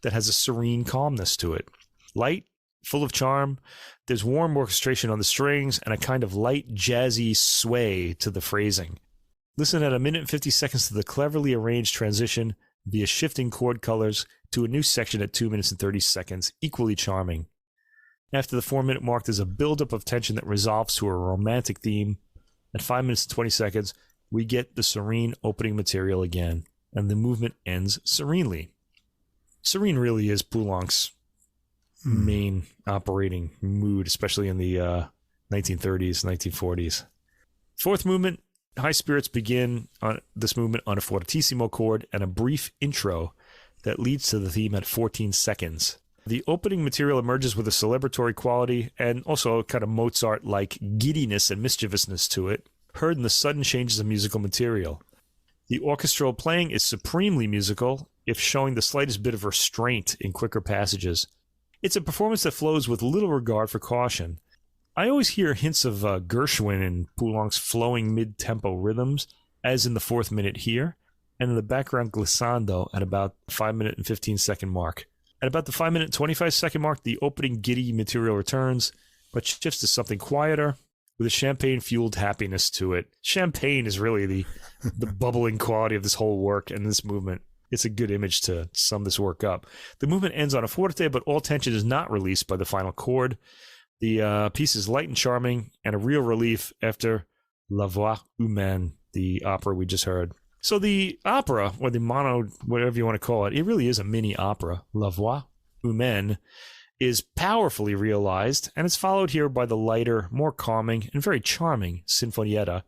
that has a serene calmness to it. Light, full of charm. There's warm orchestration on the strings and a kind of light jazzy sway to the phrasing. Listen at 1 minute and 50 seconds to the cleverly arranged transition via shifting chord colors to a new section at 2 minutes and 30 seconds, equally charming. After the 4 minute mark, there's a buildup of tension that resolves to a romantic theme. At 5 minutes and 20 seconds, we get the serene opening material again, and the movement ends serenely. Serene really is Poulenc's main operating mood, especially in the 1930s, 1940s. Fourth movement, high spirits begin on this movement on a fortissimo chord and a brief intro that leads to the theme at 14 seconds. The opening material emerges with a celebratory quality and also kind of Mozart-like giddiness and mischievousness to it, heard in the sudden changes of musical material. The orchestral playing is supremely musical, if showing the slightest bit of restraint in quicker passages. It's a performance that flows with little regard for caution. I always hear hints of Gershwin in Poulenc's flowing mid-tempo rhythms, as in the 4th minute here, and in the background glissando at about 5 minute and 15 second mark. At about the 5 minute and 25 second mark, the opening giddy material returns, but shifts to something quieter, with a champagne-fueled happiness to it. Champagne is really the bubbling quality of this whole work and this movement. It's a good image to sum this work up. The movement ends on a forte, but all tension is not released by the final chord. The piece is light and charming, and a real relief after La Voix Humaine, the opera we just heard. So the opera, or the mono, whatever you want to call it, it really is a mini opera. La Voix Humaine is powerfully realized, and it's followed here by the lighter, more calming, and very charming Sinfonietta,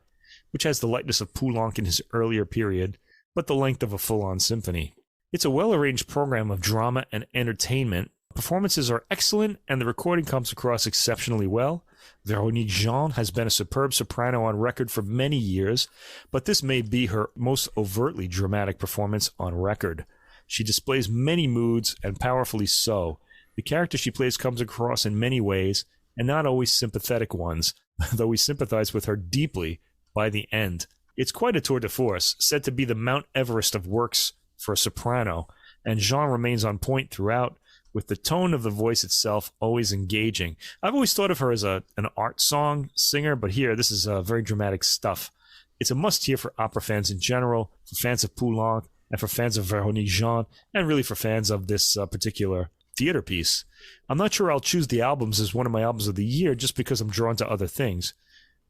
which has the lightness of Poulenc in his earlier period, but the length of a full-on symphony. It's a well-arranged program of drama and entertainment. Performances are excellent, and the recording comes across exceptionally well. Véronique Jean has been a superb soprano on record for many years, but this may be her most overtly dramatic performance on record. She displays many moods, and powerfully so. The character she plays comes across in many ways, and not always sympathetic ones, though we sympathize with her deeply by the end. It's quite a tour de force, said to be the Mount Everest of works for a soprano, and Jean remains on point throughout, with the tone of the voice itself always engaging. I've always thought of her as an art song singer, but here, this is very dramatic stuff. It's a must-hear for opera fans in general, for fans of Poulenc, and for fans of Véronique Jean, and really for fans of this particular theater piece. I'm not sure I'll choose the albums as one of my albums of the year just because I'm drawn to other things,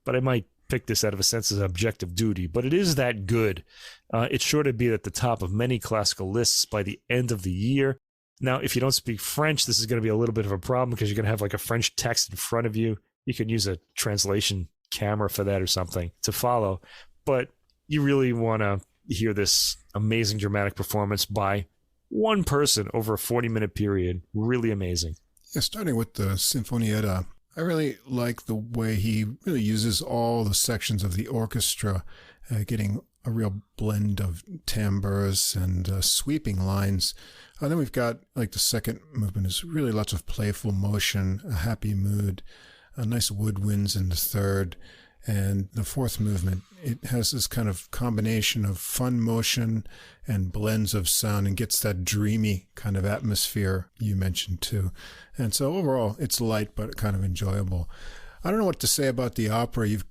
but I might pick this out of a sense of objective duty, but it is that good. It's sure to be at the top of many classical lists by the end of the year. Now, if you don't speak French, this is going to be a little bit of a problem because you're going to have like a French text in front of you. You can use a translation camera for that or something to follow, but you really want to hear this amazing dramatic performance by one person over a 40-minute period. Really amazing. Yeah, starting with the Sinfonietta, I really like the way he really uses all the sections of the orchestra, getting a real blend of timbres and sweeping lines. Then we've got, like, the second movement is really lots of playful motion, a happy mood, nice woodwinds in the third. And the fourth movement, it has this kind of combination of fun motion and blends of sound and gets that dreamy kind of atmosphere you mentioned too. And so overall, it's light but kind of enjoyable. I don't know what to say about the opera. You've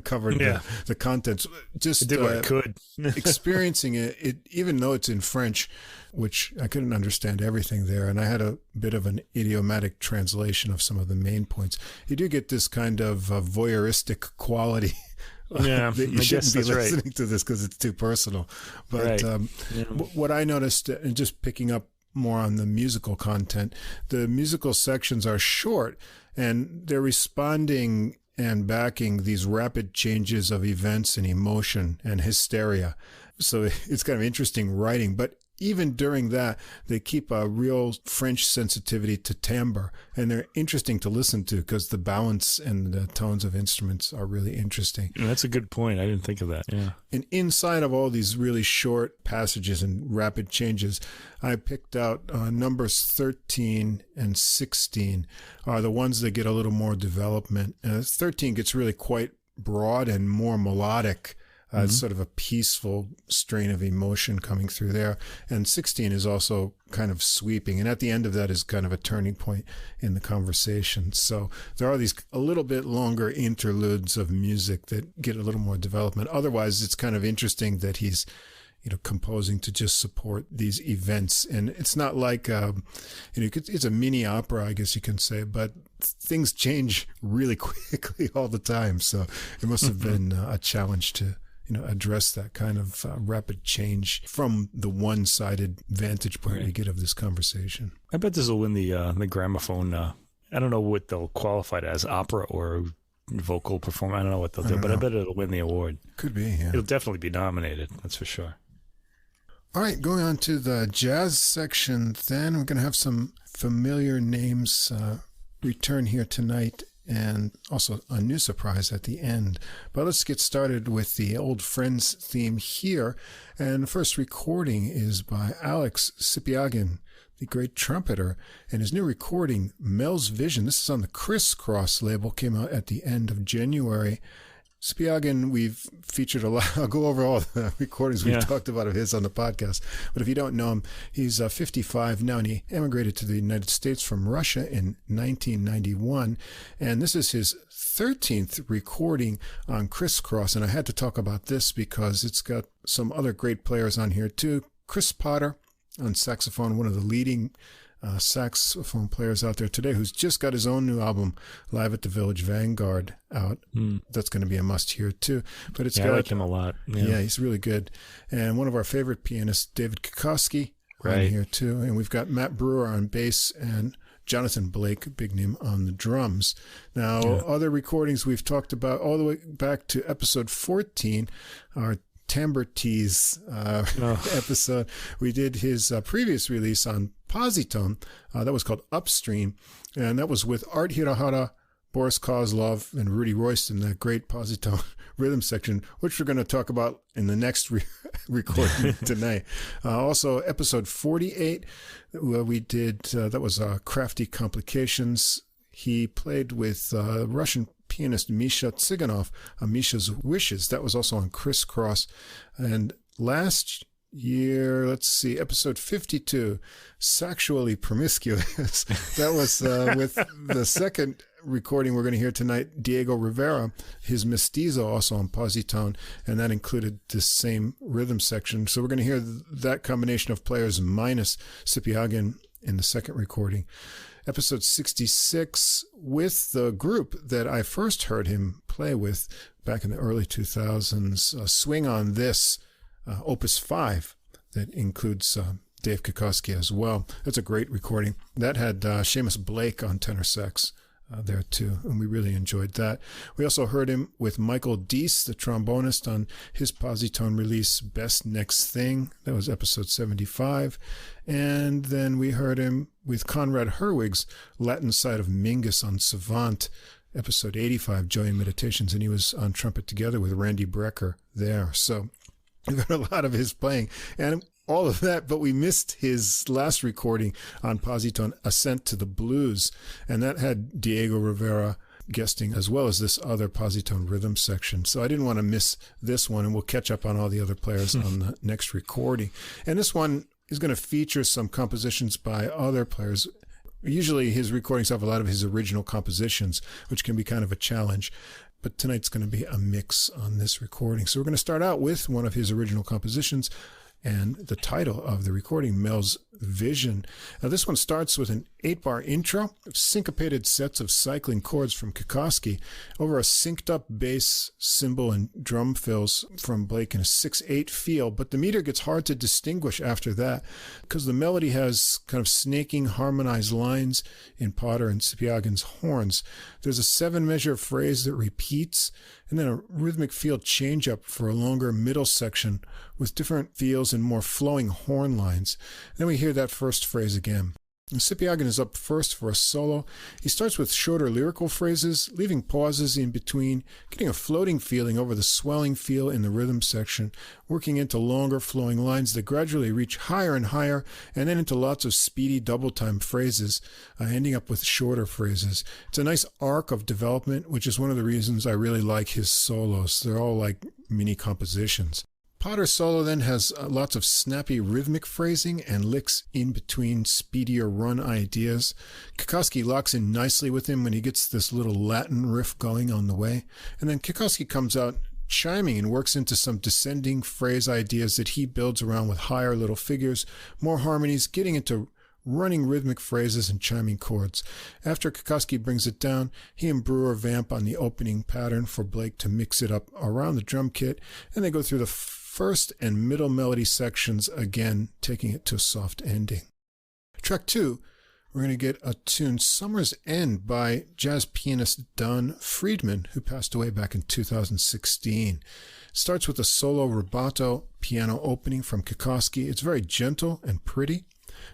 covered the contents. Just I did what I could. Experiencing it, even though it's in French, which I couldn't understand everything there, and I had a bit of an idiomatic translation of some of the main points. You do get this kind of voyeuristic quality. Yeah, that you shouldn't be listening to this because it's too personal. But what I noticed, and just picking up more on the musical content, the musical sections are short, and they're responding and backing these rapid changes of events and emotion and hysteria. So it's kind of interesting writing, but even during that, they keep a real French sensitivity to timbre, and they're interesting to listen to because the balance and the tones of instruments are really interesting. That's a good point. I didn't think of that. Yeah. And inside of all these really short passages and rapid changes, I picked out numbers 13 and 16 are the ones that get a little more development. 13 gets really quite broad and more melodic. It's sort of a peaceful strain of emotion coming through there. And 16 is also kind of sweeping. And at the end of that is kind of a turning point in the conversation. So there are these a little bit longer interludes of music that get a little more development. Otherwise, it's kind of interesting that he's, composing to just support these events. And it's not like, it's a mini opera, I guess you can say, but things change really quickly all the time. So it must have been a challenge to address that kind of rapid change from the one-sided vantage point we get of this conversation. I bet this will win the Grammophon. I don't know what they'll qualify it as, opera or vocal performance. I don't know what they'll do, but I bet it'll win the award. Could be, yeah. It'll definitely be nominated, that's for sure. All right, going on to the jazz section then. We're going to have some familiar names return here tonight, and also a new surprise at the end. But let's get started with the Old Friends theme here. And the first recording is by Alex Sipiagin, the great trumpeter. And his new recording, Mel's Vision, this is on the Crisscross label, came out at the end of January. Sipiagin, we've featured a lot. I'll go over all the recordings we've talked about of his on the podcast. But if you don't know him, he's 55 now, and he emigrated to the United States from Russia in 1991. And this is his 13th recording on Crisscross. And I had to talk about this because it's got some other great players on here too. Chris Potter on saxophone, one of the leading saxophone players out there today, who's just got his own new album, Live at the Village Vanguard, out. That's going to be a must hear too. But it's got, I like him a lot. Yeah, he's really good. And one of our favorite pianists, David Kokoski, on here too. And we've got Matt Brewer on bass and Jonathan Blake, big name, on the drums. Now, other recordings we've talked about all the way back to episode 14 are Timbre Tease episode. We did his previous release on Positone. That was called Upstream. And that was with Art Hirahara, Boris Kozlov, and Rudy Royston, that great Positone rhythm section, which we're going to talk about in the next recording tonight. Also, episode 48, we did, that was Crafty Complications. He played with Russian pianist Misha Tsiganov on Misha's Wishes. That was also on Crisscross. And last year, let's see, episode 52, Sexually Promiscuous. That was with the second recording we're going to hear tonight, Diego Rivera, his mestizo, also on Positone, and that included the same rhythm section. So we're going to hear that combination of players minus Sipiagin in the second recording. Episode 66 with the group that I first heard him play with back in the early 2000s, Swing on This, Opus 5, that includes Dave Kokoski as well. That's a great recording. That had Seamus Blake on tenor sax there too, and we really enjoyed that. We also heard him with Michael Deese, the trombonist, on his Positone release, Best Next Thing. That was episode 75. And then we heard him with Conrad Herwig's Latin side of Mingus on Savant, episode 85, Joy and Meditations, and he was on trumpet together with Randy Brecker there. So we've got a lot of his playing. And all of that, but we missed his last recording on Positone, Ascent to the Blues, and that had Diego Rivera guesting as well as this other Positone rhythm section. So I didn't want to miss this one, and we'll catch up on all the other players on the next recording. And this one is going to feature some compositions by other players. Usually his recordings have a lot of his original compositions, which can be kind of a challenge. But tonight's going to be a mix on this recording. So we're going to start out with one of his original compositions, and the title of the recording, Mel's Vision. Now, this one starts with an 8-bar intro, syncopated sets of cycling chords from Kokoski over a synced-up bass, cymbal, and drum fills from Blake in a 6/8 feel, but the meter gets hard to distinguish after that because the melody has kind of snaking harmonized lines in Potter and Sipiagin's horns. There's a 7-measure phrase that repeats, and then a rhythmic feel change-up for a longer middle section with different feels and more flowing horn lines. And then we hear that first phrase again. Sipiagin is up first for a solo. He starts with shorter lyrical phrases, leaving pauses in between, getting a floating feeling over the swelling feel in the rhythm section, working into longer flowing lines that gradually reach higher and higher, and then into lots of speedy double-time phrases, ending up with shorter phrases. It's a nice arc of development, which is one of the reasons I really like his solos. They're all like mini compositions. Potter's solo then has lots of snappy rhythmic phrasing and licks in between speedier run ideas. Kokoski locks in nicely with him when he gets this little Latin riff going on the way. And then Kokoski comes out chiming and works into some descending phrase ideas that he builds around with higher little figures, more harmonies, getting into running rhythmic phrases and chiming chords. After Kokoski brings it down, he and Brewer vamp on the opening pattern for Blake to mix it up around the drum kit, and they go through the first and middle melody sections again, taking it to a soft ending. Track 2, we're going to get a tune Summer's End by jazz pianist Don Friedman, who passed away back in 2016. Starts with a solo rubato piano opening from Kokoski. It's very gentle and pretty.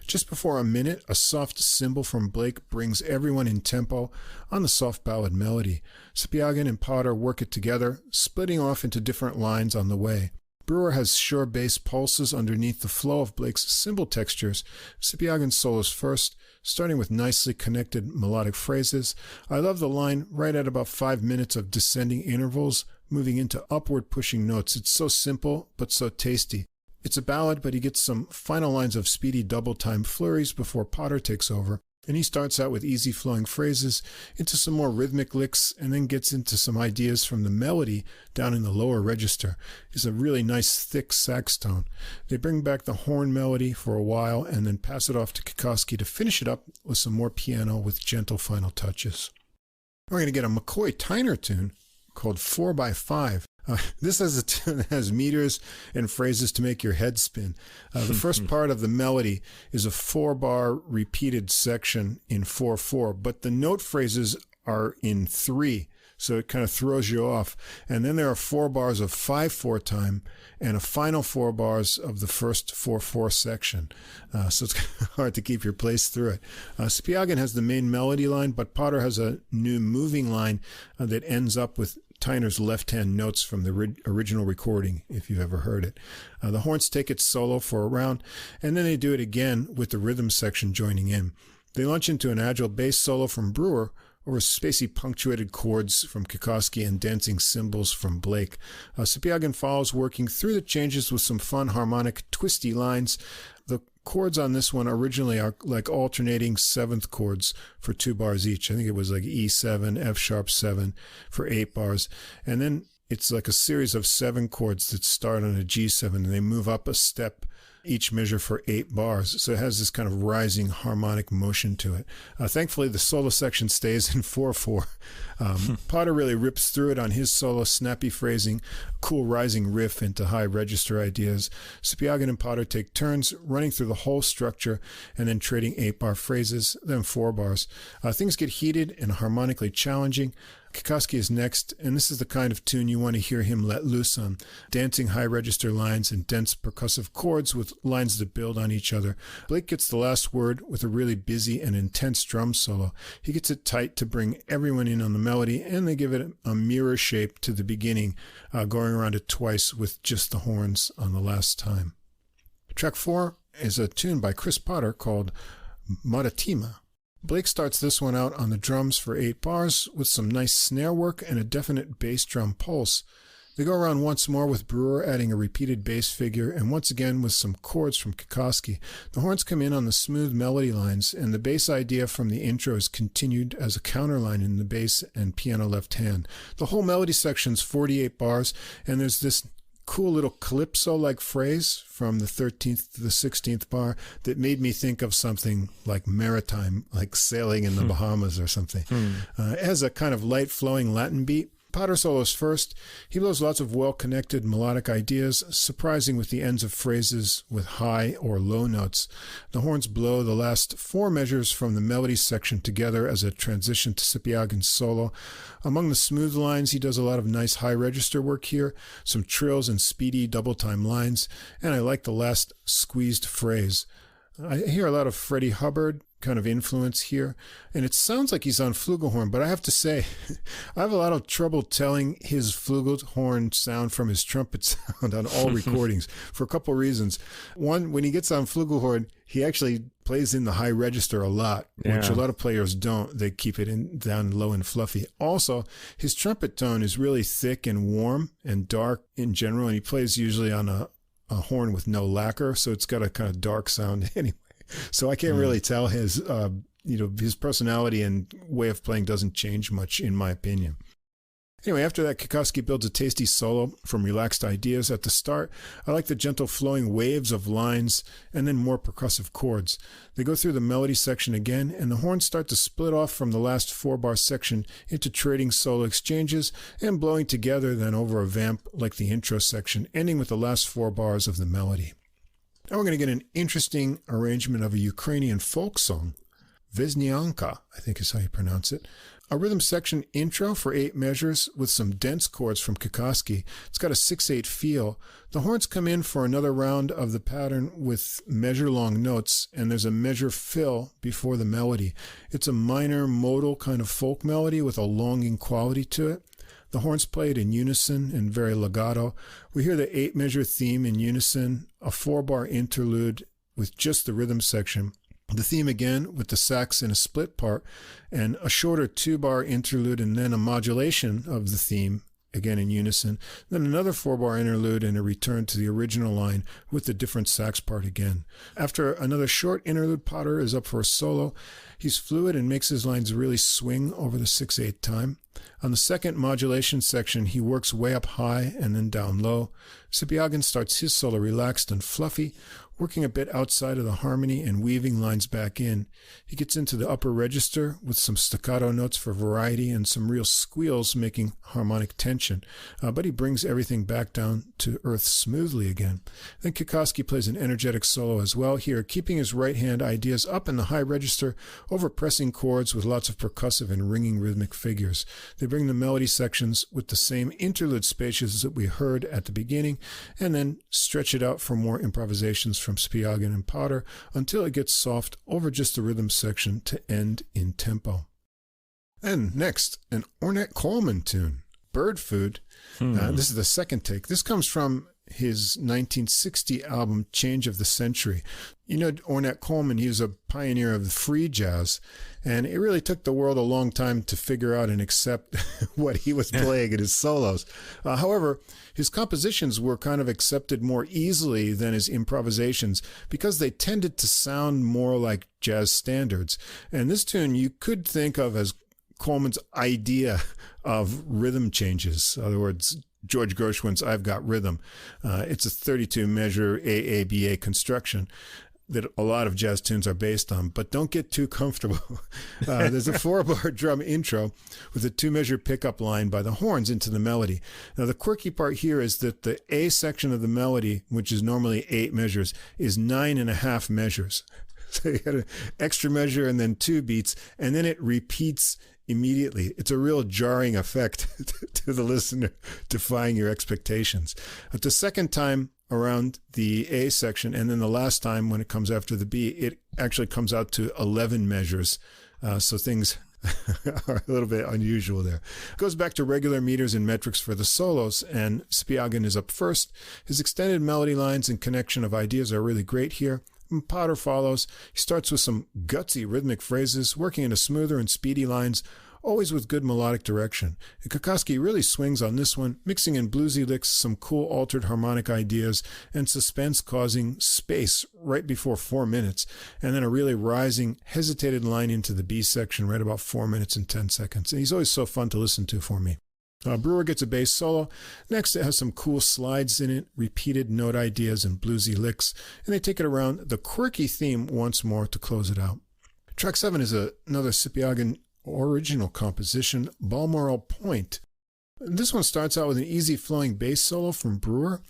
Just before a minute, a soft cymbal from Blake brings everyone in tempo on the soft ballad melody. Sipiagin and Potter work it together, splitting off into different lines on the way. Brewer has sure bass pulses underneath the flow of Blake's cymbal textures. Sipiagin solos first, starting with nicely connected melodic phrases. I love the line right at about 5 minutes of descending intervals, moving into upward pushing notes. It's so simple, but so tasty. It's a ballad, but he gets some final lines of speedy double-time flurries before Potter takes over. And he starts out with easy flowing phrases into some more rhythmic licks and then gets into some ideas from the melody down in the lower register. It's a really nice thick sax tone. They bring back the horn melody for a while and then pass it off to Kokoski to finish it up with some more piano with gentle final touches. We're going to get a McCoy Tyner tune called 4x5. This has a tune that has meters and phrases to make your head spin. The first part of the melody is a 4-bar repeated section in 4/4, but the note phrases are in 3, so it kind of throws you off. And then there are 4 bars of 5/4 time and a final 4 bars of the first 4/4 section. So it's hard to keep your place through it. Sipiagin has the main melody line, but Potter has a new moving line that ends up with Tyner's left-hand notes from the original recording, if you've ever heard it. The horns take it solo for a round, and then they do it again with the rhythm section joining in. They launch into an agile bass solo from Brewer over spacey punctuated chords from Kokoski and dancing cymbals from Blake. Sipiagin follows, working through the changes with some fun harmonic twisty lines. The chords on this one originally are like alternating 7th chords for 2 bars each. I think it was like E7, F sharp 7 for 8 bars. And then it's like a series of 7 chords that start on a G7 and they move up a step each measure for 8 bars. So it has this kind of rising harmonic motion to it. Thankfully, the solo section stays in 4/4. Potter really rips through it on his solo, snappy phrasing, cool rising riff into high register ideas. Sipiagin and Potter take turns running through the whole structure and then trading 8-bar phrases, then 4 bars. Things get heated and harmonically challenging. Kokoski is next, and this is the kind of tune you want to hear him let loose on. Dancing high register lines and dense percussive chords with lines that build on each other. Blake gets the last word with a really busy and intense drum solo. He gets it tight to bring everyone in on the melody, and they give it a mirror shape to the beginning, going around it twice with just the horns on the last time. Track 4 is a tune by Chris Potter called Marittima. Blake starts this one out on the drums for 8 bars with some nice snare work and a definite bass drum pulse. They go around once more with Brewer adding a repeated bass figure and once again with some chords from Kokoski. The horns come in on the smooth melody lines and the bass idea from the intro is continued as a counterline in the bass and piano left hand. The whole melody section's 48 bars and there's this cool little calypso-like phrase from the 13th to the 16th bar that made me think of something like maritime, like sailing in the Bahamas or something. It has a kind of light flowing Latin beat. Pater solos first. He blows lots of well-connected melodic ideas, surprising with the ends of phrases with high or low notes. The horns blow the last 4 measures from the melody section together as a transition to Sipiagin's solo. Among the smooth lines, he does a lot of nice high register work here, some trills and speedy double-time lines, and I like the last squeezed phrase. I hear a lot of Freddie Hubbard kind of influence here, and it sounds like he's on flugelhorn, but I have to say, I have a lot of trouble telling his flugelhorn sound from his trumpet sound on all recordings for a couple of reasons. One, when he gets on flugelhorn, he actually plays in the high register a lot, which a lot of players don't. They keep it down low and fluffy. Also, his trumpet tone is really thick and warm and dark in general, and he plays usually on a horn with no lacquer, so it's got a kind of dark sound anyway. So I can't really tell his personality and way of playing doesn't change much, in my opinion. Anyway, after that, Kikoski builds a tasty solo from relaxed ideas at the start. I like the gentle flowing waves of lines and then more percussive chords. They go through the melody section again, and the horns start to split off from the last 4-bar section into trading solo exchanges and blowing together then over a vamp like the intro section, ending with the last 4 bars of the melody. Now we're going to get an interesting arrangement of a Ukrainian folk song, Vesnyanka, I think is how you pronounce it. A rhythm section intro for 8 measures with some dense chords from Kikoski. It's got a 6/8 feel. The horns come in for another round of the pattern with measure-long notes, and there's a measure fill before the melody. It's a minor modal kind of folk melody with a longing quality to it. The horns play it in unison and very legato. We hear the 8-measure theme in unison, a 4-bar interlude with just the rhythm section, the theme again with the sax in a split part, and a shorter 2-bar interlude and then a modulation of the theme, again in unison, then another 4-bar interlude and a return to the original line with the different sax part again. After another short interlude, Pater is up for a solo. He's fluid and makes his lines really swing over the 6/8 time. On the second modulation section, he works way up high and then down low. Sipiagin starts his solo relaxed and fluffy, working a bit outside of the harmony and weaving lines back in. He gets into the upper register with some staccato notes for variety and some real squeals making harmonic tension, but he brings everything back down to earth smoothly again. Then Kikoski plays an energetic solo as well here, keeping his right hand ideas up in the high register over pressing chords with lots of percussive and ringing rhythmic figures. They bring the melody sections with the same interlude spaces that we heard at the beginning, and then stretch it out for more improvisations from Sipiagin and Pater until it gets soft over just the rhythm section to end in tempo. And next, an Ornette Coleman tune, Bird Food. This is the second take. This comes from his 1960 album, Change of the Century. You know, Ornette Coleman, he was a pioneer of the free jazz, and it really took the world a long time to figure out and accept what he was playing in his solos. However, his compositions were kind of accepted more easily than his improvisations because they tended to sound more like jazz standards. And this tune you could think of as Coleman's idea of rhythm changes. In other words, George Gershwin's I've Got Rhythm. It's a 32-measure AABA construction that a lot of jazz tunes are based on, but don't get too comfortable. There's a 4-bar drum intro with a 2-measure pickup line by the horns into the melody. Now, the quirky part here is that the A section of the melody, which is normally 8 measures, is 9.5 measures. So you got an extra measure and then 2 beats, and then it repeats immediately. It's a real jarring effect to the listener, defying your expectations. At the second time around the A section, and then the last time when it comes after the B, it actually comes out to 11 measures. So things are a little bit unusual there. It goes back to regular meters and metrics for the solos, and Sipiagin is up first. His extended melody lines and connection of ideas are really great here. And Pater follows. He starts with some gutsy rhythmic phrases, working into smoother and speedy lines, always with good melodic direction. And Kikoski really swings on this one, mixing in bluesy licks, some cool altered harmonic ideas, and suspense causing space right before 4 minutes, and then a really rising, hesitated line into the B section right about 4 minutes and 10 seconds. And he's always so fun to listen to for me. Brewer gets a bass solo. Next, it has some cool slides in it, repeated note ideas and bluesy licks, and they take it around the quirky theme once more to close it out. Track 7 is another Sipiagin original composition, Balmoral Point. This one starts out with an easy flowing bass solo from Brewer.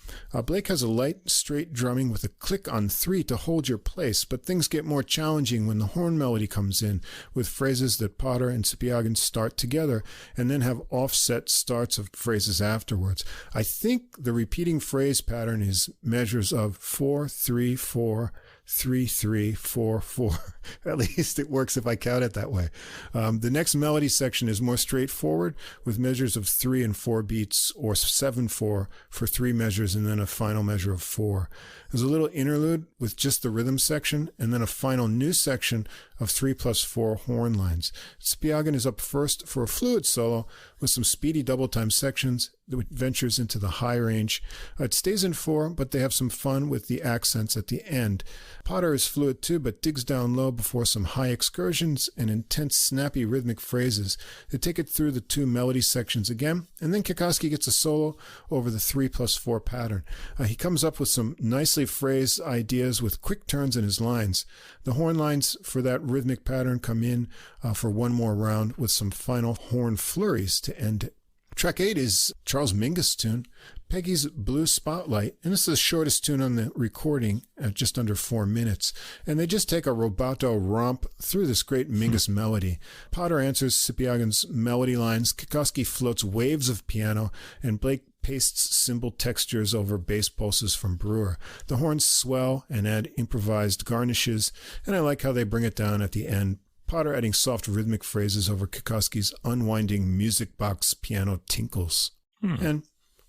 Blake has a light, straight drumming with a click on 3 to hold your place, but things get more challenging when the horn melody comes in, with phrases that Potter and Sipiagin start together and then have offset starts of phrases afterwards. I think the repeating phrase pattern is measures of 4-3-4, 3-3-4-4. At least it works if I count it that way. The next melody section is more straightforward, with measures of 3 and 4 beats, or 7-4 for 3 measures, and then a final measure of 4. There's a little interlude with just the rhythm section, and then a final new section of 3+4 horn lines. Sipiagin is up first for a fluid solo with some speedy double time sections that ventures into the high range. It stays in 4, but they have some fun with the accents at the end. Potter is fluid too, but digs down low before some high excursions and intense snappy rhythmic phrases. They take it through the 2 melody sections again, and then Kikoski gets a solo over the 3+4 pattern. He comes up with some nicely phrased ideas with quick turns in his lines. The horn lines for that rhythmic pattern come in for one more round with some final horn flurries to end it. Track 8 is Charles Mingus' tune, Peggy's Blue Spotlight, and this is the shortest tune on the recording at just under 4 minutes. And they just take a rubato romp through this great Mingus melody. Potter answers Sipiagin's melody lines, Kikoski floats waves of piano, and Blake pastes cymbal textures over bass pulses from Brewer. The horns swell and add improvised garnishes, and I like how they bring it down at the end. Potter adding soft rhythmic phrases over Kikoski's unwinding music box piano tinkles. And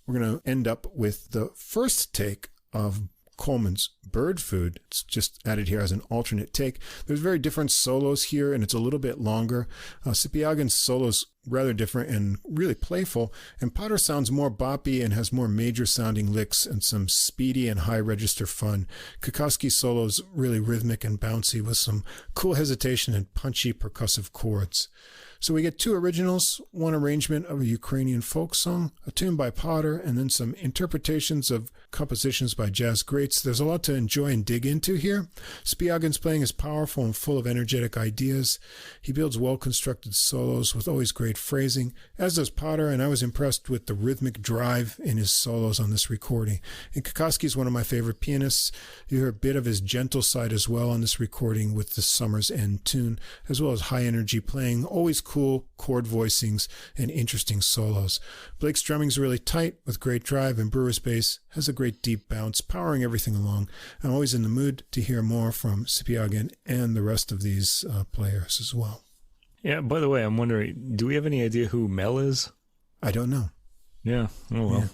we're going to end up with the first take of Coleman's Bird Food. It's just added here as an alternate take. There's very different solos here, and it's a little bit longer. Sipiagin's solo's rather different and really playful, and Potter sounds more boppy and has more major sounding licks and some speedy and high register fun. Kikoski's solo's really rhythmic and bouncy with some cool hesitation and punchy percussive chords. So we get 2 originals, one arrangement of a Ukrainian folk song, a tune by Potter, and then some interpretations of compositions by jazz greats. There's a lot to enjoy and dig into here. Sipiagin's playing is powerful and full of energetic ideas. He builds well-constructed solos with always great phrasing, as does Potter, and I was impressed with the rhythmic drive in his solos on this recording. And Kikoski's one of my favorite pianists. You hear a bit of his gentle side as well on this recording with the Summer's End tune, as well as high-energy playing, always cool chord voicings and interesting solos. Blake's drumming's really tight with great drive, and Brewer's bass has a great deep bounce, powering everything along. I'm always in the mood to hear more from Sipiagin and the rest of these players as well. Yeah, by the way, I'm wondering, do we have any idea who Mel is? I don't know. Yeah. Oh well. Yeah.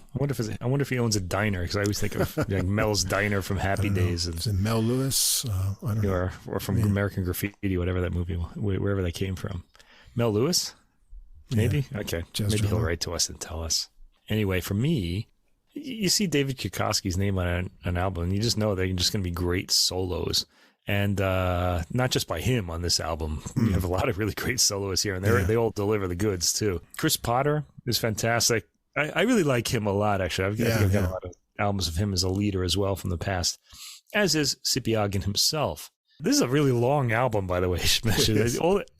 I wonder if he owns a diner, because I always think of like Mel's Diner from Happy Days. Is it Mel Lewis? I don't know. Or from American Graffiti, whatever that movie, wherever that came from. Mel Lewis? Maybe? Yeah. Okay. Maybe he'll write to us and tell us. Anyway, for me, you see David Kikoski's name on an album, and you just know they're just going to be great solos. And not just by him on this album. You have a lot of really great soloists here, and they all deliver the goods, too. Chris Potter is fantastic. I really like him a lot, actually. I've got a lot of albums of him as a leader as well from the past, as is Sipiagin himself. This is a really long album, by the way.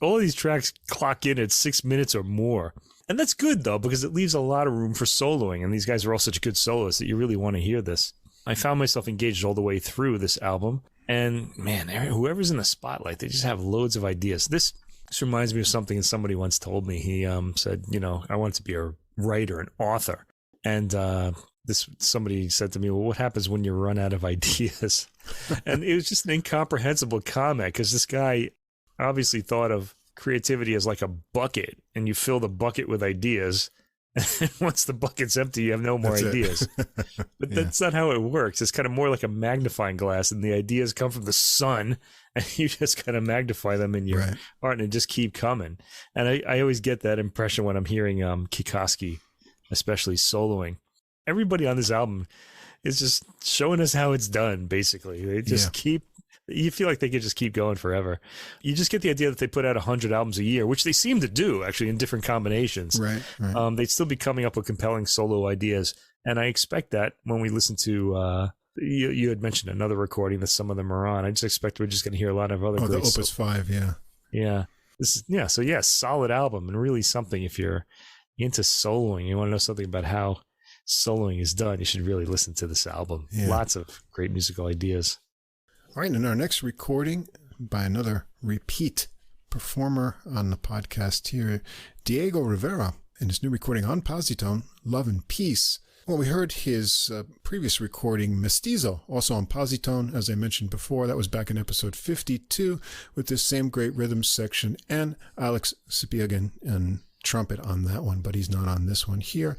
All these tracks clock in at 6 minutes or more. And that's good, though, because it leaves a lot of room for soloing. And these guys are all such good soloists that you really want to hear this. I found myself engaged all the way through this album. And, man, whoever's in the spotlight, they just have loads of ideas. This reminds me of something somebody once told me. He said, I want to be a writer, an author. And somebody said to me, well, what happens when you run out of ideas? And it was just an incomprehensible comment, because this guy obviously thought of creativity as like a bucket, and you fill the bucket with ideas. And once the bucket's empty, you have no more ideas. But that's not how it works. It's kind of more like a magnifying glass, and the ideas come from the sun, and you just kind of magnify them in your art and just keep coming. And I always get that impression when I'm hearing Kikoski, especially soloing. Everybody on this album is just showing us how it's done, basically. They just keep You feel like they could just keep going forever. You just get the idea that they put out 100 albums a year, which they seem to do, actually, in different combinations. Right. They'd still be coming up with compelling solo ideas. And I expect that when we listen to, you had mentioned another recording that some of them are on. I just expect we're just going to hear a lot of other great the Opus 5, yeah. Yeah. Solid album, and really something. If you're into soloing, you want to know something about how soloing is done, you should really listen to this album. Yeah. Lots of great musical ideas. All right, and our next recording by another repeat performer on the podcast here, Diego Rivera, and his new recording on Positone, Love and Peace. Well, we heard his previous recording, Mestizo, also on Positone, as I mentioned before. That was back in episode 52 with this same great rhythm section, and Alex Sipiagin and trumpet on that one, but he's not on this one here.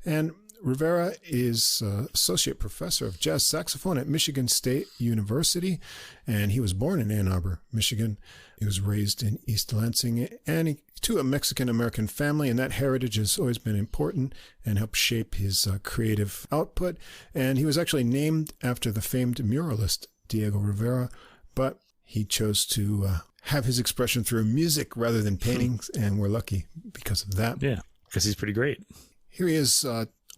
And Rivera is associate professor of jazz saxophone at Michigan State University, and he was born in Ann Arbor, Michigan. He was raised in East Lansing, and to a Mexican-American family, and that heritage has always been important and helped shape his creative output. And he was actually named after the famed muralist Diego Rivera, but he chose to have his expression through music rather than paintings, and we're lucky because of that. Yeah, because he's pretty great. Here he is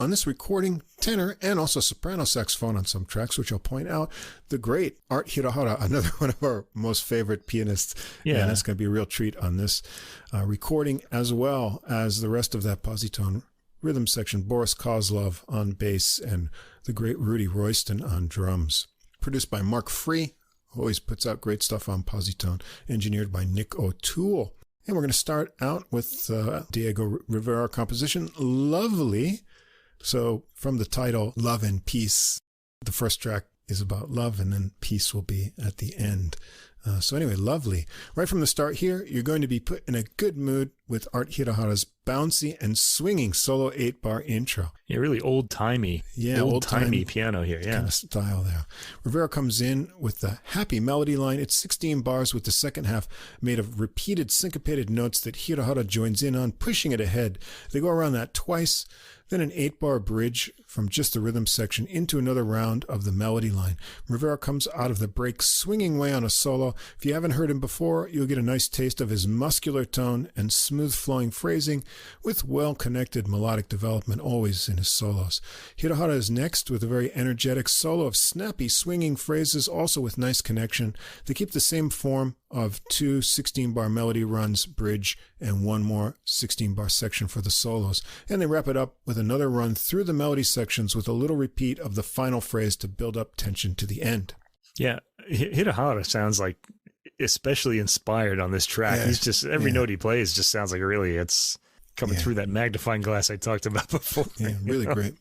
on this recording, tenor and also soprano saxophone on some tracks, which I'll point out. The great Art Hirahara, another one of our most favorite pianists. Yeah. And it's going to be a real treat on this recording, as well as the rest of that Positone rhythm section. Boris Kozlov on bass and the great Rudy Royston on drums. Produced by Mark Free, who always puts out great stuff on Positone. Engineered by Nick O'Toole. And we're going to start out with Diego Rivera composition, Lovely. So from the title, Love and Peace, the first track is about love, and then peace will be at the end. So anyway, Lovely. Right from the start here, you're going to be put in a good mood with Art Hirahara's bouncy and swinging solo 8-bar intro. Yeah, really old-timey. Yeah, old-timey piano here, yeah. Kind of style there. Rivera comes in with the happy melody line. It's 16 bars with the second half made of repeated syncopated notes that Hirahara joins in on, pushing it ahead. They go around that twice. Then an 8-bar bridge from just the rhythm section into another round of the melody line. Rivera comes out of the break swinging way on a solo. If you haven't heard him before, you'll get a nice taste of his muscular tone and smooth flowing phrasing with well-connected melodic development always in his solos. Hirahara is next with a very energetic solo of snappy swinging phrases, also with nice connection. They keep the same form of 2 16-bar melody runs, bridge, and one more 16-bar section for the solos. And they wrap it up with another run through the melody sections with a little repeat of the final phrase to build up tension to the end. Yeah, Hirahara sounds like especially inspired on this track. He's just, every note he plays just sounds like really it's coming through that magnifying glass I talked about before. Yeah, really great.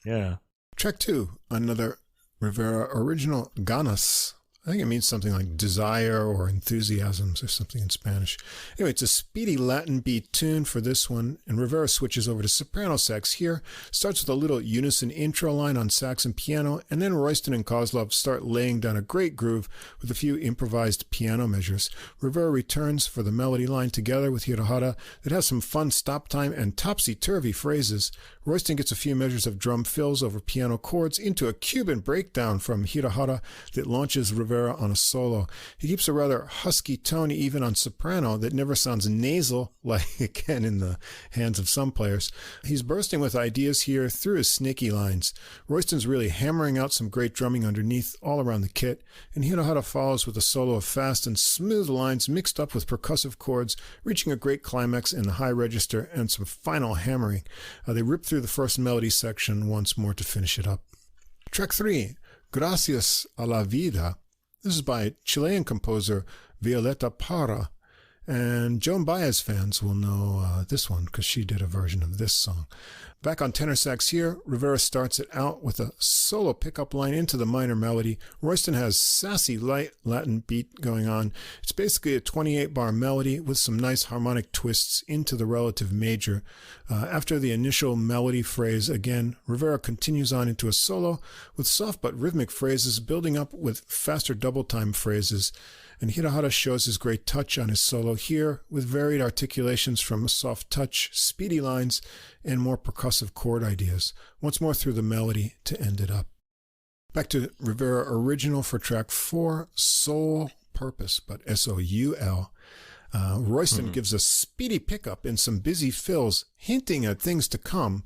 Yeah. Track 2, another Rivera original, Ganas. I think it means something like desire or enthusiasms or something in Spanish. Anyway, it's a speedy Latin beat tune for this one, and Rivera switches over to soprano sax here, starts with a little unison intro line on sax and piano, and then Royston and Kozlov start laying down a great groove with a few improvised piano measures. Rivera returns for the melody line together with Hirahara that has some fun stop time and topsy-turvy phrases. Royston gets a few measures of drum fills over piano chords into a Cuban breakdown from Hirahara that launches Rivera on a solo. He keeps a rather husky tone even on soprano that never sounds nasal like it can in the hands of some players. He's bursting with ideas here through his snaky lines. Royston's really hammering out some great drumming underneath all around the kit, and Hirahara follows with a solo of fast and smooth lines mixed up with percussive chords, reaching a great climax in the high register and some final hammering. They rip through the first melody section once more to finish it up. Track 3, Gracias a la Vida. This is by Chilean composer Violeta Parra, and Joan Baez fans will know this one because she did a version of this song. Back on tenor sax here, Rivera starts it out with a solo pickup line into the minor melody. Royston has sassy light Latin beat going on. It's basically a 28-bar melody with some nice harmonic twists into the relative major. After the initial melody phrase, again, Rivera continues on into a solo with soft but rhythmic phrases building up with faster double time phrases. And Hirahara shows his great touch on his solo here with varied articulations from soft touch, speedy lines, and more percussive chord ideas, once more through the melody to end it up. Back to Rivera original for track 4, Soul Purpose, but S-O-U-L. Royston gives a speedy pickup in some busy fills, hinting at things to come,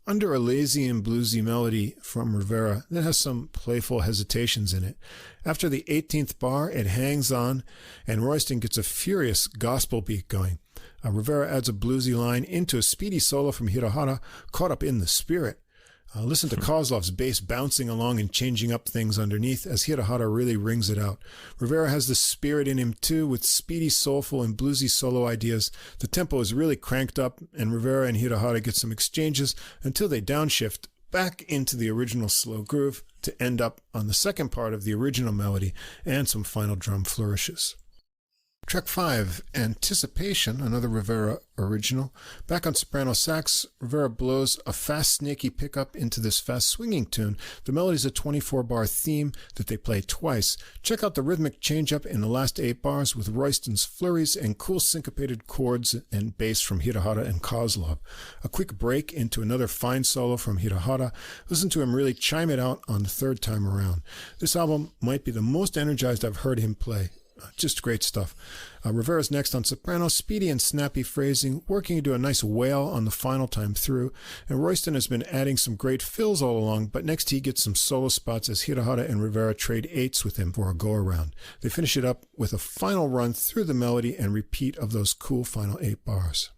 under a lazy and bluesy melody from Rivera that has some playful hesitations in it. After the 18th bar, it hangs on, and Royston gets a furious gospel beat going. Rivera adds a bluesy line into a speedy solo from Hirahara, caught up in the spirit. Listen to Kozlov's bass bouncing along and changing up things underneath as Hirahara really rings it out. Rivera has the spirit in him too, with speedy, soulful, and bluesy solo ideas. The tempo is really cranked up, and Rivera and Hirahara get some exchanges until they downshift back into the original slow groove to end up on the second part of the original melody and some final drum flourishes. Track 5, Anticipation, another Rivera original. Back on soprano sax, Rivera blows a fast, snaky pickup into this fast swinging tune. The melody's a 24-bar theme that they play twice. Check out the rhythmic change-up in the last 8 bars with Royston's flurries and cool syncopated chords and bass from Hirahara and Kozlov. A quick break into another fine solo from Hirahara. Listen to him really chime it out on the third time around. This album might be the most energized I've heard him play. Just great stuff. Rivera's next on soprano, speedy and snappy phrasing, working into a nice wail on the final time through. And Royston has been adding some great fills all along, but next he gets some solo spots as Hirahara and Rivera trade 8s with him for a go-around. They finish it up with a final run through the melody and repeat of those cool final 8 bars.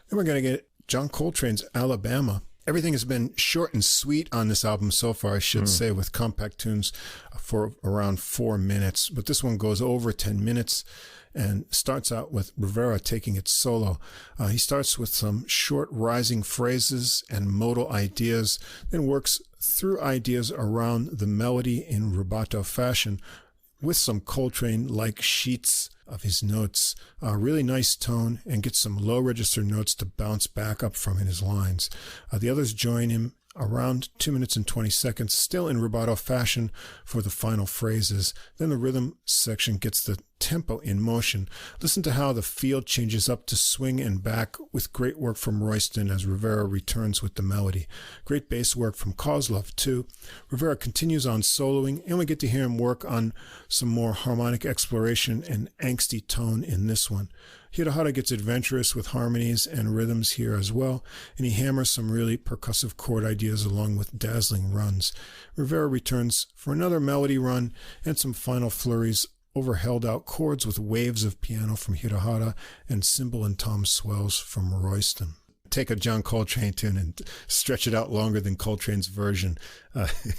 Then we're going to get John Coltrane's Alabama. Everything has been short and sweet on this album so far, I should say, with compact tunes for around 4 minutes. But this one goes over 10 minutes and starts out with Rivera taking it solo. He starts with some short rising phrases and modal ideas, then works through ideas around the melody in rubato fashion with some Coltrane-like sheets of his notes. A really nice tone, and gets some low register notes to bounce back up from in his lines. The others join him around 2 minutes and 20 seconds, still in rubato fashion for the final phrases. Then the rhythm section gets the tempo in motion. Listen to how the feel changes up to swing and back with great work from Royston as Rivera returns with the melody. Great bass work from Kozlov too. Rivera continues on soloing, and we get to hear him work on some more harmonic exploration and angsty tone in this one. Hirahara gets adventurous with harmonies and rhythms here as well, and he hammers some really percussive chord ideas along with dazzling runs. Rivera returns for another melody run and some final flurries over held-out chords with waves of piano from Hirahara and cymbal and tom swells from Royston. Take a John Coltrane tune and stretch it out longer than Coltrane's version.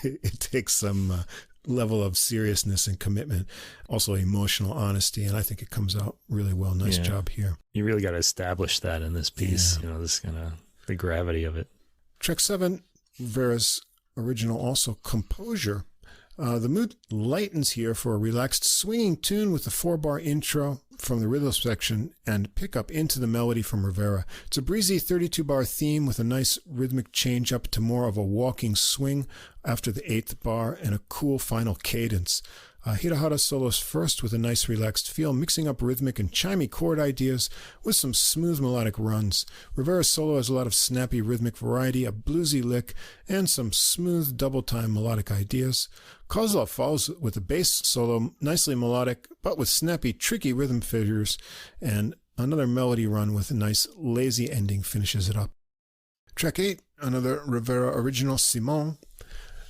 It takes some level of seriousness and commitment, also emotional honesty, and I think it comes out really well. Nice job here. You really got to establish that in this piece, this kind of the gravity of it. Track 7, Rivera's original, also Composure. The mood lightens here for a relaxed swinging tune with a 4-bar intro from the rhythm section and pick up into the melody from Rivera. It's a breezy 32-bar theme with a nice rhythmic change up to more of a walking swing after the 8th bar and a cool final cadence. Hirahara solos first with a nice relaxed feel, mixing up rhythmic and chimey chord ideas with some smooth melodic runs. Rivera's solo has a lot of snappy rhythmic variety, a bluesy lick, and some smooth double-time melodic ideas. Kozlov follows with a bass solo, nicely melodic, but with snappy, tricky rhythm figures, and another melody run with a nice, lazy ending finishes it up. Track 8, another Rivera original, Simone.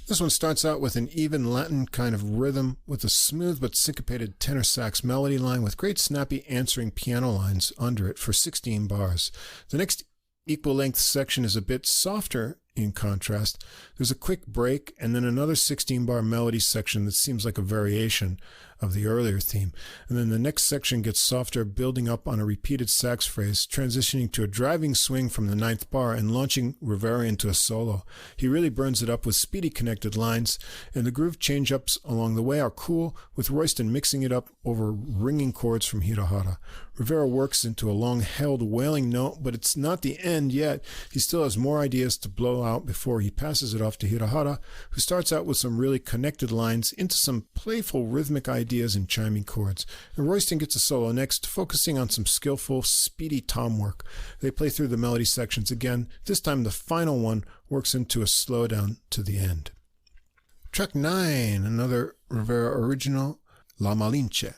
This one starts out with an even Latin kind of rhythm with a smooth but syncopated tenor sax melody line with great snappy answering piano lines under it for 16 bars. The next equal length section is a bit softer in contrast. There's a quick break and then another 16-bar melody section that seems like a variation of the earlier theme. And then the next section gets softer, building up on a repeated sax phrase, transitioning to a driving swing from the 9th bar and launching Rivera into a solo. He really burns it up with speedy connected lines, and the groove change-ups along the way are cool, with Royston mixing it up over ringing chords from Hirahara. Rivera works into a long-held wailing note, but it's not the end yet. He still has more ideas to blow out before he passes it off to Hirahara, who starts out with some really connected lines into some playful rhythmic ideas and chiming chords. And Royston gets a solo next, focusing on some skillful, speedy tom work. They play through the melody sections again. This time the final one works into a slowdown to the end. Track 9, another Rivera original, La Malinche.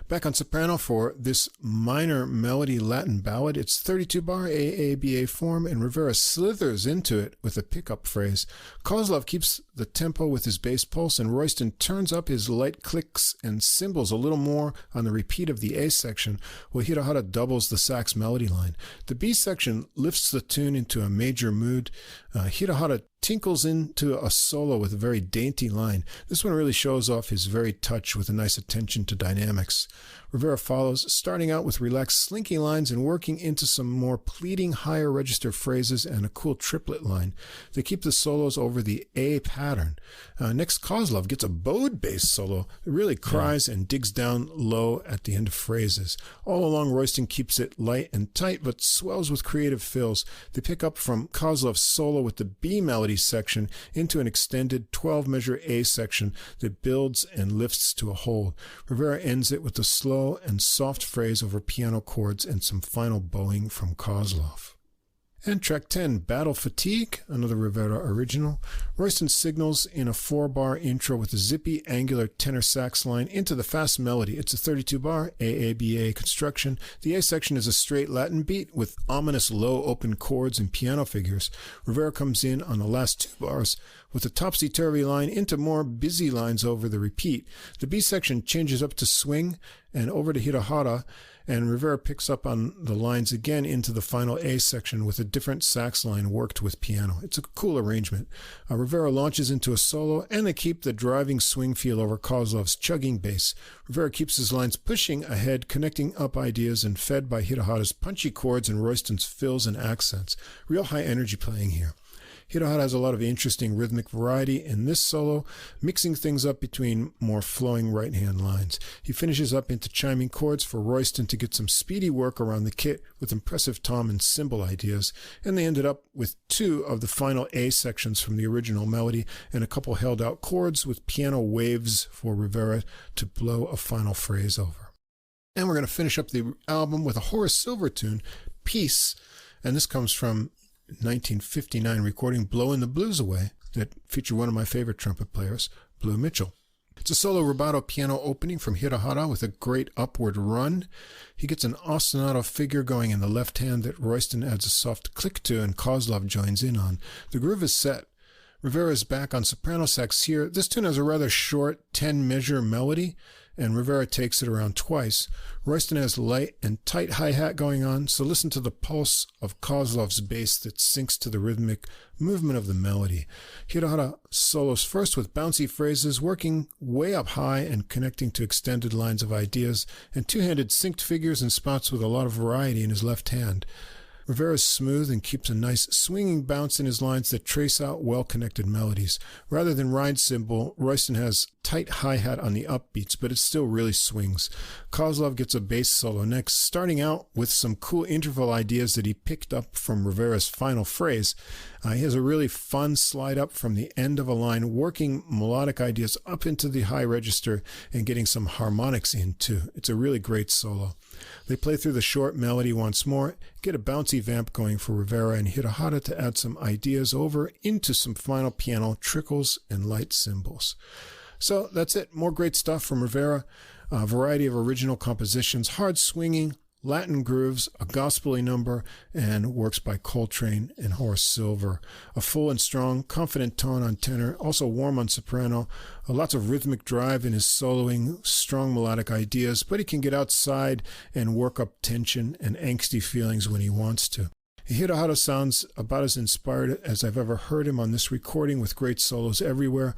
Back on soprano for this minor melody Latin ballad. It's 32-bar AABA form, and Rivera slithers into it with a pickup phrase. Kozlov keeps the tempo with his bass pulse, and Royston turns up his light clicks and cymbals a little more on the repeat of the A section, while Hirahara doubles the sax melody line. The B section lifts the tune into a major mood. Hirahara tinkles into a solo with a very dainty line. This one really shows off his very touch with a nice attention to dynamics. Rivera follows, starting out with relaxed slinky lines and working into some more pleading higher register phrases and a cool triplet line. They keep the solos over the A pattern. Next, Kozlov gets a bowed bass solo that really cries and digs down low at the end of phrases. All along, Royston keeps it light and tight, but swells with creative fills. They pick up from Kozlov's solo with the B melody section into an extended 12-measure A section that builds and lifts to a hold. Rivera ends it with a slow and soft phrase over piano chords and some final bowing from Kozlov. And track 10, Battle Fatigue, another Rivera original. Royston signals in a 4-bar intro with a zippy, angular tenor sax line into the fast melody. It's a 32-bar AABA construction. The A section is a straight Latin beat with ominous low open chords and piano figures. Rivera comes in on the last 2 bars with a topsy-turvy line into more busy lines over the repeat. The B section changes up to swing and over to Hirahara, and Rivera picks up on the lines again into the final A section with a different sax line worked with piano. It's a cool arrangement. Rivera launches into a solo, and they keep the driving swing feel over Kozlov's chugging bass. Rivera keeps his lines pushing ahead, connecting up ideas, and fed by Hirahara's punchy chords and Royston's fills and accents. Real high energy playing here. Hirahara has a lot of interesting rhythmic variety in this solo, mixing things up between more flowing right-hand lines. He finishes up into chiming chords for Royston to get some speedy work around the kit with impressive tom and cymbal ideas, and they ended up with 2 of the final A sections from the original melody and a couple held-out chords with piano waves for Rivera to blow a final phrase over. And we're going to finish up the album with a Horace Silver tune, Peace, and this comes from 1959 recording Blowin' the Blues Away that featured one of my favorite trumpet players, Blue Mitchell. It's a solo rubato piano opening from Hirahara with a great upward run. He gets an ostinato figure going in the left hand that Royston adds a soft click to and Kozlov joins in on. The groove is set. Rivera is back on soprano sax here. This tune has a rather short 10-measure melody, and Rivera takes it around twice. Royston has light and tight hi-hat going on, so listen to the pulse of Kozlov's bass that syncs to the rhythmic movement of the melody. Hirahara solos first with bouncy phrases, working way up high and connecting to extended lines of ideas, and two-handed synced figures and spots with a lot of variety in his left hand. Rivera is smooth and keeps a nice swinging bounce in his lines that trace out well-connected melodies. Rather than ride cymbal, Royston has tight hi-hat on the upbeats, but it still really swings. Kozlov gets a bass solo next, starting out with some cool interval ideas that he picked up from Rivera's final phrase. He has a really fun slide up from the end of a line, working melodic ideas up into the high register and getting some harmonics in too. It's a really great solo. They play through the short melody once more, get a bouncy vamp going for Rivera and Hirahara to add some ideas over into some final piano trickles and light cymbals. So that's it. More great stuff from Rivera. A variety of original compositions, hard swinging, Latin grooves, a gospel-y number, and works by Coltrane and Horace Silver. A full and strong, confident tone on tenor, also warm on soprano, lots of rhythmic drive in his soloing, strong melodic ideas, but he can get outside and work up tension and angsty feelings when he wants to. Hirahara sounds about as inspired as I've ever heard him on this recording, with great solos everywhere.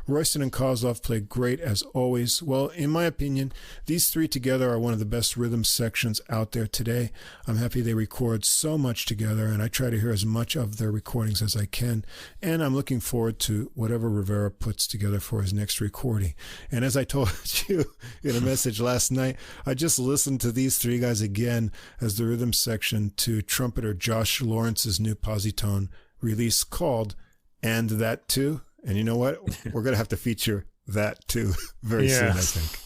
Royston and Kozlov played great as always. Well, in my opinion, these three together are one of the best rhythm sections out there today. I'm happy they record so much together, and I try to hear as much of their recordings as I can, and I'm looking forward to whatever Rivera puts together for his next recording. And as I told you in a message last night, I just listened to these three guys again as the rhythm section to trumpeter Josh Lawrence's new positone release called And That Too. And you know what? We're going to have to feature that too very soon, I think.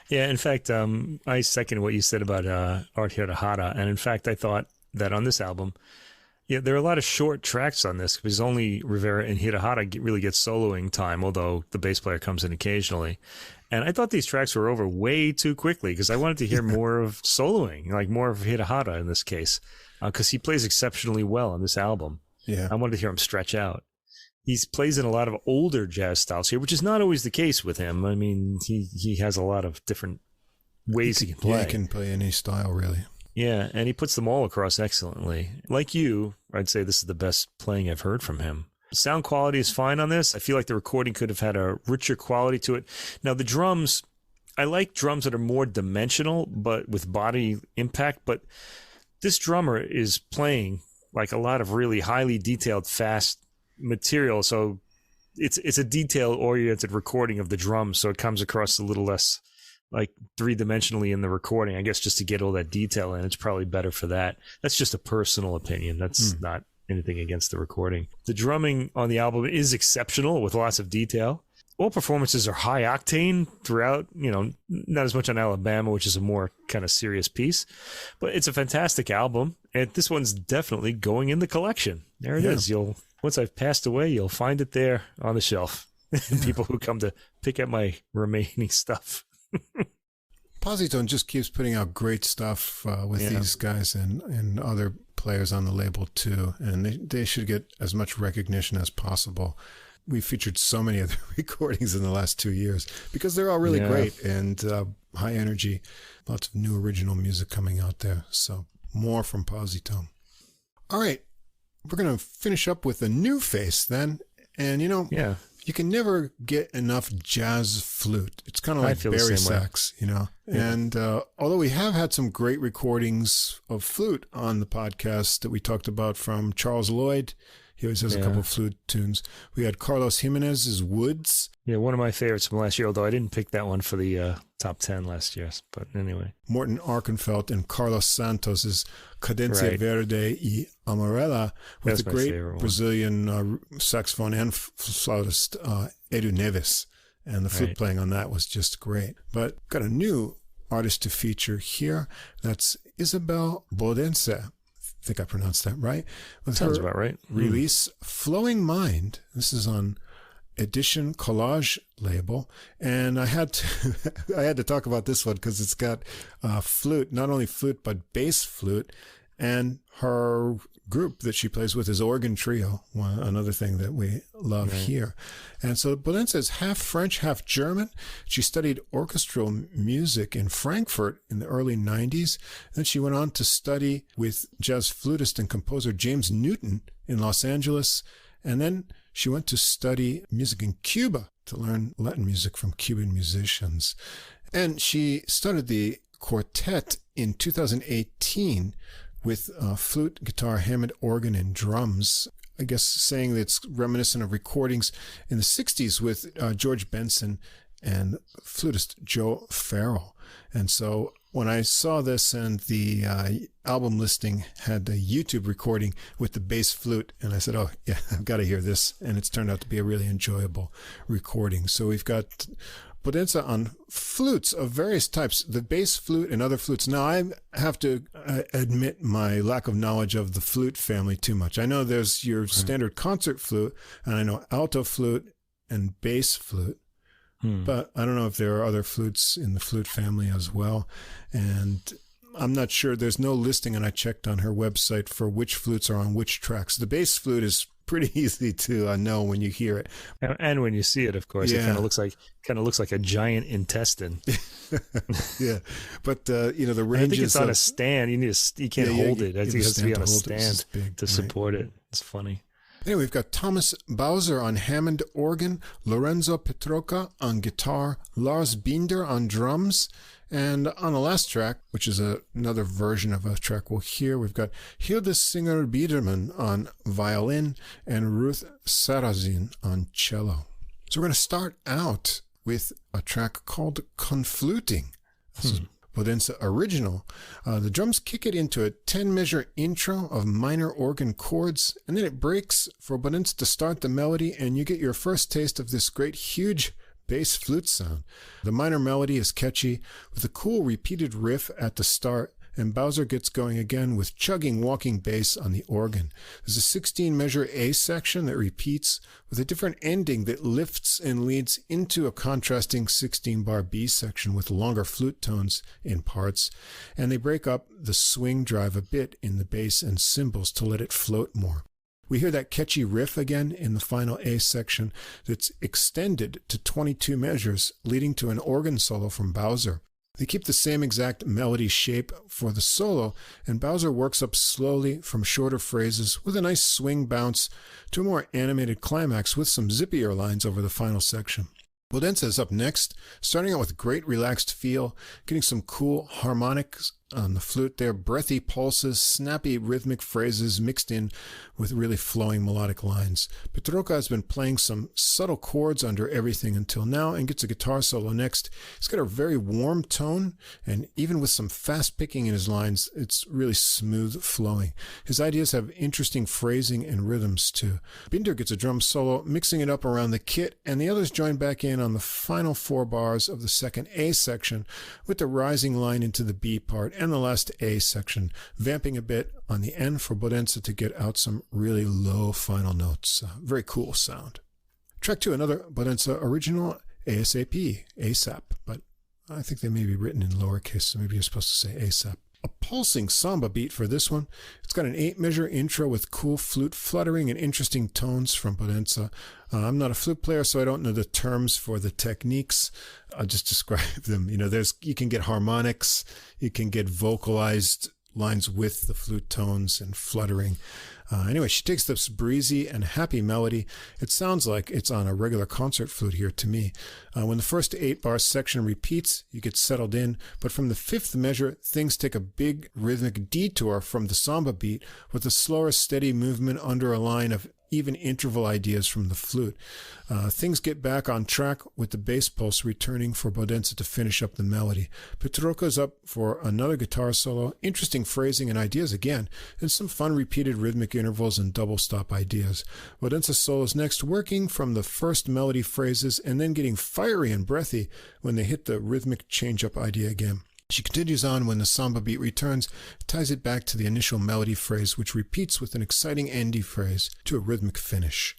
Yeah, in fact, I second what you said about Art Hirahara. And in fact, I thought that on this album, Yeah, there are a lot of short tracks on this because only Rivera and Hirahara really get soloing time, although the bass player comes in occasionally. And I thought these tracks were over way too quickly because I wanted to hear more of soloing, like more of Hirahara in this case, because he plays exceptionally well on this album. Yeah, I wanted to hear him stretch out. He plays in a lot of older jazz styles here, which is not always the case with him. I mean, he has a lot of different ways he can play. Yeah, he can play any style, really. Yeah, and he puts them all across excellently. Like you, I'd say this is the best playing I've heard from him. Sound quality is fine on this. I feel like the recording could have had a richer quality to it. Now, the drums, I like drums that are more dimensional, but with body impact. But this drummer is playing like a lot of really highly detailed, fast material. So it's a detail-oriented recording of the drums, so it comes across a little less like three-dimensionally in the recording, I guess, just to get all that detail in. It's probably better for that. That's just a personal opinion. That's not anything against the recording. The drumming on the album is exceptional with lots of detail. All performances are high octane throughout, not as much on Alabama, which is a more kind of serious piece, but it's a fantastic album. And this one's definitely going in the collection. There it is. Once I've passed away, you'll find it there on the shelf. People who come to pick up my remaining stuff. Positone just keeps putting out great stuff with these guys and other players on the label too, and they should get as much recognition as possible. We featured so many of their recordings in the last 2 years because they're all really great and high energy. Lots of new original music coming out there. So more from Positone. All right, we're going to finish up with a new face then, and you can never get enough jazz flute. It's kind of like Barry sax, Yeah. And although we have had some great recordings of flute on the podcast that we talked about from Charles Lloyd, he always has a couple of flute tunes. We had Carlos Jimenez's Woods. Yeah, one of my favorites from last year, although I didn't pick that one for the top 10 last year. But anyway. Morton Arkenfeld and Carlos Santos's Cadencia Verde y Amarela with the great Brazilian saxophone and flautist Edu Neves. And the flute playing on that was just great. But got a new artist to feature here. That's Isabelle Bodenseh. I think I pronounced that right. With Sounds her about right. Release Flowing Mind. This is on Edition Collage label, and I had to talk about this one because it's got flute, not only flute but bass flute, and her group that she plays with is Organ Trio, another thing that we love here. And so Poulenc is half French, half German. She studied orchestral music in Frankfurt in the early 90s. Then she went on to study with jazz flutist and composer James Newton in Los Angeles. And then she went to study music in Cuba to learn Latin music from Cuban musicians. And she started the quartet in 2018 with flute, guitar, Hammond organ, and drums. I guess saying that it's reminiscent of recordings in the 60s with George Benson and flutist Joe Farrell. And so when I saw this and the album listing had a YouTube recording with the bass flute, and I said, oh, yeah, I've got to hear this. And it's turned out to be a really enjoyable recording. So we've got Bodenseh on flutes of various types, the bass flute and other flutes. Now, I have to admit my lack of knowledge of the flute family too much. I know there's your standard concert flute, and I know alto flute and bass flute, but I don't know if there are other flutes in the flute family as well. And I'm not sure. There's no listing, and I checked on her website for which flutes are on which tracks. The bass flute is pretty easy to know when you hear it, and when you see it, of course. It kind of looks like a giant intestine. Yeah, but the ranges. I think it's on a stand. You can't hold it. I think it has to be on a stand to support it. It's funny. Anyway, we've got Thomas Bowser on Hammond organ, Lorenzo Petroca on guitar, Lars Binder on drums. And on the last track, which is another version of a track we'll hear, we've got Hilde Singer Biedermann on violin and Ruth Sarrazin on cello. So we're going to start out with a track called Confluting. This is Bodenseh original. The drums kick it into a 10-measure intro of minor organ chords, and then it breaks for Bodenseh to start the melody, and you get your first taste of this great, huge bass flute sound. The minor melody is catchy with a cool repeated riff at the start, and Bowser gets going again with chugging walking bass on the organ. There's a 16-measure A section that repeats with a different ending that lifts and leads into a contrasting 16-bar B section with longer flute tones in parts, and they break up the swing drive a bit in the bass and cymbals to let it float more. We hear that catchy riff again in the final A section that's extended to 22 measures, leading to an organ solo from Bowser. They keep the same exact melody shape for the solo, and Bowser works up slowly from shorter phrases with a nice swing bounce to a more animated climax with some zippier lines over the final section. Bodenseh is up next, starting out with great relaxed feel, getting some cool harmonics on the flute there, breathy pulses, snappy rhythmic phrases mixed in with really flowing melodic lines. Petrocca has been playing some subtle chords under everything until now and gets a guitar solo next. He's got a very warm tone, and even with some fast picking in his lines, it's really smooth flowing. His ideas have interesting phrasing and rhythms too. Binder gets a drum solo, mixing it up around the kit, and the others join back in on the final 4 bars of the second A section with the rising line into the B part and the last A section, vamping a bit on the end for Bodenseh to get out some really low final notes. Very cool sound. Track 2, another Bodenseh original, ASAP, but I think they may be written in lowercase, so maybe you're supposed to say ASAP. A pulsing samba beat for this one. It's got an 8-measure intro with cool flute fluttering and interesting tones from Bodenseh. I'm not a flute player, so I don't know the terms for the techniques. I'll just describe them. You can get harmonics, you can get vocalized lines with the flute tones and fluttering. Anyway, she takes this breezy and happy melody. It sounds like it's on a regular concert flute here to me. When the first 8-bar section repeats, you get settled in, but from the 5th measure, things take a big rhythmic detour from the samba beat with a slower, steady movement under a line of even interval ideas from the flute. Things get back on track with the bass pulse returning for Bodenseh to finish up the melody. Petrocca's up for another guitar solo, interesting phrasing and ideas again, and some fun repeated rhythmic intervals and double stop ideas. Bodenseh solos next, working from the first melody phrases and then getting fiery and breathy when they hit the rhythmic change-up idea again. She continues on when the samba beat returns, ties it back to the initial melody phrase, which repeats with an exciting endy phrase to a rhythmic finish.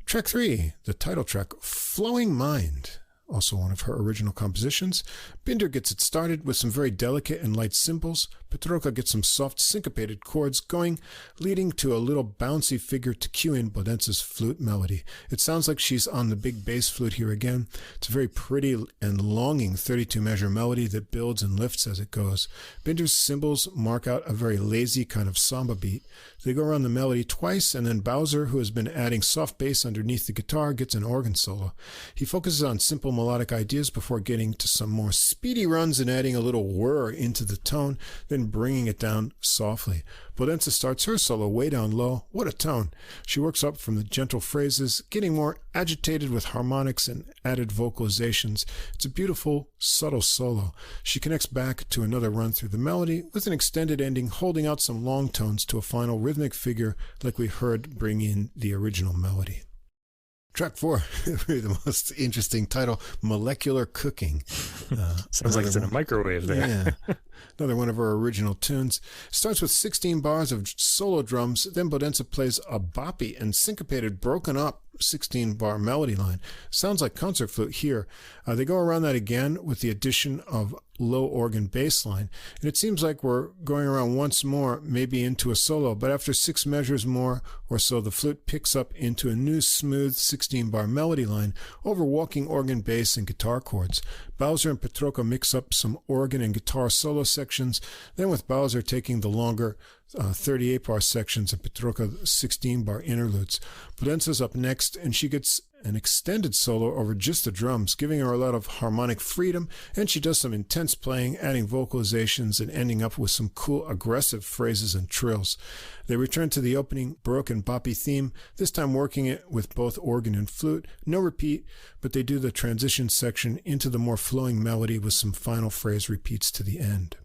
Track 3, the title track, Flowing Mind, also one of her original compositions. Binder gets it started with some very delicate and light cymbals. Petrocca gets some soft syncopated chords going, leading to a little bouncy figure to cue in Bodenseh's flute melody. It sounds like she's on the big bass flute here again. It's a very pretty and longing 32-measure melody that builds and lifts as it goes. Binder's cymbals mark out a very lazy kind of samba beat. They go around the melody twice, and then Bowser, who has been adding soft bass underneath the guitar, gets an organ solo. He focuses on simple melodic ideas before getting to some more speedy runs and adding a little whir into the tone, then bringing it down softly. Bodenseh starts her solo way down low. What a tone! She works up from the gentle phrases, getting more agitated with harmonics and added vocalizations. It's a beautiful, subtle solo. She connects back to another run through the melody with an extended ending, holding out some long tones to a final rhythmic figure like we heard bring in the original melody. Track 4, the most interesting title, Molecular Cooking. Sounds like it's in a microwave there. Yeah. Another one of her original tunes. Starts with 16 bars of solo drums, then Bodenseh plays a boppy and syncopated, broken up 16-bar melody line. Sounds like concert flute here. They go around that again with the addition of low organ bass line, and it seems like we're going around once more, maybe into a solo, but after 6 measures more or so, the flute picks up into a new smooth 16-bar melody line over walking organ bass and guitar chords. Bowser and Petrocca mix up some organ and guitar solo sections, then with Bowser taking the longer 38-bar sections and Petrocca 16-bar interludes. Bodenseh's up next, and she gets an extended solo over just the drums, giving her a lot of harmonic freedom, and she does some intense playing, adding vocalizations and ending up with some cool aggressive phrases and trills. They return to the opening Baroque and boppy theme, this time working it with both organ and flute. No repeat, but they do the transition section into the more flowing melody with some final phrase repeats to the end.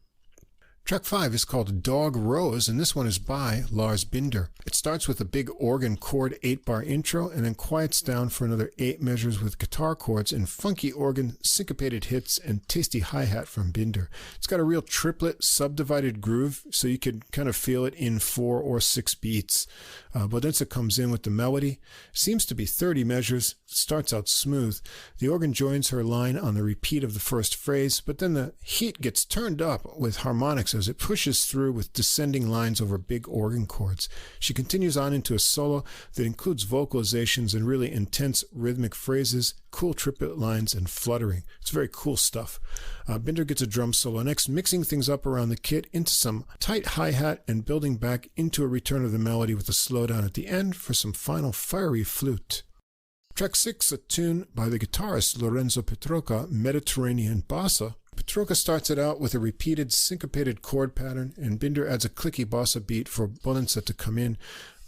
Track 5 is called Dog Rose, and this one is by Lars Binder. It starts with a big organ chord 8-bar intro and then quiets down for another 8 measures with guitar chords and funky organ, syncopated hits, and tasty hi-hat from Binder. It's got a real triplet subdivided groove, so you could kind of feel it in 4 or 6 beats. Bodenseh comes in with the melody. Seems to be 30 measures. It starts out smooth. The organ joins her line on the repeat of the first phrase, but then the heat gets turned up with harmonics as it pushes through with descending lines over big organ chords. She continues on into a solo that includes vocalizations and really intense rhythmic phrases, cool triplet lines, and fluttering. It's very cool stuff. Binder gets a drum solo next, mixing things up around the kit into some tight hi-hat and building back into a return of the melody with a slowdown at the end for some final fiery flute. Track 6, a tune by the guitarist Lorenzo Petrocca, Mediterranean Bossa. Petrocca starts it out with a repeated syncopated chord pattern, and Binder adds a clicky bossa beat for Bodenseh to come in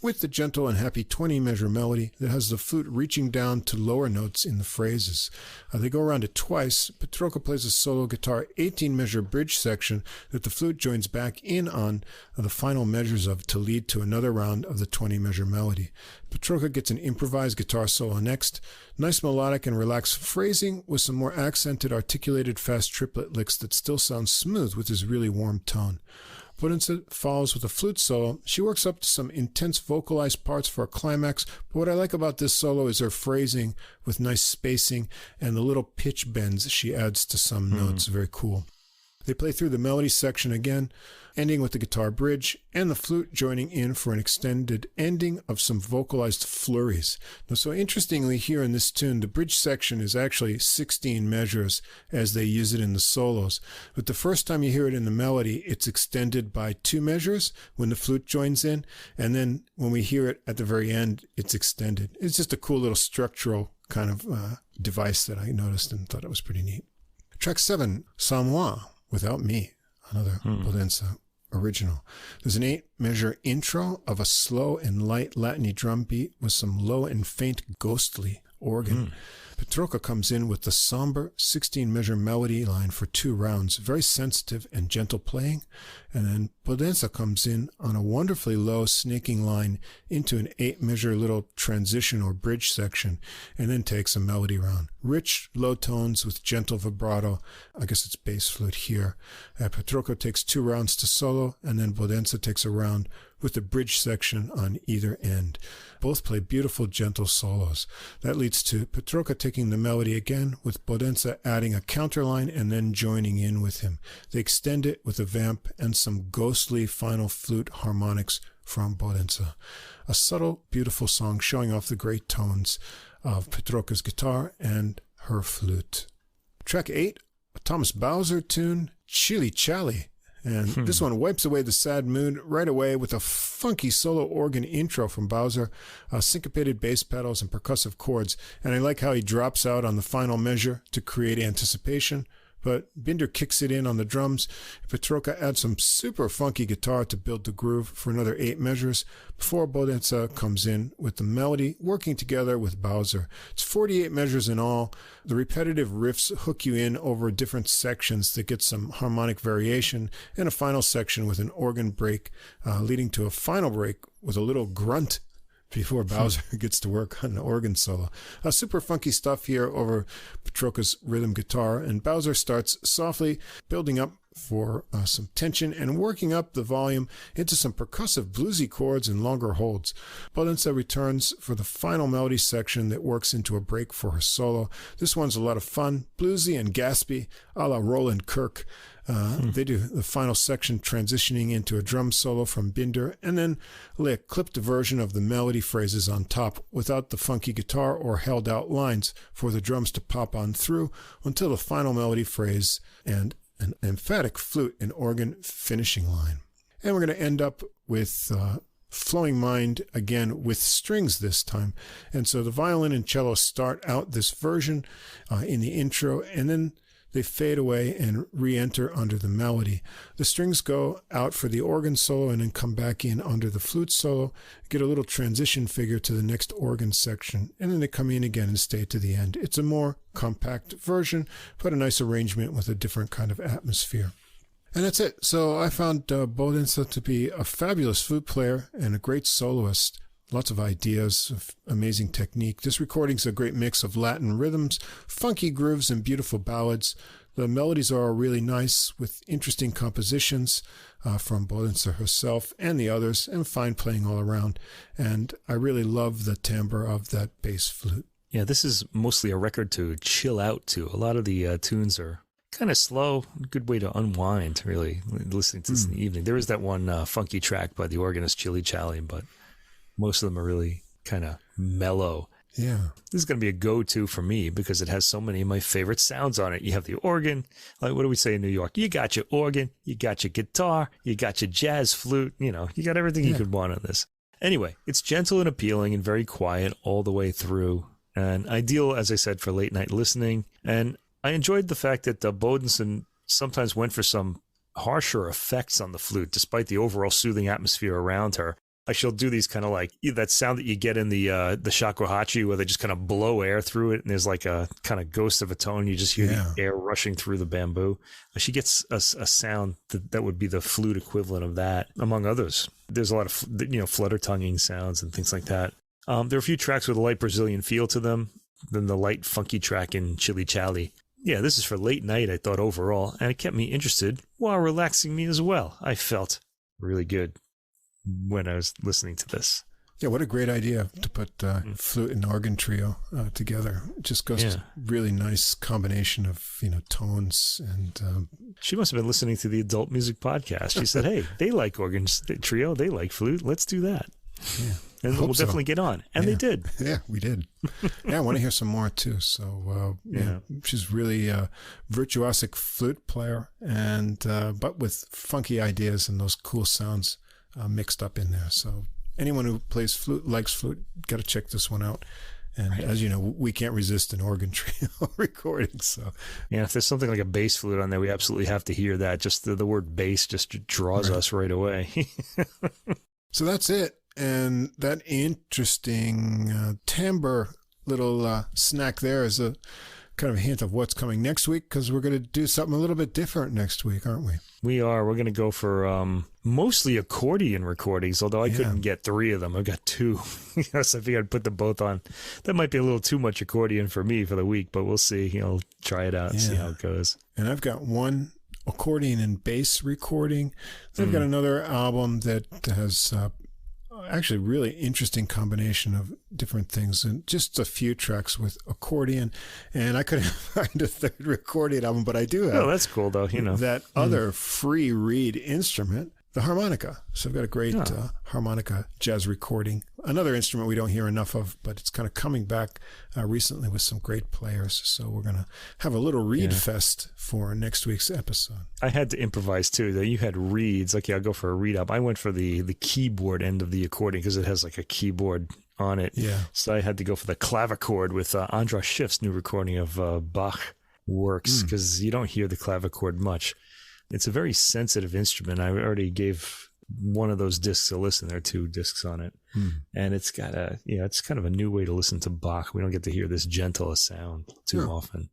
with the gentle and happy 20-measure melody that has the flute reaching down to lower notes in the phrases. They go around it twice. Petrocca plays a solo guitar 18-measure bridge section that the flute joins back in on the final measures of to lead to another round of the 20-measure melody. Petrocca gets an improvised guitar solo next. Nice melodic and relaxed phrasing with some more accented, articulated, fast triplet licks that still sound smooth with his really warm tone. Bodenseh follows with a flute solo. She works up to some intense vocalized parts for a climax, but what I like about this solo is her phrasing with nice spacing and the little pitch bends she adds to some notes. Very cool. They play through the melody section again, ending with the guitar bridge and the flute joining in for an extended ending of some vocalized flurries. Now, so interestingly here in this tune, the bridge section is actually 16 measures as they use it in the solos. But the first time you hear it in the melody, it's extended by 2 measures when the flute joins in. And then when we hear it at the very end, it's extended. It's just a cool little structural kind of device that I noticed and thought it was pretty neat. Track 7, Sans Moi, Without Me, another Bodenseh original. There's an 8-measure intro of a slow and light Latiny drum beat with some low and faint ghostly organ. Petrocca comes in with the somber 16-measure melody line for 2 rounds, very sensitive and gentle playing, and then Bodenseh comes in on a wonderfully low snaking line into an 8-measure little transition or bridge section, and then takes a melody round. Rich, low tones with gentle vibrato. I guess it's bass flute here. Petrocca takes 2 rounds to solo, and then Bodenseh takes a round with the bridge section on either end. Both play beautiful, gentle solos. That leads to Petrocca taking the melody again, with Bodenseh adding a counterline and then joining in with him. They extend it with a vamp and some ghostly final flute harmonics from Bodenseh. A subtle, beautiful song showing off the great tones of Petrocca's guitar and her flute. Track 8, a Thomas Bowser tune, Chili Chally. And this one wipes away the sad mood right away with a funky solo organ intro from Bowser, syncopated bass pedals and percussive chords. And I like how he drops out on the final measure to create anticipation. But Binder kicks it in on the drums. Petrocca adds some super funky guitar to build the groove for another 8 measures before Bodenseh comes in with the melody working together with Bowser. It's 48 measures in all. The repetitive riffs hook you in over different sections that get some harmonic variation, and a final section with an organ break, leading to a final break with a little grunt before Bowser gets to work on the organ solo. Super funky stuff here over Petrocca's rhythm guitar, and Bowser starts softly building up for some tension and working up the volume into some percussive bluesy chords and longer holds. Bodenseh returns for the final melody section that works into a break for her solo. This one's a lot of fun, bluesy and gaspy, a la Roland Kirk. They do the final section transitioning into a drum solo from Binder, and then lay a clipped version of the melody phrases on top without the funky guitar or held out lines for the drums to pop on through until the final melody phrase and an emphatic flute and organ finishing line. And we're going to end up with Flowing Mind again with strings this time. And so the violin and cello start out this version in the intro, and then they fade away and re-enter under the melody. The strings go out for the organ solo and then come back in under the flute solo, get a little transition figure to the next organ section, and then they come in again and stay to the end. It's a more compact version, but a nice arrangement with a different kind of atmosphere. And that's it. So I found Bodenseh to be a fabulous flute player and a great soloist. Lots of ideas, of amazing technique. This recording's a great mix of Latin rhythms, funky grooves, and beautiful ballads. The melodies are really nice with interesting compositions from Bodenseh herself and the others, and fine playing all around. And I really love the timbre of that bass flute. Yeah, this is mostly a record to chill out to. A lot of the tunes are kind of slow. Good way to unwind, really, listening to this in the evening. There is that one funky track by the organist Chili Chali, but most of them are really kind of mellow. Yeah. This is going to be a go-to for me because it has so many of my favorite sounds on it. You have the organ. Like, what do we say in New York? You got your organ, you got your guitar, you got your jazz flute. You know, you got everything you could want on this. Anyway, it's gentle and appealing and very quiet all the way through. And ideal, as I said, for late night listening. And I enjoyed the fact that Bodenseh sometimes went for some harsher effects on the flute, despite the overall soothing atmosphere around her. Like, she'll do these kind of like that sound that you get in the shakuhachi, where they just kind of blow air through it, and there's like a kind of ghost of a tone. You just hear the air rushing through the bamboo. She gets a sound that would be the flute equivalent of that, among others. There's a lot of flutter tonguing sounds and things like that. There are a few tracks with a light Brazilian feel to them, than the light funky track in Chili Chali. Yeah, this is for late night, I thought, overall, and it kept me interested while relaxing me as well. I felt really good when I was listening to this. Yeah, what a great idea to put flute and organ trio together. It just goes to really nice combination of, tones. And she must have been listening to the Adult Music Podcast. She said, hey, they like organs trio, they like flute, let's do that. Yeah. And we'll definitely get on. And they did. Yeah, we did. Yeah, I want to hear some more too. So, she's really a virtuosic flute player, and but with funky ideas and those cool sounds mixed up in there. So anyone who plays flute, likes flute, got to check this one out. And as you know, we can't resist an organ trio recording. So yeah, if there's something like a bass flute on there, we absolutely have to hear that. Just the word bass just draws us right away. So that's it. And that interesting timbre little snack there is a kind of a hint of what's coming next week, because we're going to do something a little bit different next week, aren't we? We are. We're going to go for mostly accordion recordings, although I couldn't get 3 of them. I've got 2. Yes, I figured I'd put them both on. That might be a little too much accordion for me for the week, but we'll see. Try it out and see how it goes. And I've got one accordion and bass recording. Then I've got another album that has actually really interesting combination of different things, and just a few tracks with accordion. And I couldn't find a third accordion album, but I do have. Oh, that's cool though. That other free reed instrument, the harmonica. So I've got a great harmonica jazz recording. Another instrument we don't hear enough of, but it's kind of coming back recently with some great players. So we're going to have a little reed fest for next week's episode. I had to improvise too. Though you had reeds. Okay, I'll go for a reed up. I went for the keyboard end of the accordion because it has like a keyboard on it. Yeah. So I had to go for the clavichord with András Schiff's new recording of Bach works, because you don't hear the clavichord much. It's a very sensitive instrument. I already gave one of those discs a listen. There are 2 discs on it. And it's got it's kind of a new way to listen to Bach. We don't get to hear this gentle a sound too often.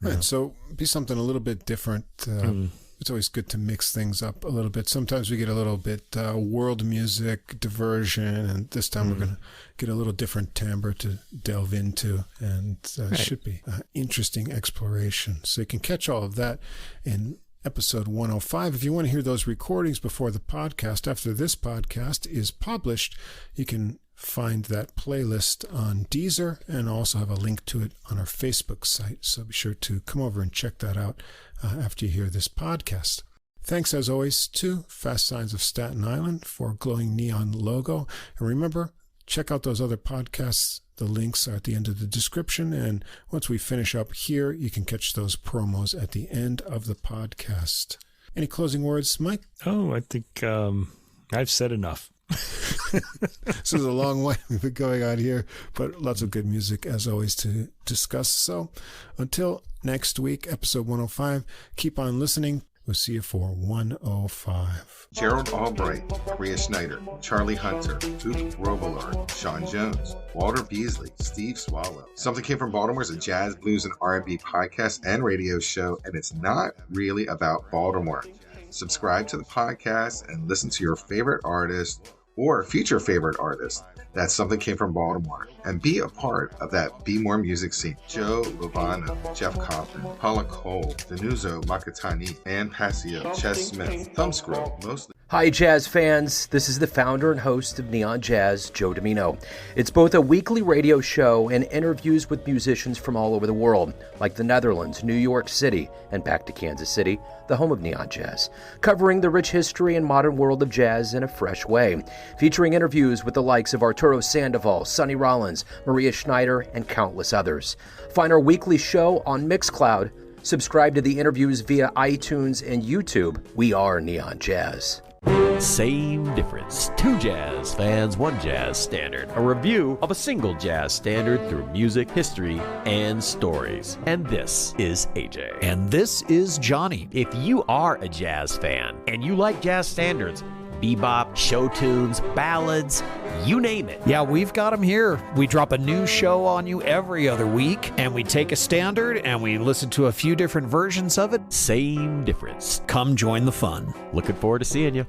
Right. So be something a little bit different. It's always good to mix things up a little bit. Sometimes we get a little bit world music diversion, and this time we're going to get a little different timbre to delve into, and it should be an interesting exploration. So you can catch all of that in episode 105. If you want to hear those recordings before the podcast, after this podcast is published, you can find that playlist on Deezer, and also have a link to it on our Facebook site. So be sure to come over and check that out after you hear this podcast. Thanks, as always, to Fast Signs of Staten Island for glowing neon logo. And remember, check out those other podcasts. The links are at the end of the description. And once we finish up here, you can catch those promos at the end of the podcast. Any closing words, Mike? Oh, I think I've said enough. This is a long way we've been going on here, but lots of good music, as always, to discuss. So until next week, episode 105, keep on listening. We'll see you for 105. Gerald Albright, Rhea Schneider, Charlie Hunter, Duke Robillard, Sean Jones, Walter Beasley, Steve Swallow. Something Came from Baltimore is a jazz, blues, and R&B podcast and radio show, and it's not really about Baltimore. Subscribe to the podcast and listen to your favorite artist or future favorite artist. That's Something Came from Baltimore. And be a part of that Be More music scene. Joe Lovano, Jeff Kaufman, Paula Cole, Danuzo Makatani, Ann Passio, Ches Smith, Thumbscrew, mostly. Hi, jazz fans. This is the founder and host of Neon Jazz, Joe Domino. It's both a weekly radio show and interviews with musicians from all over the world, like the Netherlands, New York City, and back to Kansas City, the home of Neon Jazz, covering the rich history and modern world of jazz in a fresh way, featuring interviews with the likes of Arturo Sandoval, Sonny Rollins, Maria Schneider, and countless others. Find our weekly show on Mixcloud. Subscribe to the interviews via iTunes and YouTube. We are Neon Jazz. Same difference. Two jazz fans, one jazz standard. A review of a single jazz standard through music, history, and stories. And this is AJ. And this is Johnny. If you are a jazz fan and you like jazz standards, bebop, show tunes, ballads, you name it. Yeah, we've got them here. We drop a new show on you every other week, and we take a standard and we listen to a few different versions of it. Same difference. Come join the fun. Looking forward to seeing you.